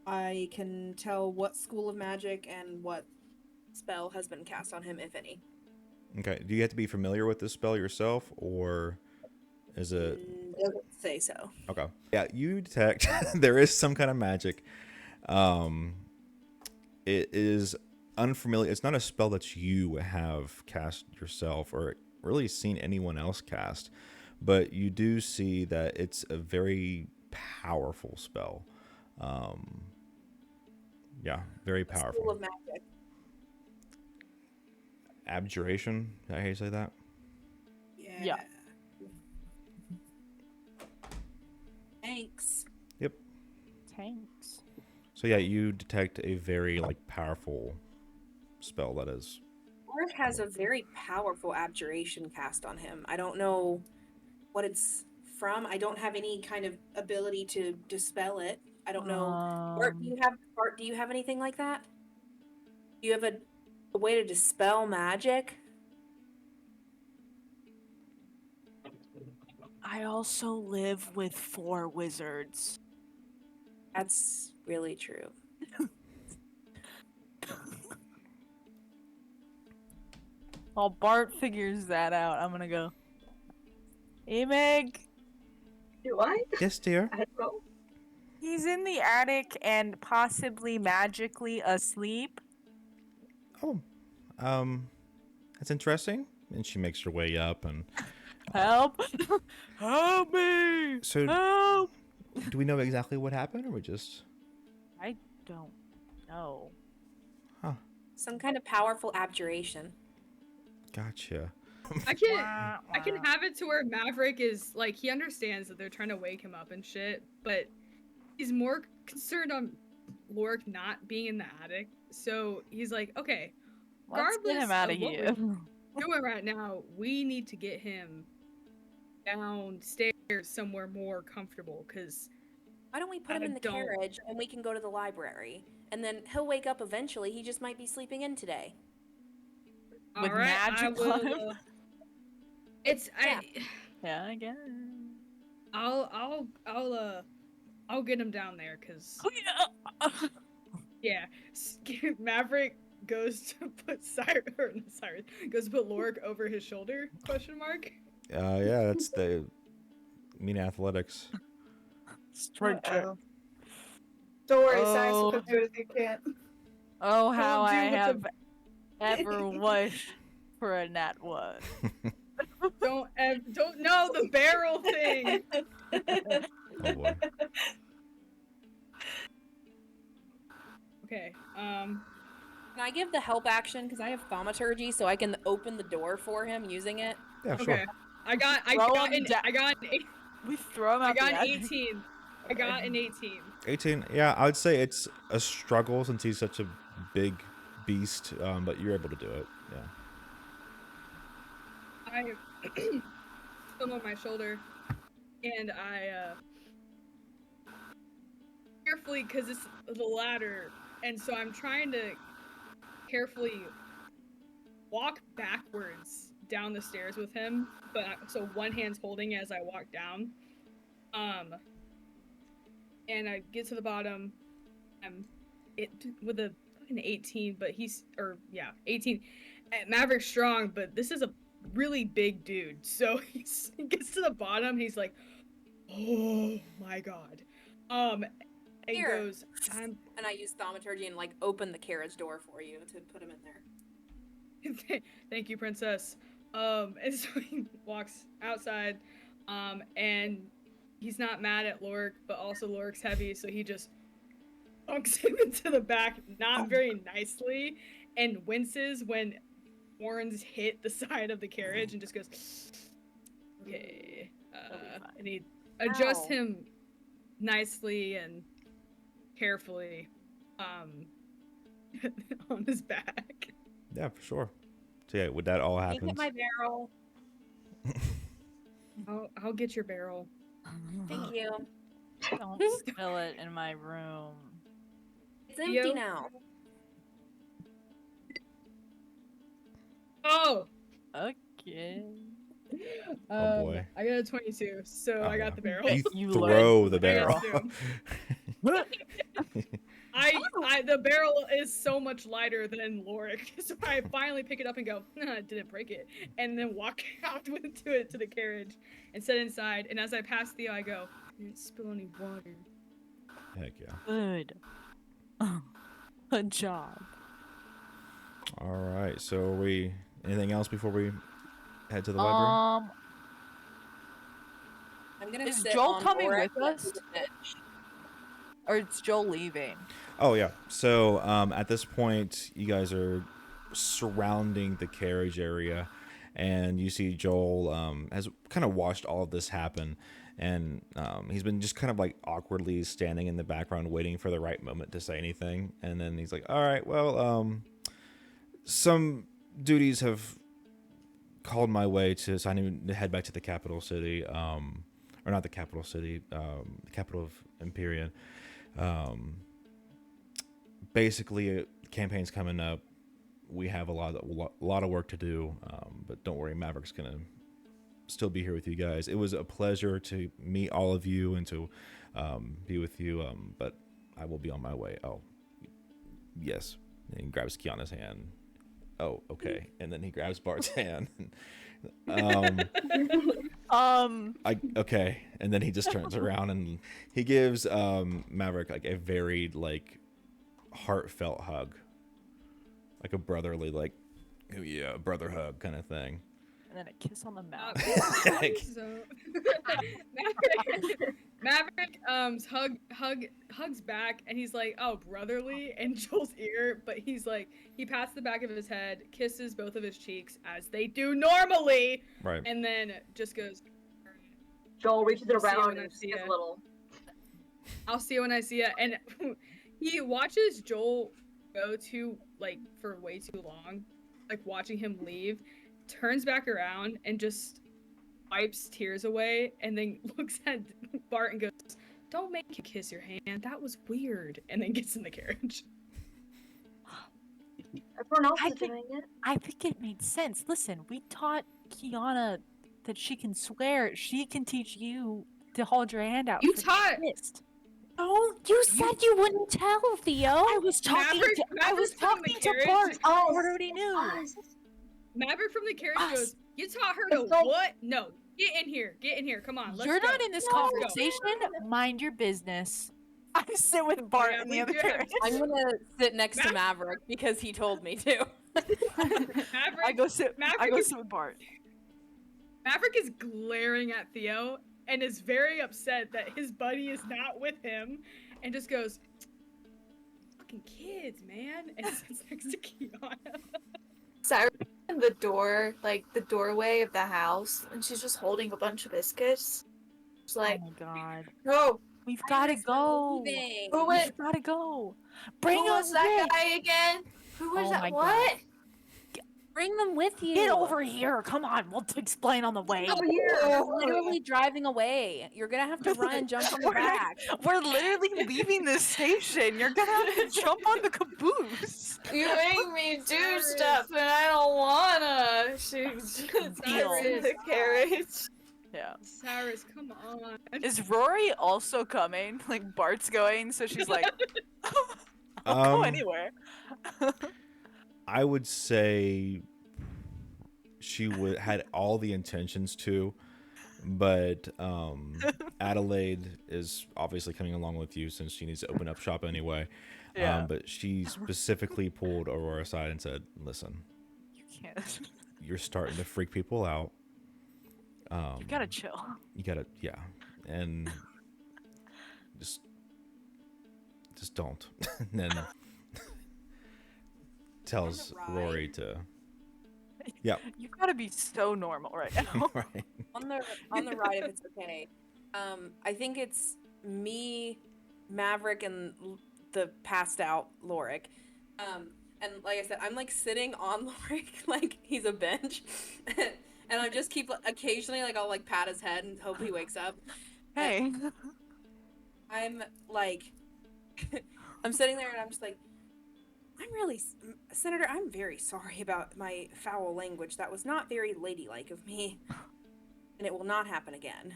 I can tell what school of magic and what spell has been cast on him, if any. Okay. Do you have to be familiar with this spell yourself, or is it? Doesn't say so. Okay. Yeah, you detect there is some kind of magic. It is unfamiliar. It's not a spell that you have cast yourself or really seen anyone else cast, but you do see that it's a very powerful spell. Yeah, very powerful. School of magic. Abjuration. Is that how you say that? Yeah. Thanks. Yep. Tanks. So yeah, you detect a very powerful spell that is. Lord has a very powerful abjuration cast on him. I don't know what it's from. I don't have any kind of ability to dispel it. I don't know. Bart, do you have anything like that? Do you have a way to dispel magic? I also live with 4 wizards. That's really true. While Bart figures that out, I'm gonna go, hey Meg, Do I? Yes, dear. I don't know. he's in the attic and possibly magically asleep. Oh, that's interesting. And she makes her way up, and Help! Help me! so Help! do we know exactly what happened, or we just? I don't know. Some kind of powerful abjuration. Gotcha. I can have it to where Maverick is like, he understands that they're trying to wake him up and shit, but he's more concerned on Lork not being in the attic. So he's like, okay, Let's get him out of what here. we're doing right now, we need to get him downstairs somewhere more comfortable, because Why don't we put him I in the don't- carriage and we can go to the library? And then he'll wake up eventually. He just might be sleeping in today. With all right, magic on him? It's Yeah. Yeah, I guess. I'll get him down there, cause Oh, yeah. yeah, Maverick goes to put goes to put Lork over his shoulder? Question mark. Yeah, that's the mean athletics. Straight check. Uh-oh. Don't worry, Science will Oh. come do it if you can't. Oh, how Don't do I what the- have ever wished for a nat 1. Don't know the barrel thing. Oh boy. Okay. Can I give the help action because I have thaumaturgy, so I can open the door for him using it? Yeah, sure. Okay. I got Throw an him down. eight- We throw him I out got the an attic. 18. I got an 18. 18. Yeah, I would say it's a struggle since he's such a big beast, but you're able to do it. Yeah. I film on my shoulder, and I carefully, because it's the ladder, and so I'm trying to carefully walk backwards down the stairs with him, but so one hand's holding as I walk down. And I get to the bottom. With a fucking 18, but 18. Maverick's strong, but this is a really big dude. So he gets to the bottom, and he's like, "Oh my god." And Here. goes, And I use thaumaturgy and like open the carriage door for you to put him in there. Thank you, princess. And so he walks outside, and he's not mad at Lork, but also Lork's heavy, so he just dunks him into the back, not very nicely, and winces when horns hit the side of the carriage, and just goes, okay. And he adjusts him nicely and carefully, on his back. Yeah, for sure. So yeah, would that all Can you happen? get my barrel? I'll get your barrel. Thank you. Don't spill it in my room. It's empty Yo. now. Oh! Okay. Oh, boy. I got a 22, so I got the barrel. You You throw the I barrel. got the barrel is so much lighter than Lorik, so I finally pick it up and go, I didn't break it, and then walk out with it to the carriage and sit inside. And as I pass Theo, I go, you didn't spill any water. Heck yeah. Good. Good job. All right. So are we anything else before we head to the library? I'm gonna Is sit Joel on coming Lorik with us? the bench. Or is Joel leaving? Oh yeah. So at this point, you guys are surrounding the carriage area, and you see Joel has kind of watched all of this happen, and he's been just kind of like awkwardly standing in the background, waiting for the right moment to say anything. And then he's like, "All right, well, some duties have called my way so I need to head back to the capital city, or not the capital city, the capital of Empyrean." Basically, campaign's coming up. We have a lot of work to do, but don't worry, Maverick's gonna still be here with you guys. It was a pleasure to meet all of you and to be with you, but I will be on my way. Oh, yes. And he grabs Kiana's hand. Oh, okay. And then he grabs Bart's hand. Okay. And then he just turns around and he gives Maverick like a very like heartfelt hug, like a brotherly, like, oh yeah, brother hug kind of thing. And then a kiss on the mouth. Maverick hugs back, and he's like, oh, brotherly, in Joel's ear, but he's like, he pats the back of his head, kisses both of his cheeks as they do normally, Right. and then just goes, Joel reaches I'll see you around when I and see gives ya. a little. I'll see you when I see ya. And he watches Joel go to, like, for way too long, like, watching him leave, turns back around and just wipes tears away, and then looks at Bart and goes, don't make him kiss your hand, that was weird, and then gets in the carriage. Everyone else I is think- doing it. I think it made sense. Listen, we taught Kiana that she can swear. She can teach you to hold your hand out. You for the taught- fist. Oh, you said you wouldn't tell, Theo. I was talking Maverick- to I was Maverick from the talking to carriage? Bart. I Us. already knew. Us. Maverick from the carriage Us. goes, you taught her to It's like- what? No, get in here, come on, let's You're go. not in this Let's go." conversation. Mind your business. I sit with Bart Yeah, in we the other do. carriage. I'm gonna sit next to Maverick because he told me to. Maverick, I go sit Maverick with Bart. Maverick is glaring at Theo and is very upset that his buddy is not with him, and just goes, fucking kids, man, and sits next to Kiana. Cyrus in the door, like the doorway of the house, and she's just holding a bunch of biscuits. She's like, Oh my god. "Oh, We've gotta go. Leaving. who was, We've gotta go. Bring who us was that Rick. guy again? Who was Oh that? my What? Bring them with you. Get over here. Come on. We'll explain on the way. You're literally driving away. You're gonna have to run, jump on the back. We're literally leaving this station. You're gonna have to jump on the caboose. You make me do stuff and I don't wanna. She just Deal. in the carriage. Yeah. Cyrus, come on. Is Rory also coming? Like Bart's going, so she's like, I'll go anywhere. I would say she had all the intentions to, but Adelaide is obviously coming along with you since she needs to open up shop anyway. Yeah. But she specifically pulled Aurora aside and said, "Listen, You can't. you're starting to freak people out. You gotta chill. You gotta, yeah, and just don't." And then tells Rory to, yeah, You gotta be so normal right now. right. On the ride, if it's okay. I think it's me, Maverick, and the passed out Lorik. And like I said, I'm like sitting on Lorik like he's a bench, and I just keep occasionally like I'll like pat his head and hope he wakes up. Hey. I'm like, I'm sitting there and I'm just like, Senator, I'm very sorry about my foul language. That was not very ladylike of me, and it will not happen again.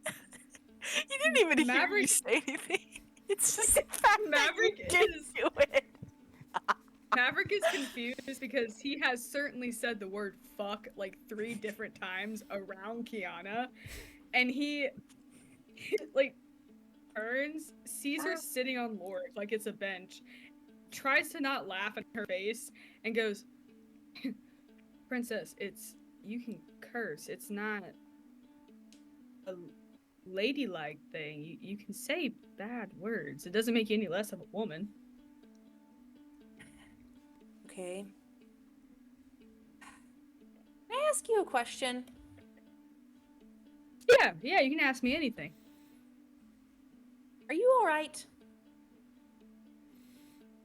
You didn't even hear me say anything. It's just the fact Maverick that you didn't do it. Maverick is confused because he has certainly said the word fuck like 3 different times around Kiana, and he like turns, sees her sitting on Lorik like it's a bench, tries to not laugh in her face, and goes, "Princess, you can curse. It's not a ladylike thing. You can say bad words. It doesn't make you any less of a woman." Okay. Can I ask you a question? Yeah, you can ask me anything. Are you all right?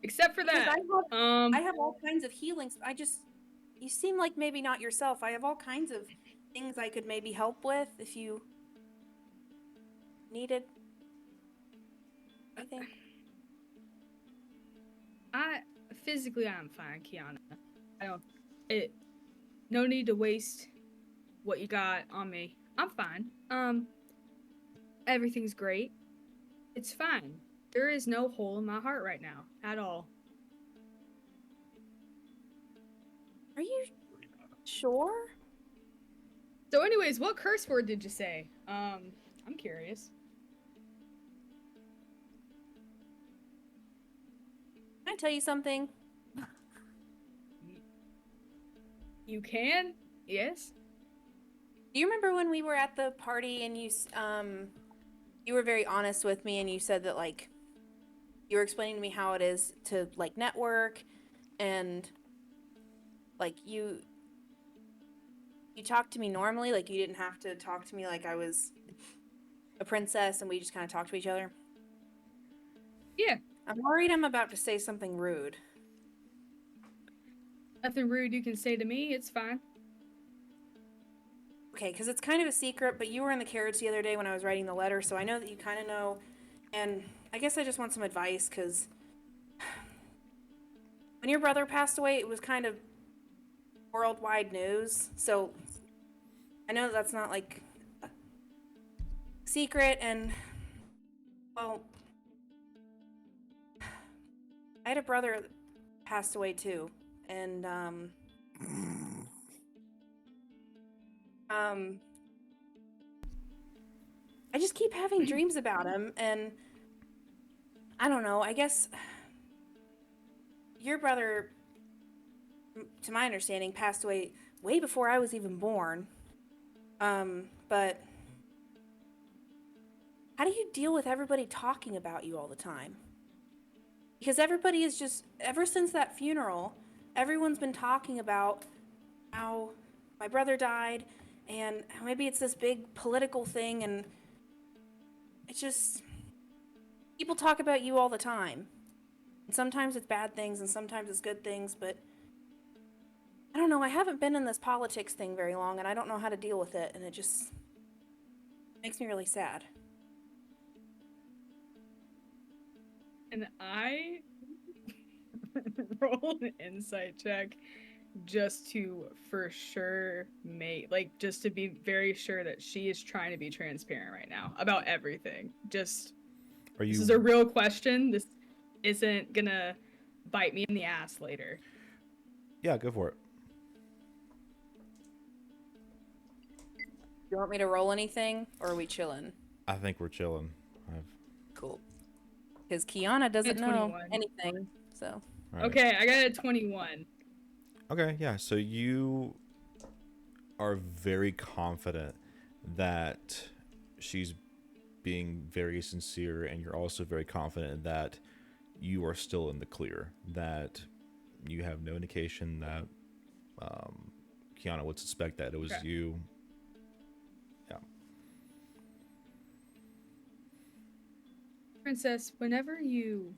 Except for Because that. I have all kinds of healings. You seem like maybe not yourself. I have all kinds of things I could maybe help with if you needed anything. Physically I'm fine, Kiana. No need to waste what you got on me. I'm fine. Everything's great. It's fine. There is no hole in my heart right now at all. Are you sure? So anyways, what curse word did you say? I'm curious. Can I tell you something? You can? Yes? Do you remember when we were at the party and you were very honest with me and you said that like you were explaining to me how it is to like network and like you talked to me normally, like you didn't have to talk to me like I was a princess and we just kind of talked to each other? Yeah. I'm worried I'm about to say something rude. Nothing rude you can say to me, it's fine. Okay, because it's kind of a secret, but you were in the carriage the other day when I was writing the letter, so I know that you kind of know, and I guess I just want some advice, because when your brother passed away, it was kind of worldwide news, so I know that's not, like, a secret, and, well, I had a brother that passed away, too, and, I just keep having dreams about him, and I don't know, I guess your brother, to my understanding, passed away way before I was even born. But how do you deal with everybody talking about you all the time? Because everybody is just, ever since that funeral, everyone's been talking about how my brother died, and maybe it's this big political thing, and it's just, people talk about you all the time. And sometimes it's bad things, and sometimes it's good things, but I don't know. I haven't been in this politics thing very long, and I don't know how to deal with it, and it just makes me really sad. And I roll an insight check just to for sure just to be very sure that she is trying to be transparent right now about everything. Just this is a real question. This isn't gonna bite me in the ass later. Yeah, go for it. You want me to roll anything, or are we chilling? I think we're chilling. Cool. Because Kiana doesn't know 21. anything, so. Right. Okay, I got a 21. Okay, yeah. So you are very confident that she's being very sincere, and you're also very confident that you are still in the clear, that you have no indication that Kiana would suspect that it was Okay. you. Yeah. Princess, whenever you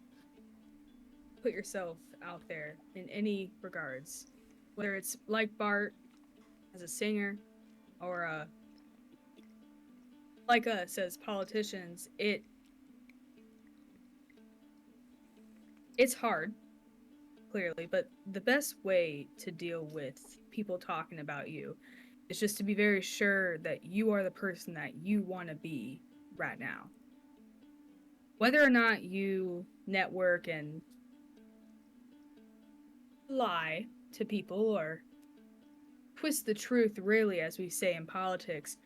put yourself out there in any regards, whether it's like Bart as a singer or like us as politicians, it's hard, clearly, but the best way to deal with people talking about you is just to be very sure that you are the person that you want to be right now. Whether or not you network and lie to people or twist the truth, really, as we say in politics,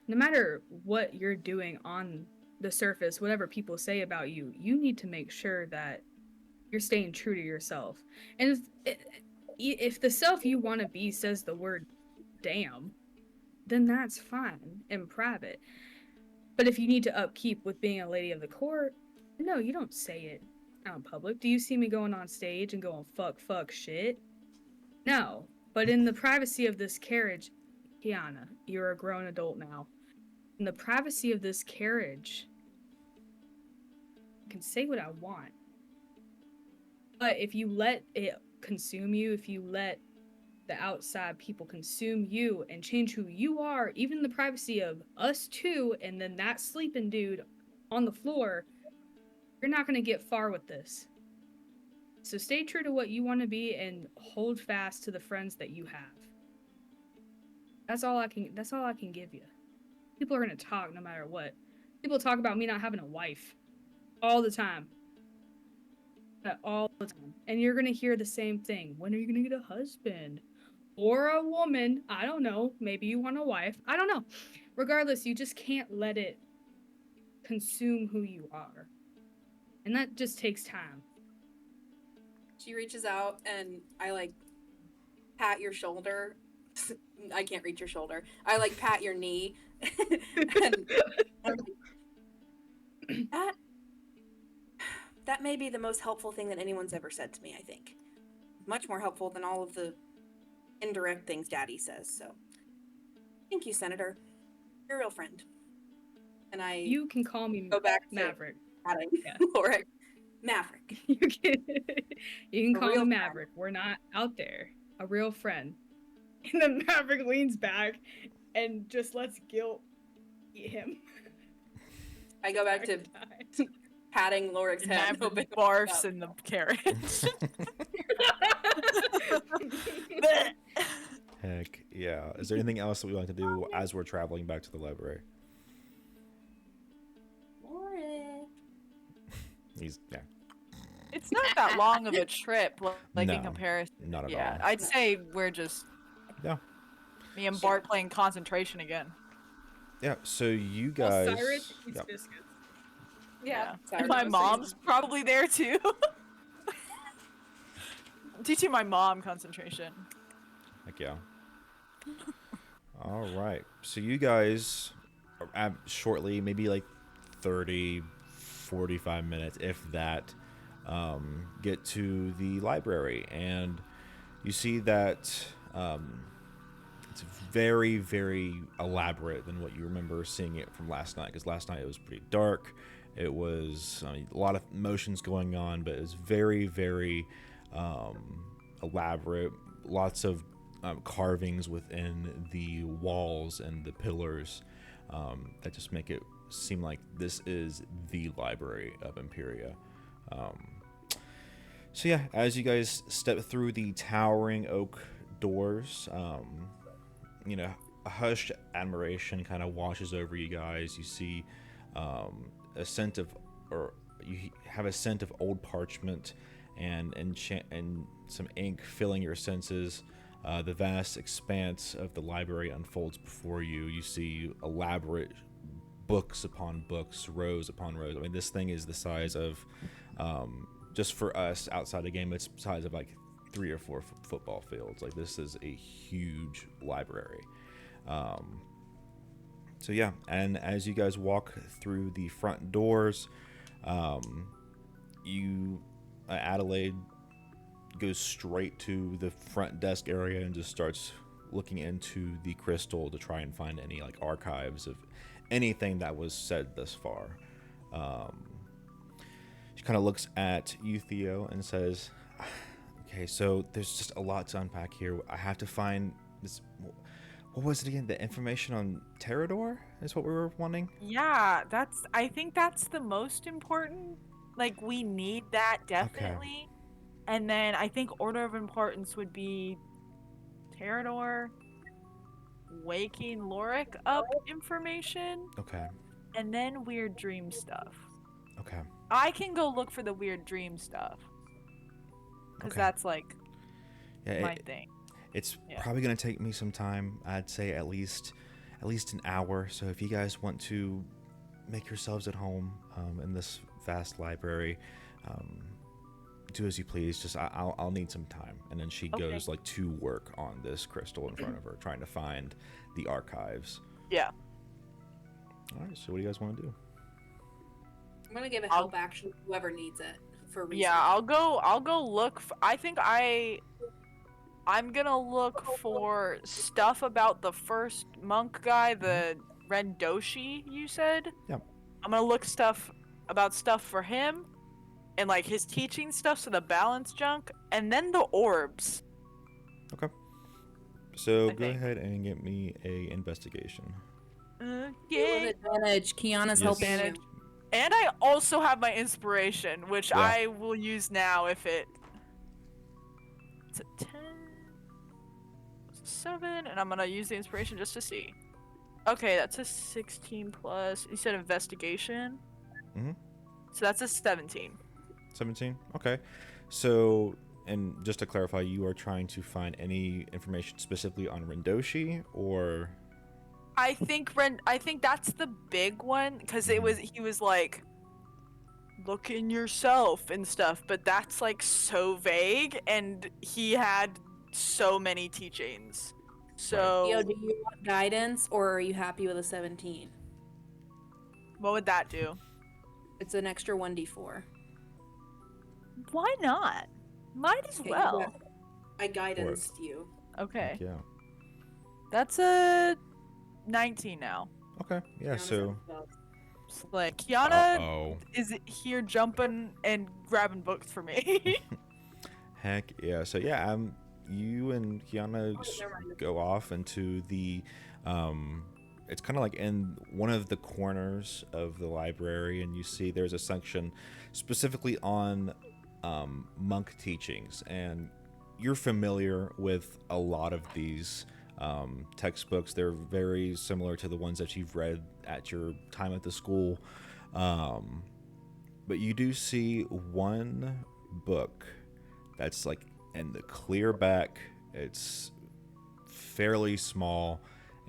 no matter what you're doing on the surface, whatever people say about you, you need to make sure that you're staying true to yourself. And if the self you want to be says the word damn, then that's fine in private. But if you need to upkeep with being a lady of the court, no, you don't say it out in public. Do you see me going on stage and going fuck shit? No. But in the privacy of this carriage, Kiana, you're a grown adult now. In the privacy of this carriage, I can say what I want. But if you let it consume you, if you let the outside people consume you and change who you are, even in the privacy of us two, and then that sleeping dude on the floor, you're not going to get far with this. So stay true to what you want to be and hold fast to the friends that you have. That's all I can give you. People are going to talk no matter what. People talk about me not having a wife all the time. All the time. And you're going to hear the same thing. When are you going to get a husband? Or a woman? I don't know. Maybe you want a wife. I don't know. Regardless, you just can't let it consume who you are. And that just takes time. She reaches out and I pat your shoulder. I can't reach your shoulder. I pat your knee. And I'm like, that may be the most helpful thing that anyone's ever said to me, I think. Much more helpful than all of the indirect things Daddy says, so. Thank you, Senator. You're a real friend. And You can call me go back to Maverick. patting Yeah. Laura. Maverick. You can A call real me friend. Maverick. We're not out there. A real friend. And then Maverick leans back and just lets guilt eat him. I go back to patting Lorik's head. Maverick barfs in the carriage. Heck yeah. Is there anything else that we want to do as we're traveling back to the library? Lorik. Yeah. It's not that long of a trip, in No, comparison. not at Yeah, all. I'd say we're just Yeah. me and Bart playing concentration again. Yeah, so you guys... Cyrus eats Yep. biscuits. Yeah. Sorry. My mom's probably there too. Teaching my mom concentration. Heck yeah. All right. So you guys are shortly, maybe 30, 45 minutes, if that, get to the library. And you see that it's very, very elaborate than what you remember seeing it from last night. Because last night it was pretty dark. It was a lot of motions going on, but it was very, very elaborate. Lots of carvings within the walls and the pillars that just make it seem like this is the library of Imperia. So yeah, as you guys step through the towering oak doors, you know, a hushed admiration kind of washes over you guys. You see a scent of, or you have a scent of old parchment and some ink filling your senses. The vast expanse of the library unfolds before you. You see elaborate books upon books, rows upon rows. I mean, this thing is the size of, just for us outside the game, it's the size of like 3 or 4 football fields. Like, this is a huge library. So yeah, and as you guys walk through the front doors, Adelaide goes straight to the front desk area and just starts looking into the crystal to try and find any like archives of anything that was said thus far. She kind of looks at you, Theo, and says, okay, so there's just a lot to unpack here. I have to find this. What was it again? The information on Terrador is what we were wanting? Yeah, I think that's the most important. Like, we need that definitely. Okay. And then I think order of importance would be Terrador, waking Lorik up information. Okay. And then weird dream stuff. Okay. I can go look for the weird dream stuff. Because that's like my thing. It's probably going to take me some time. I'd say at least an hour. So if you guys want to make yourselves at home in this vast library, do as you please. Just I'll need some time. And then she goes like to work on this crystal in front of her, trying to find the archives. Yeah. All right. So what do you guys want to do? I'm gonna give a help action to whoever needs it for research. Yeah, I'll go look. I think I'm gonna look for stuff about the first monk guy, the Rendoshi, you said? Yeah. I'm gonna look about stuff for him and like his teaching stuff, so the balance junk, and then the orbs. Okay. So go ahead and get me a investigation. Okay. Advantage. Kiana's helping you. And I also have my inspiration, which I will use now if it... It's a 10... It's a 7, and I'm gonna use the inspiration just to see. Okay, that's a 16 plus... You said investigation? Mm-hmm. So that's a 17. 17? Okay. So, and just to clarify, you are trying to find any information specifically on Rendoshi, or... I think that's the big one, because he was like, look in yourself and stuff, but that's like so vague, and he had so many teachings. So Yo, do you want guidance, or are you happy with a 17? What would that do? It's an extra 1d4. Why not? Might as well. I guidanced you. Okay. Yeah. That's a 19 now. Okay. Yeah. So. Like Kiana is here jumping and grabbing books for me. Heck yeah. So yeah, you and Kiana go off into the it's kind of like in one of the corners of the library, and you see there's a section specifically on monk teachings, and you're familiar with a lot of these textbooks. They're very similar to the ones that you've read at your time at the school, but you do see one book that's like in the clear back. It's fairly small,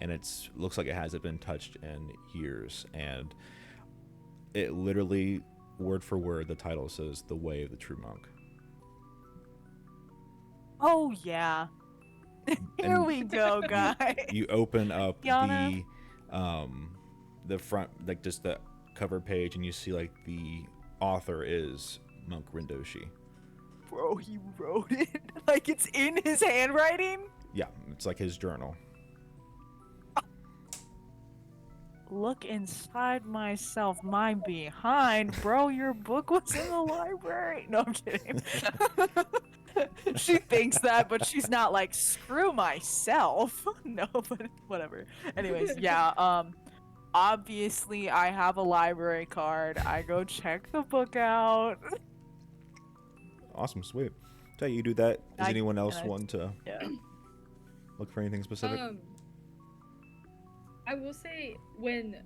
and it looks like it hasn't been touched in years, and it literally, word for word, the title says "The Way of the True Monk." Oh yeah. Here we go, guys. You open up the front, like just the cover page, and you see like the author is Monk Rendoshi. Bro, he wrote it like it's in his handwriting. Yeah, it's like his journal. Look inside myself, my behind, bro. Your book was in the library. No, I'm kidding. She thinks that, but she's not like, screw myself. No, but whatever. Anyways, yeah, obviously I have a library card. I go check the book out. Awesome, sweet. So you do that. Does I- anyone else and I- want to Yeah. look for anything specific? I will say when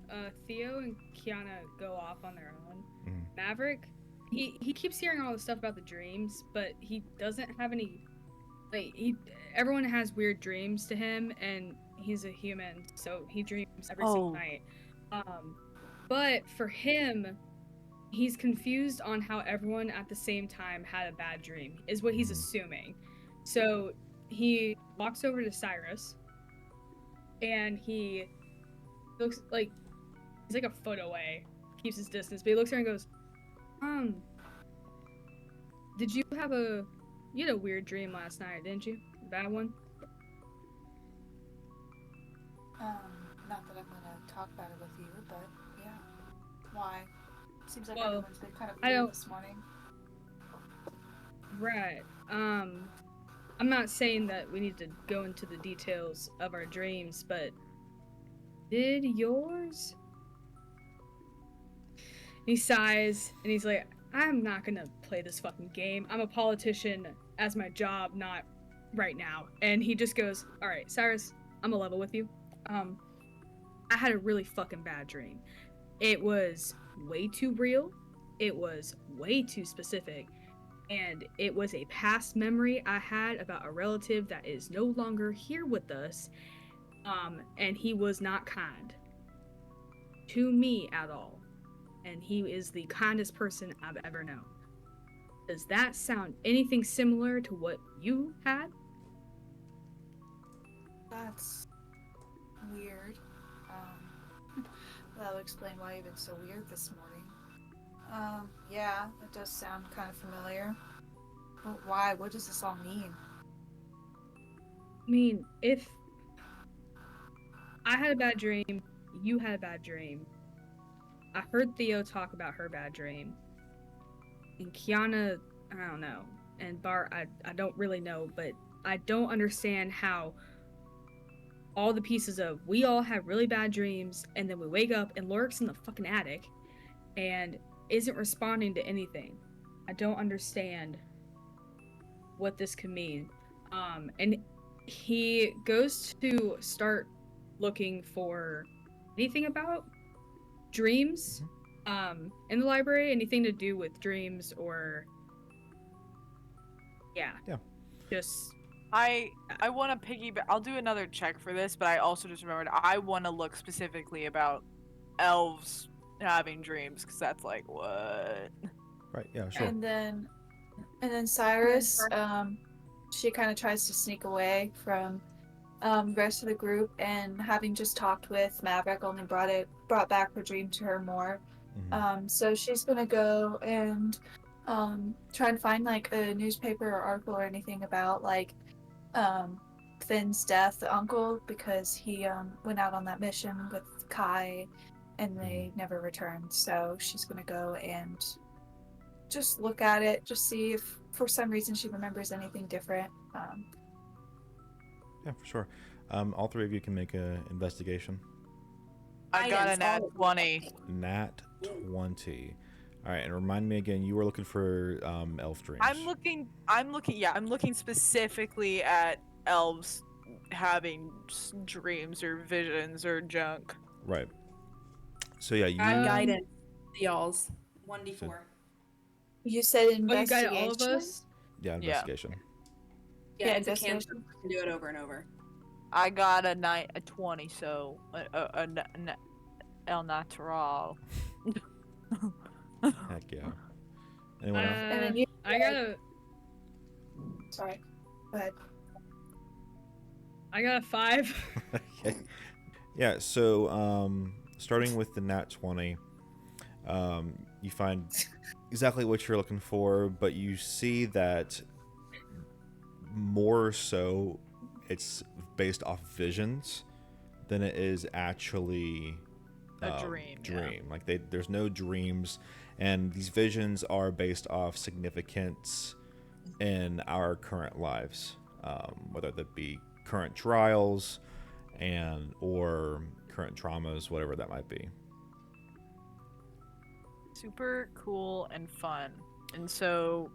Theo and Kiana go off on their own, Mhm. Maverick, he keeps hearing all the stuff about the dreams, but he doesn't have any. Like everyone has weird dreams to him, and he's a human, so he dreams every single Oh. night. But for him, he's confused on how everyone at the same time had a bad dream, is what he's assuming. So he walks over to Cyrus, and he looks like he's like a foot away, keeps his distance, but he looks at her and goes, did you had a weird dream last night, didn't you? A bad one? Not that I'm gonna talk about it with you, but yeah. Why? Seems like Well, everyone's been kind of I weird don't- this morning. Right. I'm not saying that we need to go into the details of our dreams, but did yours? He sighs and he's like, I'm not gonna play this fucking game. I'm a politician as my job, not right now. And he just goes, alright, Cyrus, I'm gonna level with you. I had a really fucking bad dream. It was way too real. It was way too specific. And it was a past memory I had about a relative that is no longer here with us. And he was not kind to me at all. And he is the kindest person I've ever known. Does that sound anything similar to what you had? That's weird. That'll explain why you've been so weird this morning. Yeah, it does sound kind of familiar. But why? What does this all mean? I mean, if I had a bad dream, you had a bad dream. I heard Theo talk about her bad dream. And Kiana, I don't know. And Bart, I don't really know, but I don't understand how all the pieces of we all have really bad dreams, and then we wake up and Lurk's in the fucking attic and isn't responding to anything. I don't understand what this could mean. And he goes to start looking for anything about dreams in the library, anything to do with dreams or yeah. Just I want to piggyback. I'll do another check for this, but I also just remembered I want to look specifically about elves having dreams, because that's like what. Right. Yeah. Sure. And then Cyrus, she kind of tries to sneak away from the rest of the group, and having just talked with Maverick, only brought back her dream to her more. So she's gonna go and try and find like a newspaper or article or anything about like Finn's death, the uncle, because he went out on that mission with Kai and they never returned. So she's gonna go and just look at it, just see if for some reason she remembers anything different. Yeah, for sure. All three of you can make a investigation. I got a nat 20. Nat 20. All right, and remind me again. You were looking for elf dreams. I'm looking specifically at elves having dreams or visions or junk. Right. So yeah, you. Guidance, y'all's 1d4. You said you investigation. got all of us? Yeah, investigation. Yeah, it's a investigation. cantrip. You can do it over and over. I got a 20, so el natural. Heck yeah. Anyone else? And then you- I got a Sorry. Go ahead. I got a 5. Okay. Yeah. So starting with the nat 20, you find exactly what you're looking for, but you see that more so it's based off visions than it is actually A dream, yeah. Like there's no dreams, and these visions are based off significant in our current lives, whether that be current trials or current traumas, whatever that might be. Super cool and fun. And so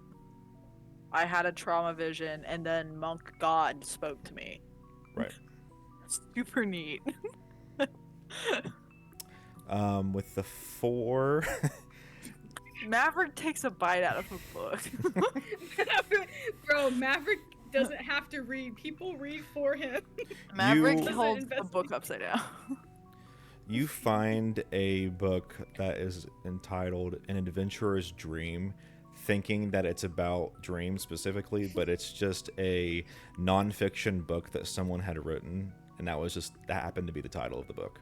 I had a trauma vision, and then Monk God spoke to me. Right. Super neat. With the 4, Maverick takes a bite out of a book. Bro, Maverick doesn't have to read. People read for him. Maverick You- holds the book upside down. you find a book that is entitled An Adventurer's Dream, thinking that it's about dreams specifically, but it's just a nonfiction book that someone had written, and that happened to be the title of the book.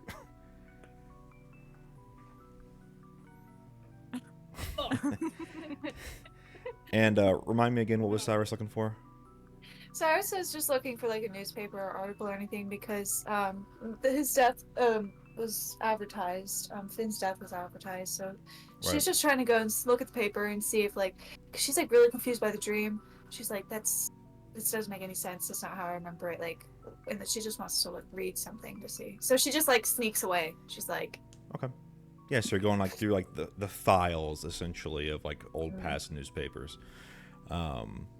And remind me again, what was Cyrus looking for? Cyrus is just looking for like a newspaper or article or anything because his death was advertised. Finn's death was advertised, so Right. she's just trying to go and look at the paper and see if like, cause she's like really confused by the dream. She's like, this doesn't make any sense. That's not how I remember it. Like, and that she just wants to like read something to see. So she just like sneaks away. She's like, Okay. Yeah, so you're going like through like the files essentially of like old past newspapers.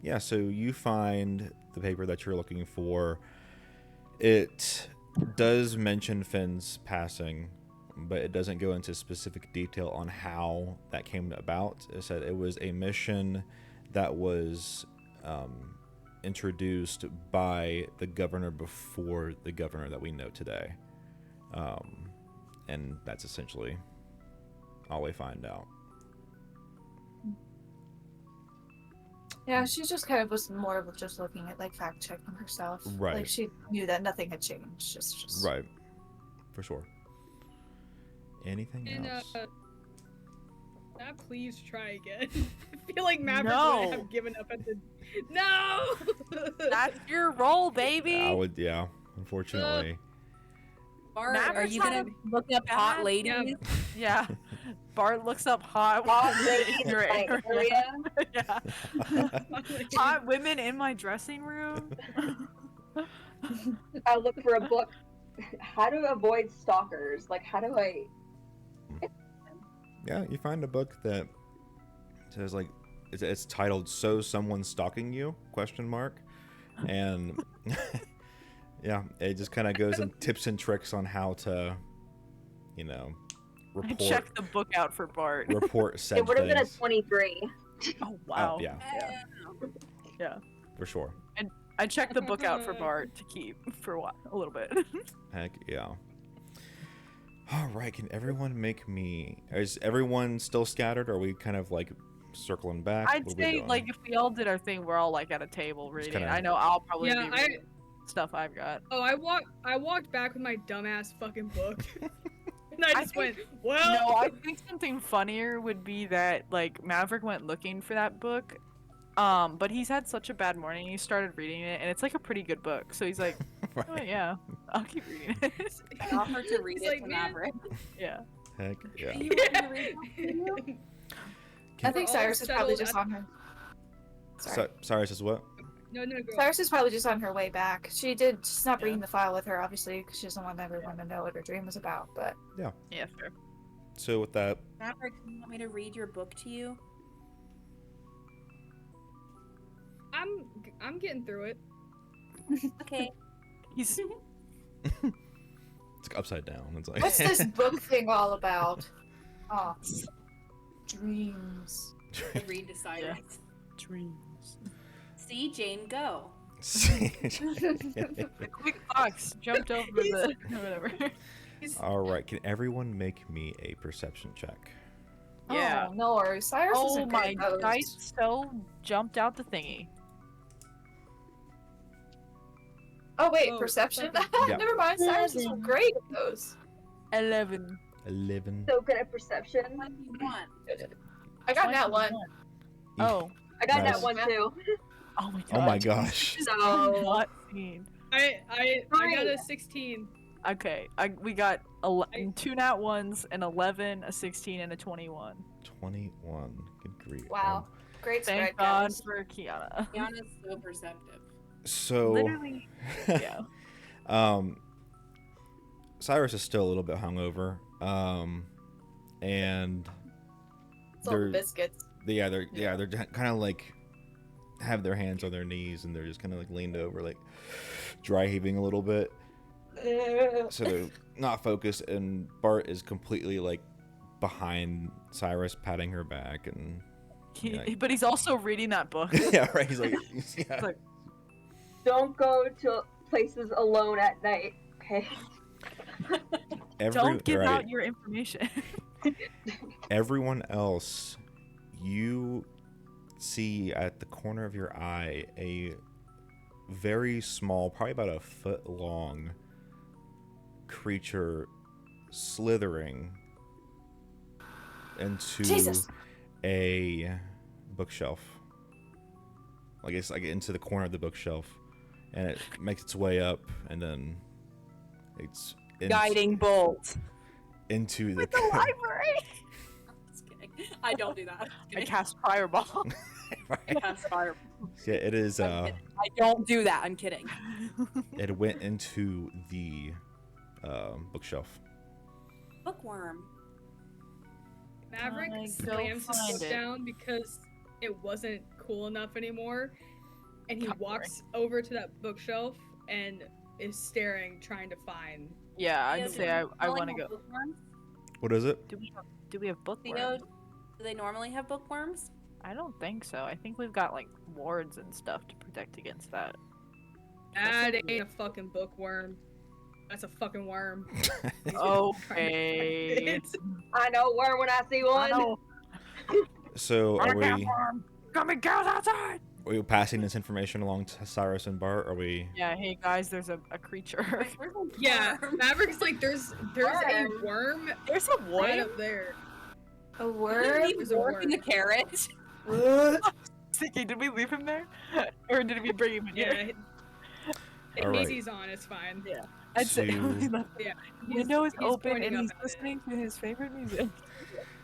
Yeah, so you find the paper that you're looking for. It does mention Finn's passing, but it doesn't go into specific detail on how that came about. It said it was a mission that was introduced by the governor before the governor that we know today. And that's essentially all we find out. yeah, she just kind of was more of just looking at like fact checking herself. Right. Like she knew that nothing had changed. Just Right. For sure. Anything And else? please try again. I feel like Maverick No. would have given up at the. No. That's your role, baby. I would, yeah. Unfortunately. Bart, are Maverick's you not gonna a look up hot bad- ladies? Yeah. Bart looks up hot Hot women ladies in your in my area. area. Yeah. Hot women in my dressing room. I look for a book. How to avoid stalkers? Like, how do I? Yeah, you find a book that says like it's titled "So Someone's Stalking You?" question mark, and yeah, it just kind of goes in tips and tricks on how to, I report checked the book out for Bart. report said It would have been a things. 23. Oh wow. Oh, yeah, Yeah. for sure. I checked the book out for Bart to keep for a little bit. Heck yeah. All right, can everyone make me? Is everyone still scattered? Or are we kind of like circling back? I'd What are we say doing? like if we all did our thing, we're all like at a table reading. kinda- I know I'll probably Yeah, be reading stuff I've got. Oh, I walked back with my dumbass fucking book. And I just think- went, well. No, I think something funnier would be that like Maverick went looking for that book. But he's had such a bad morning. He started reading it, and it's like a pretty good book. So he's like, "Oh Right. yeah, I'll keep reading it." I offer to read He's it like, to "Man." Maverick. Yeah. Heck yeah. Do you want me to read it to you? I think We're all Cyrus is probably settled just at- on her. Sorry. Cyrus is what? No, go. Cyrus is probably just on her way back. She's not bringing the file with her, obviously, because she doesn't want everyone to know what her dream was about. But Yeah, fair. So with that, Maverick, do you want me to read your book to you? I'm getting through it. Okay. He's it's like upside down. It's like what's this book thing all about? Oh, dreams. I read to Cyrus. dreams. See, Jane, go. The quick fox jumped over the whatever. All right, can everyone make me a perception check? Yeah. Oh, no worries. Cyrus Oh isn't my good at those. dice so jumped out the thingy. Oh wait, Oh, perception. Yeah. Never mind. Cyrus is great at those. 11. 11. So good at perception. What do you want? I got that one. Oh. I got Nice. that one too. Oh my god. Oh my gosh. So Not seen. I got a Fine. 16. Okay, we got 2 nat ones, an 11, a 16, and a 21. 21. Good grief. Wow. Great Thank spread, God guys. for Kiana. Kiana's so perceptive. So Literally. Yeah. Cyrus is still a little bit hungover. And It's all the biscuits. they're kind of like have their hands on their knees and they're just kind of like leaned over, like dry heaving a little bit. So they're not focused, and Bart is completely like behind Cyrus, patting her back, and But he's also reading that book. yeah, right. He's like, yeah. Like, Don't go to places alone at night, okay? don't give out your information. Everyone else, you see at the corner of your eye a very small, probably about a foot long creature slithering into Jesus. a bookshelf. Like it's like into the corner of the bookshelf, and it makes its way up, and then it's Guiding bolt. into the Library. Just kidding. I don't do that. I cast fireball. I cast fire. Yeah, it is. I don't do that. I'm kidding. It went into the bookshelf. Bookworm. Maverick I go slams his find book it. down because it wasn't cool enough anymore, and he Copyright. walks over to that bookshelf and is staring, trying to find. Yeah, I'd Theo, say do I they want to have go. bookworms? What is it? Do we have Theo, bookworms? do they normally have bookworms? I don't think so. I think we've got like wards and stuff to protect against that. That ain't a fucking bookworm. That's a fucking worm. Okay. It's- I know where when I see I one. know. So are we Coming girls outside. passing this information along to Cyrus and Bart? Are we? Yeah. Hey guys, there's a creature. Where's a yeah, worm? Maverick's like, there's a worm There's a right what? up there. A Did word? we There's a work in worm. the carrot? Sticky, did we leave him there, or did we bring him in Yeah. here? All right. Easy's on, it's fine. Yeah. I'd say So- Yeah. window is he's open pointing and up he's at it. listening to his favorite music.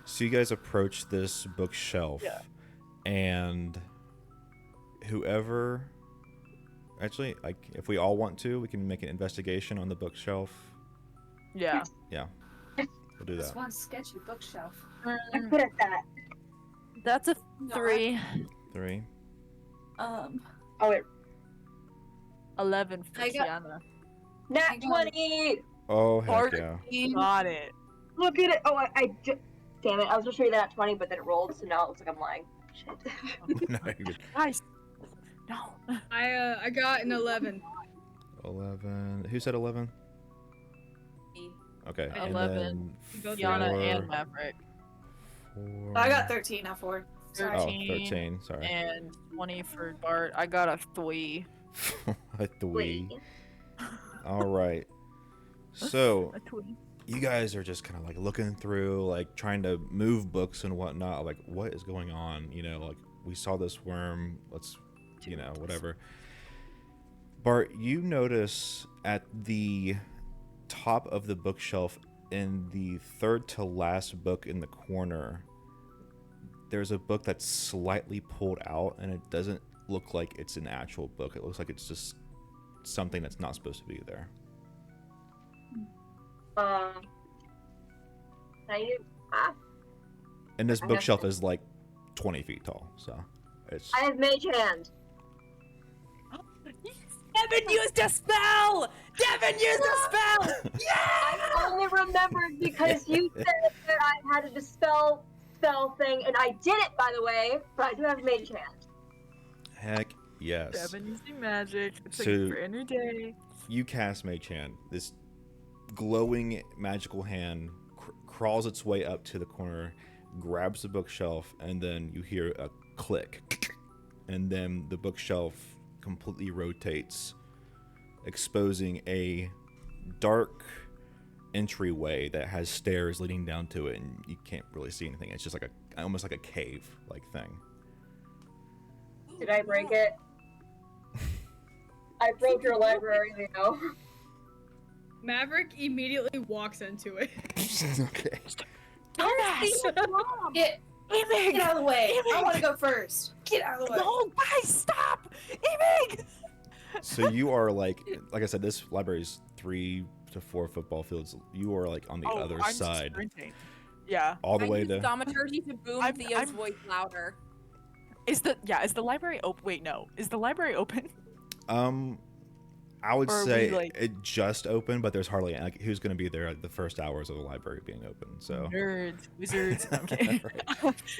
So you guys approach this bookshelf, Yeah. and whoever, actually, like, if we all want to, we can make an investigation on the bookshelf. Yeah. We'll do This that. one sketchy bookshelf. I'm good at that. That's a No, 3. 3. Oh wait, 11 for I got- Tiana. nat 20. Oh heck Bart. yeah! Got it. Look at it. Oh, damn it. I was just reading that at 20, but then it rolled, so now it looks like I'm lying. Shit. No, you're good. Guys. No. I got an 11. 11. Who said 11? Me. Okay. and 11. then Both Tiana four- and Maverick. 4. I got 13, not 4. Sorry. Oh, 13. 13. Sorry. And 20 for Bart. I got a 3. A 3. Wait. All right. So A 3. you guys are just kind of like looking through, like trying to move books and whatnot. Like, what is going on? You know, like we saw this worm. Let's, you know, whatever. Bart, you notice at the top of the bookshelf, in the third to last book in the corner, there's a book that's slightly pulled out, and it doesn't look like it's an actual book. It looks like it's just something that's not supposed to be there. Can I And this I bookshelf is like 20 feet tall, so it's. I have mage hand. Devin used a spell! Devin used a spell! I only remembered because you said that I had a dispel spell thing, and I did it, by the way, but I do have mage hand. Heck yes. Devin using magic. It's So- like for any day. You cast Mage Hand. This glowing magical hand crawls its way up to the corner, grabs the bookshelf, and then you hear a click. And then the bookshelf completely rotates, exposing a dark entryway that has stairs leading down to it, and you can't really see anything. It's just like almost like a cave like thing. Did I break it? I broke your library, you know. Maverick immediately walks into it. Okay. Dumbass! Emig! Get out of the way. I Emig! want to go first. Get out of the way. No, guys, stop! Emig! So you are like I said, this library is 3 to 4 football fields. You are like on the other I'm side, sprinting. Yeah. all the I way use to. thaumaturgy to boom Theo's voice louder. Is the library open? Wait, no. Is the library open? I would Or are say we, like- it just opened, but there's hardly like who's going to be there at the first hours of the library being open. So Nerds, wizards. Okay.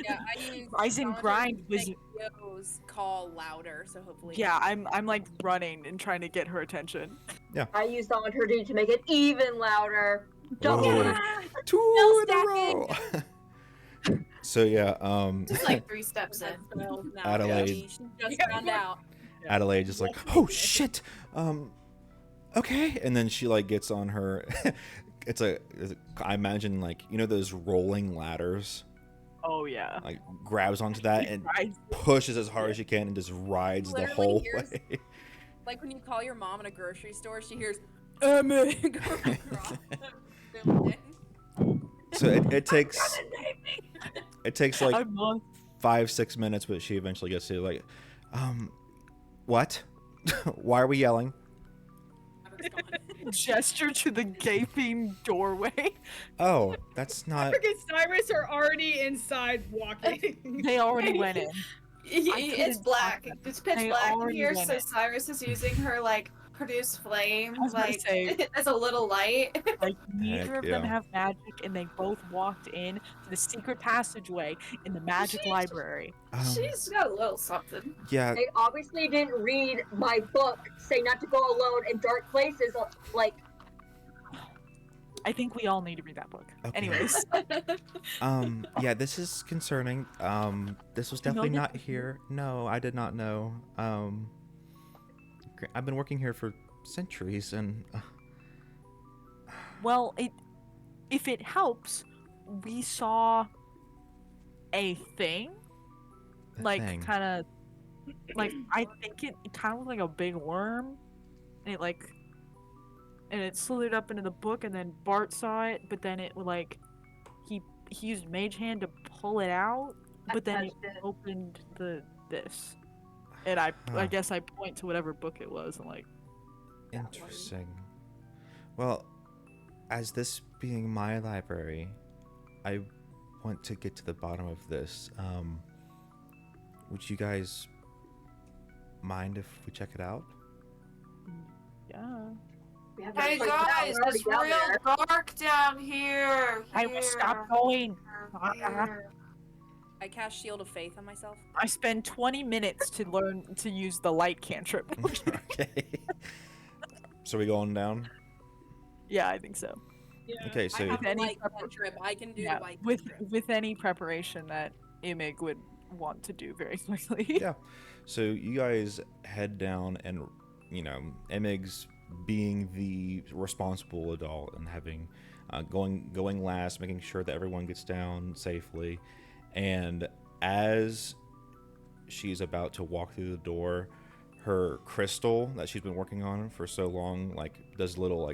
Yeah, I use Rise and thaumaturgy grind to make wizard. Theo's call louder, so hopefully. Yeah, I'm like running and trying to get her attention. I use thaumaturgy to make it even louder. Double. Whoa. 2 in a row. So yeah, Just like 3 steps in. Adelaide. She just found out. Adelaide just like, oh shit, okay, and then she like gets on her. I imagine like those rolling ladders. Oh yeah. Like grabs onto that and pushes as hard as she can and just rides the Literally whole hears- way. Like when you call your mom in a grocery store, she hears Emig across the building. So it takes like I'm on 5-6 minutes, but she eventually gets to like, what? Why are we yelling? gesture to the gaping doorway. Oh, that's not. Africa and Cyrus are already inside walking. They already went in. It's black. It's pitch They black in already here, went so in. Cyrus is using her produce flame I was gonna say- as a little light. Like neither Heck of them yeah. have magic, and they both walked in to the secret passageway in the magic library. She's got a little something. Yeah, They obviously didn't read my book, Say Not to Go Alone in Dark Places. Like, I think we all need to read that book. Okay. Anyways, yeah, this is concerning. This was You know definitely this not is- here. No, I did not know. I've been working here for centuries, and well, if it helps, we saw a thing, a like thing. kind of, like I think it kind of looked like a big worm, and it slithered up into the book, and then Bart saw it, but then it he used Mage Hand to pull it out, but then it opened this. And I Huh. guess I point to whatever book it was and like, Interesting. Well, as this being my library, I want to get to the bottom of this. Would you guys mind if we check it out? yeah. we have Hey no choice now, guys, we're already it's down real there. dark down here. I will stop going. Here. I cast Shield of Faith on myself. I spend 20 minutes to learn to use the light cantrip. Okay. So we going down? Yeah, I think so. Okay, I so have the any light prep- cantrip. I can do Yeah, the light with cantrip. any preparation that Imig would want to do very quickly. yeah. So you guys head down, and Emig's being the responsible adult and having going last, making sure that everyone gets down safely. And as she's about to walk through the door, her crystal that she's been working on for so long does a little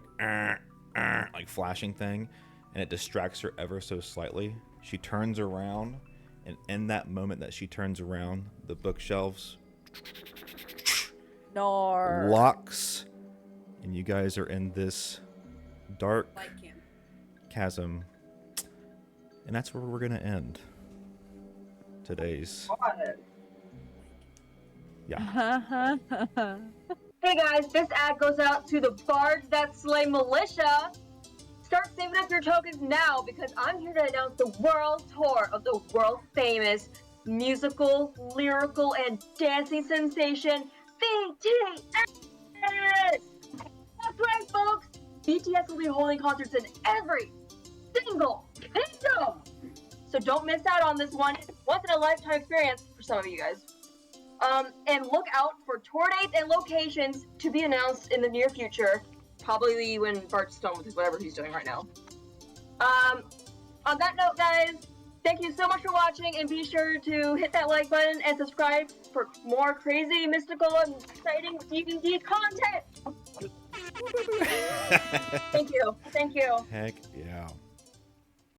flashing thing, and it distracts her ever so slightly. She turns around, and in that moment that she turns around, the bookshelves Nor. locks, and you guys are in this dark Light can. chasm, and that's where we're gonna end today's. Yeah. Hey guys, this ad goes out to the Bards That Slay Militia. Start saving up your tokens now because I'm here to announce the world tour of the world famous musical, lyrical, and dancing sensation BTS. That's right, folks. BTS will be holding concerts in every single kingdom. So don't miss out on this one. Once in a lifetime experience for some of you guys. And look out for tour dates and locations to be announced in the near future. Probably when Bart's done with whatever he's doing right now. On that note, guys, thank you so much for watching, and be sure to hit that like button and subscribe for more crazy, mystical, and exciting DVD content. Thank you. Thank you. Heck yeah.